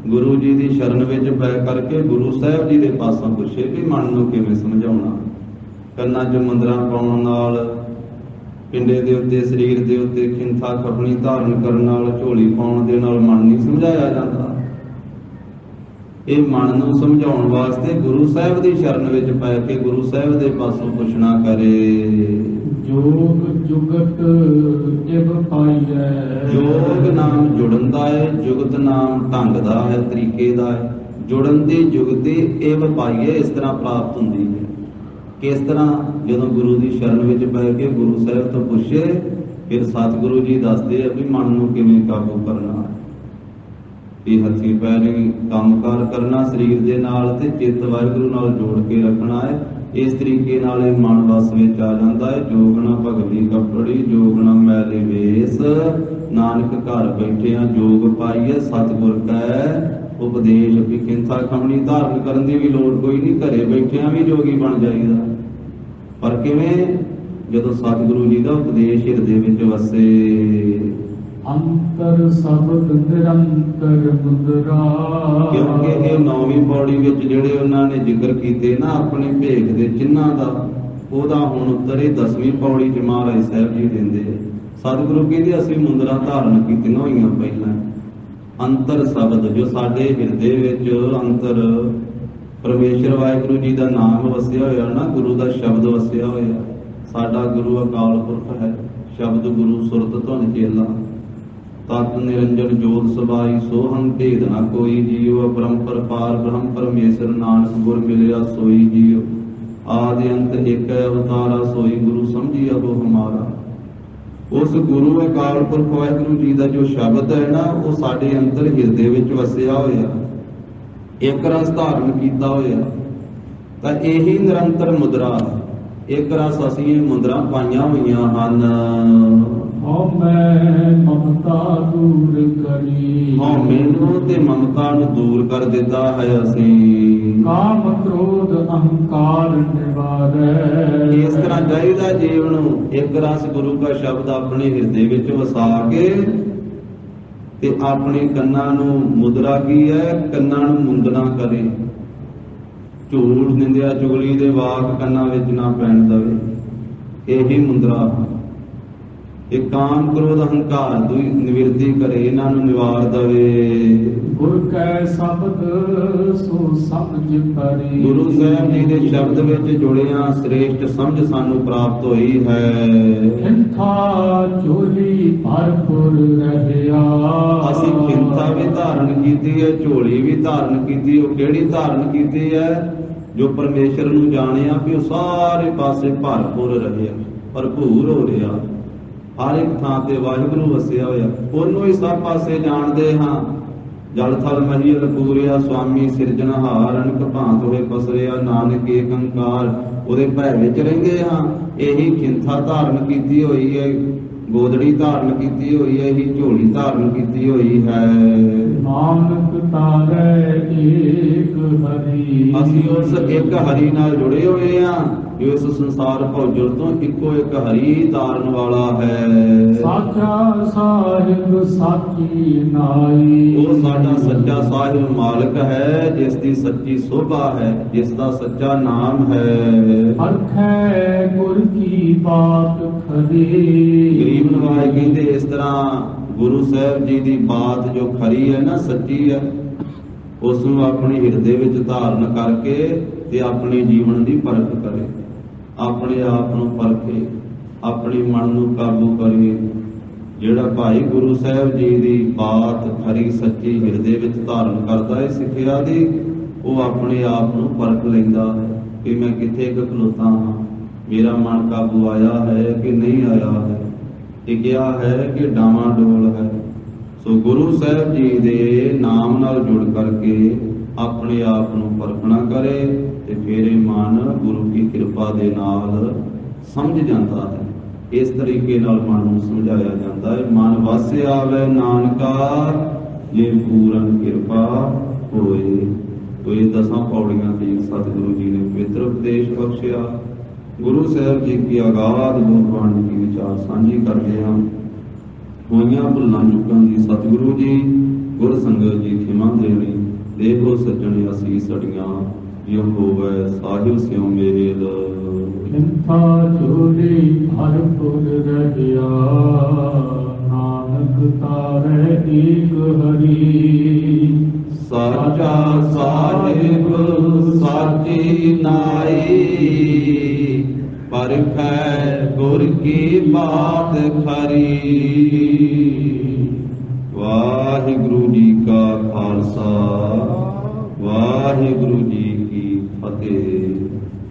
ਗੁਰੂ ਜੀ ਦੀ ਸ਼ਰਨ ਵਿੱਚ ਪੈ ਕਰਕੇ ਗੁਰੂ ਸਾਹਿਬ ਜੀ ਦੇ ਪਾਸੋਂ ਪੁੱਛੇ ਕਿ ਮਨ ਨੂੰ ਕਿਵੇਂ ਸਮਝਾਉਣਾ। ਕੰਨਾਂ 'ਚ ਮੁੰਦਰਾਂ ਪਾਉਣ ਨਾਲ, ਪਿੰਡੇ ਦੇ ਉੱਤੇ ਸਰੀਰ ਦੇ ਉੱਤੇ ਖਿੰਥਾ ਖਪਣੀ ਧਾਰਨ ਕਰਨ ਨਾਲ, ਝੋਲੀ ਪਾਉਣ ਦੇ ਨਾਲ ਮਨ ਨਹੀਂ ਸਮਝਾਇਆ ਜਾਂਦਾ। ਇਹ ਮਨ ਨੂੰ ਸਮਝਾਉਣ ਵਾਸਤੇ ਗੁਰੂ ਸਾਹਿਬ ਦੀ ਸ਼ਰਨ ਵਿੱਚ ਪੈ ਕੇ ਗੁਰੂ ਸਾਹਿਬ ਦੇ ਪਾਸੋਂ ਪੁੱਛਣਾ ਕਰੇ। ਜੋਗ ਜੁਗਤ ਜਿਵ ਪਾਈਐ। ਜੋਗ ਨਾਮ ਜੁੜਨ ਦਾ ਹੈ, ਜੁਗਤ ਨਾਮ ਢੰਗ ਦਾ ਹੈ, ਤਰੀਕੇ ਦਾ ਹੈ। ਜੁੜਨ ਦੀ ਜੁਗਤੀ ਇਹ ਪਾਈਏ ਇਸ ਤਰ੍ਹਾਂ ਪ੍ਰਾਪਤ ਹੁੰਦੀ ਹੈ। ਕਿਸ ਤਰ੍ਹਾਂ? ਜਦੋਂ ਗੁਰੂ ਦੀ ਸ਼ਰਨ ਵਿੱਚ ਪੈ ਕੇ ਗੁਰੂ ਸਾਹਿਬ ਤੋਂ ਪੁੱਛੇ, ਫਿਰ ਸਤਿਗੁਰੂ ਜੀ ਦੱਸਦੇ ਆ ਵੀ ਮਨ ਨੂੰ ਕਿਵੇਂ ਕਾਬੂ ਕਰਨਾ ਹੈ। ਇਹ ਹੱਥੀਂ ਪੈਰੀਂ ਕੰਮਕਾਰ ਕਰਨਾ ਸਰੀਰ ਦੇ ਨਾਲ ਤੇ ਚਿੱਤ ਵਾਹਿਗੁਰੂ ਨਾਲ ਜੋੜ ਕੇ ਰੱਖਣਾ ਹੈ। ਇਸ ਤਰੀਕੇ ਨਾਲ ਇਹ ਮਨ ਵਸ ਵਿੱਚ ਆ ਜਾਂਦਾ ਹੈ। ਜੋਗਣਾ ਭਗਤੀ ਕੱਪੜੀ, ਜੋਗਣਾ ਮੈਲੇ ਵੇਸ, ਨਾਨਕ ਘਰ ਬੈਠਿਆਂ ਜੋਗ ਪਾਈਏ। ਸਤਿਗੁਰ ਕੈ ਉਪਦੇਸ਼ ਵੀ ਖਿੰਥਾ ਖਮਣੀ ਧਾਰਨ ਕਰਨ ਦੀ ਵੀ ਲੋੜ ਕੋਈ ਨਹੀਂ, ਘਰੇ ਬੈਠਿਆਂ ਵੀ ਜੋਗੀ ਬਣ ਜਾਈਦਾ। ਪਰ ਕਿਵੇਂ? ਜਦੋਂ ਸਤਿਗੁਰੂ ਜੀ ਦਾ ਉਪਦੇਸ਼ ਹਿਰਦੇ ਵਿੱਚ ਵਸੇ। ਅੰਤਰ ਸ਼ਬਦ ਨਿਰੰਤਰ ਮੁਦਰਾ। ਕਿਉਂਕਿ ਇਹ 9ਵੀਂ ਪੌੜੀ ਵਿੱਚ ਜਿਹੜੇ ਉਹਨਾਂ ਨੇ ਜ਼ਿਕਰ ਕੀਤੇ ਨਾ ਆਪਣੇ ਭੇਖ ਦੇ ਚਿੰਨ੍ਹਾਂ ਦਾ, ਉਹਦਾ ਹੁਣ ਉੱਤਰ ਇਹ 10ਵੀਂ ਪੌੜੀ 'ਚ ਮਹਾਰਾਜ ਸਾਹਿਬ ਜੀ ਦਿੰਦੇ ਆ। ਸਤਿਗੁਰੂ ਕਹਿੰਦੇ ਅਸੀਂ ਮੁੰਦਰਾਂ ਧਾਰਨ ਕੀਤੀਆਂ ਹੋਈਆਂ ਪਹਿਲਾਂ। ਅੰਤਰ ਸ਼ਬਦ ਜੋ ਸਾਡੇ ਹਿਰਦੇ ਵਿੱਚ ਅੰਤਰ ਪਰਮੇਸ਼ਰ ਵਾਹਿਗੁਰੂ ਜੀ ਦਾ ਨਾਮ ਵਸਿਆ ਹੋਇਆ ਨਾ, ਗੁਰੂ ਦਾ ਸ਼ਬਦ ਵਸਿਆ ਹੋਇਆ। ਸਾਡਾ ਗੁਰੂ ਅਕਾਲ ਪੁਰਖ ਹੈ, ਸ਼ਬਦ ਗੁਰੂ ਸੁਰਤ ਧੁਨ ਚੇਲਾ, ਤਤ ਨਿਰੰਜਨ ਜੋਤ ਸਬਾਈ, ਸੋਹੰ ਭੇਦ ਨਾ ਕੋਈ ਜੀਉ, ਅਪਰੰਪਰ ਪਾਰ ਬ੍ਰਹਮ ਪਰਮੇਸ਼ਰ, ਨਾਨਕ ਗੁਰ ਮਿਲਿਆ ਸੋਈ ਜੀਉ, ਆਦਿ ਅੰਤ ਏਕ ਅਵਤਾਰਾ, ਸੋਈ ਗੁਰੂ ਸਮਝੀ ਅਬੋ ਹਮਾਰਾ। ਉਸ ਗੁਰੂ ਅਕਾਲ ਪੁਰਖ ਵਾਹਿਗੁਰੂ ਜੀ ਦਾ ਜੋ ਸ਼ਬਦ ਹੈ ਨਾ, ਉਹ ਸਾਡੇ ਅੰਦਰ ਹਿਰਦੇ ਵਿੱਚ ਵਸਿਆ ਹੋਇਆ, ਇੱਕ ਰਸ ਧਾਰਨ ਕੀਤਾ ਹੋਇਆ। ਤਾਂ ਇਹੀ ਨਿਰੰਤਰ ਮੁਦਰਾ, ਇੱਕ ਰਸ ਅਸੀਂ ਇਹ ਮੁਦਰਾ ਪਾਈਆਂ ਹੋਈਆਂ ਹਨ। ਹਉਮੈ ਮਮਤਾ ਦੂਰ ਕਰੀ। ਹਉਮੈ ਨੂੰ ਤੇ ਮਮਤਾ ਨੂੰ ਦੂਰ ਕਰ ਦਿੱਤਾ ਹੈ ਅਸੀਂ। ਕਾਮ ਕ੍ਰੋਧ ਅਹੰਕਾਰ ਨਿਵਾਰੈ। ਇਸ ਤਰ੍ਹਾਂ ਚਾਹੀਦਾ ਜੀਵ ਨੂੰ ਇੱਕ ਰਸ ਗੁਰੂ ਦਾ ਸ਼ਬਦ ਆਪਣੇ ਹਿਰਦੇ ਵਿੱਚ ਵਸਾ ਕੇ ਤੇ ਆਪਣੇ ਕੰਨਾਂ ਨੂੰ ਮੁਦਰਾ ਕੀ ਹੈ, ਕੰਨਾਂ ਨੂੰ ਮੁੰਦਣਾ ਕਰੇ। ਝੂਠ ਨਿੰਦਿਆ ਚੁਗਲੀ ਦੇ ਵਾਕ ਕੰਨਾਂ ਵਿੱਚ ਨਾ ਪੈਣ ਦਵੇ, ਇਹੀ ਮੁੰਦਰਾ। ਇਹ ਕਾਮ ਕ੍ਰੋਧ ਅਹੰਕਾਰ ਦੀ ਨਿਵਰਤੀ ਕਰੇ, ਇਹਨਾਂ ਨੂੰ ਨਿਵਾਰ ਦਵੇ। ਗੁਰ ਕੈ ਸ਼ਬਦ ਸੋ ਸਮਝ ਕਰੀ। ਗੁਰੂ ਸਾਹਿਬ ਜੀ ਦੇ ਸ਼ਬਦ ਵਿੱਚ ਜੁੜਿਆ ਸ੍ਰੇਸ਼ਟ ਸਮਝ ਸਾਨੂੰ ਪ੍ਰਾਪਤ ਹੋਈ ਹੈ। ਖਿੰਥਾ ਝੋਲੀ ਭਰਪੂਰ ਰਹਿਆ। ਅਸੀਂ ਖਿੰਥਾ ਵੀ ਧਾਰਨ ਕੀਤੀ ਹੈ, ਝੋਲੀ ਵੀ ਧਾਰਨ ਕੀਤੀ। ਉਹ ਕਿਹੜੀ ਧਾਰਨ ਕੀਤੀ ਹੈ? ਜੋ ਪਰਮੇਸ਼ਰ ਨੂੰ ਜਾਣਿਆ ਵੀ ਉਹ ਸਾਰੇ ਪਾਸੇ ਭਰਪੂਰ ਰਹਿਆ, ਭਰਪੂਰ ਹੋ ਰਿਹਾ, ਹਰ ਇੱਕ ਥਾਂ ਤੇ ਵਾਹਿਗੁਰੂ ਵਸਿਆ ਹੋਇਆ। ਉਹਨੂੰ ਹੀ ਸਭ ਪਾਸੇ ਜਾਣਦੇ ਹਾਂ। ਜਲ ਥਲ ਮਹੀਲ ਪੂਰਿਆ, ਸੁਆਮੀ ਸਿਰਜਣਹਾਰ, ਅਨਕ ਭਾਂਤ ਹੋਏ ਪਸਰਿਆ, ਨਾਨਕ ਏਕ ਓੰਕਾਰ। ਉਹਦੇ ਭੈ ਵਿੱਚ ਰਹਿੰਦੇ ਹਾਂ। ਇਹੀ ਖਿੰਥਾ ਧਾਰਨ ਕੀਤੀ ਹੋਈ ਹੈ, ਗੋਦੜੀ ਧਾਰਨ ਕੀਤੀ ਹੋਈ ਹੈ, ਇਹੀ ਝੋਲੀ ਧਾਰਨ ਕੀਤੀ ਹੋਈ ਹੈ। ਨਾਨਕ ਤਾਰੈ ਏਕ ਹਰੀ। ਅਸੀਂ ਉਸ ਇੱਕ ਹਰੀ ਨਾਲ ਜੁੜੇ ਹੋਏ ਹਾਂ, ਜੋ ਇਸ ਸੰਸਾਰ ਭੌਜਲ ਤੋਂ ਇੱਕੋ ਇੱਕ ਹਰੀ ਤਾਰਨ ਵਾਲਾ ਹੈ। ਸਾਚਾ ਸਾਹਿਬ ਸਾਚੀ ਨਾਈ। ਉਹ ਸਾਡਾ ਸੱਚਾ ਸਾਹਿਬ ਮਾਲਕ ਹੈ, ਜਿਸ ਦੀ ਸੱਚੀ ਸੋਭਾ ਹੈ, ਜਿਸ ਦਾ ਸੱਚਾ ਨਾਮ ਹੈ। ਅਰਖੈ ਗੁਰ ਕੀ ਬਾਤ ਖਰੀ। ਗਰੀਬ ਨਵਾਜ ਕਹਿੰਦੇ ਇਸ ਤਰ੍ਹਾਂ ਗੁਰੂ ਸਾਹਿਬ ਜੀ ਦੀ ਬਾਤ ਜੋ ਖਰੀ ਹੈ ਨਾ, ਸੱਚੀ ਹੈ, ਉਸ ਨੂੰ ਆਪਣੇ ਹਿਰਦੇ ਵਿੱਚ ਧਾਰਨ ਕਰਕੇ ਤੇ ਆਪਣੇ ਜੀਵਨ ਦੀ ਪਰਖ ਕਰੇ, ਆਪਣੇ ਆਪ ਨੂੰ ਪਰਖੇ, ਆਪਣੇ ਮਨ ਨੂੰ ਕਾਬੂ ਕਰੇ। ਜਿਹੜਾ ਭਾਈ ਗੁਰੂ ਸਾਹਿਬ ਜੀ ਦੀ ਬਾਤ ਖਰੀ ਸੱਚੀ ਹਿਰਦੇ ਵਿੱਚ ਧਾਰਨ ਕਰਦਾ ਹੈ ਸਿੱਖਿਆ ਦੀ, ਉਹ ਆਪਣੇ ਆਪ ਨੂੰ ਪਰਖ ਲੈਂਦਾ ਹੈ ਕਿ ਮੈਂ ਕਿੱਥੇ ਖਲੋਤਾ ਹਾਂ, ਮੇਰਾ ਮਨ ਕਾਬੂ ਆਇਆ ਹੈ ਕਿ ਨਹੀਂ ਆਇਆ ਹੈ, ਟਿਕਿਆ ਹੈ ਕਿ ਡਾਵਾਂ ਡੋਲ ਹੈ। ਸੋ ਗੁਰੂ ਸਾਹਿਬ ਜੀ ਦੇ ਨਾਮ ਨਾਲ ਜੁੜ ਕਰਕੇ ਆਪਣੇ ਆਪ ਨੂੰ ਪਰਖਣਾ ਕਰੇ ਤੇ ਫਿਰ ਇਹ ਮਨ ਗੁਰੂ ਕੀ ਕਿਰਪਾ ਦੇ ਨਾਲ ਸਮਝ ਜਾਂਦਾ ਹੈ। ਇਸ ਤਰੀਕੇ ਨਾਲ ਮਨ ਨੂੰ ਸਮਝਾਇਆ ਜਾਂਦਾ ਹੈ। ਮਨ ਵਸ ਆਵੇ ਨਾਨਕਾ ਜੇ ਪੂਰਨ ਕਿਰਪਾ ਹੋਏ। ਤੋ ਇਹ 10 ਪੌੜੀਆਂ ਦੀ ਸਤਿਗੁਰੂ ਜੀ ਨੇ ਪਵਿੱਤਰ ਉਪਦੇਸ਼ ਬਖਸ਼ਿਆ। ਗੁਰੂ ਸਾਹਿਬ ਜੀ ਕੀ ਆਗਾਧ ਗੁਰਬਾਣੀ ਦੀ ਵਿਚਾਰ ਸਾਂਝੀ ਕਰਦੇ ਹਾਂ। ਹੋਈਆਂ ਭੁੱਲਾਂ ਚੁੱਕਾਂ ਦੀ ਸਤਿਗੁਰੂ ਜੀ ਗੁਰ ਸੰਗਤ ਜੀ ਖਿਮਾ ਦੇਣੀ। ਦੇਖੋ ਸੱਜਣੇ ਅਸੀਸ ਅੜੀਆਂ ਜਿਉ ਹੋਵੇ ਸਾਹਿਬ ਸਿਉ ਮੇਲ। ਕਿੰਥਾ ਝੋਲੀ ਹਰਪੁਰ ਰਹਿਆ ਨਾਨਕ ਤਾਰੇ ਏਕ ਹਰੀ। ਸਾਚਾ ਸਾਹਿਬ ਸਾਚੀ ਨਾਈ ਪਰਖੈ ਗੁਰ ਕੀ ਬਾਤ ਖਰੀ। ਵਾਹਿਗੁਰੂ ਜੀ ਕਾ ਖਾਲਸਾ ਵਾਹਿਗੁਰੂ ਜੀ ਕੀ ਫਤਿਹ।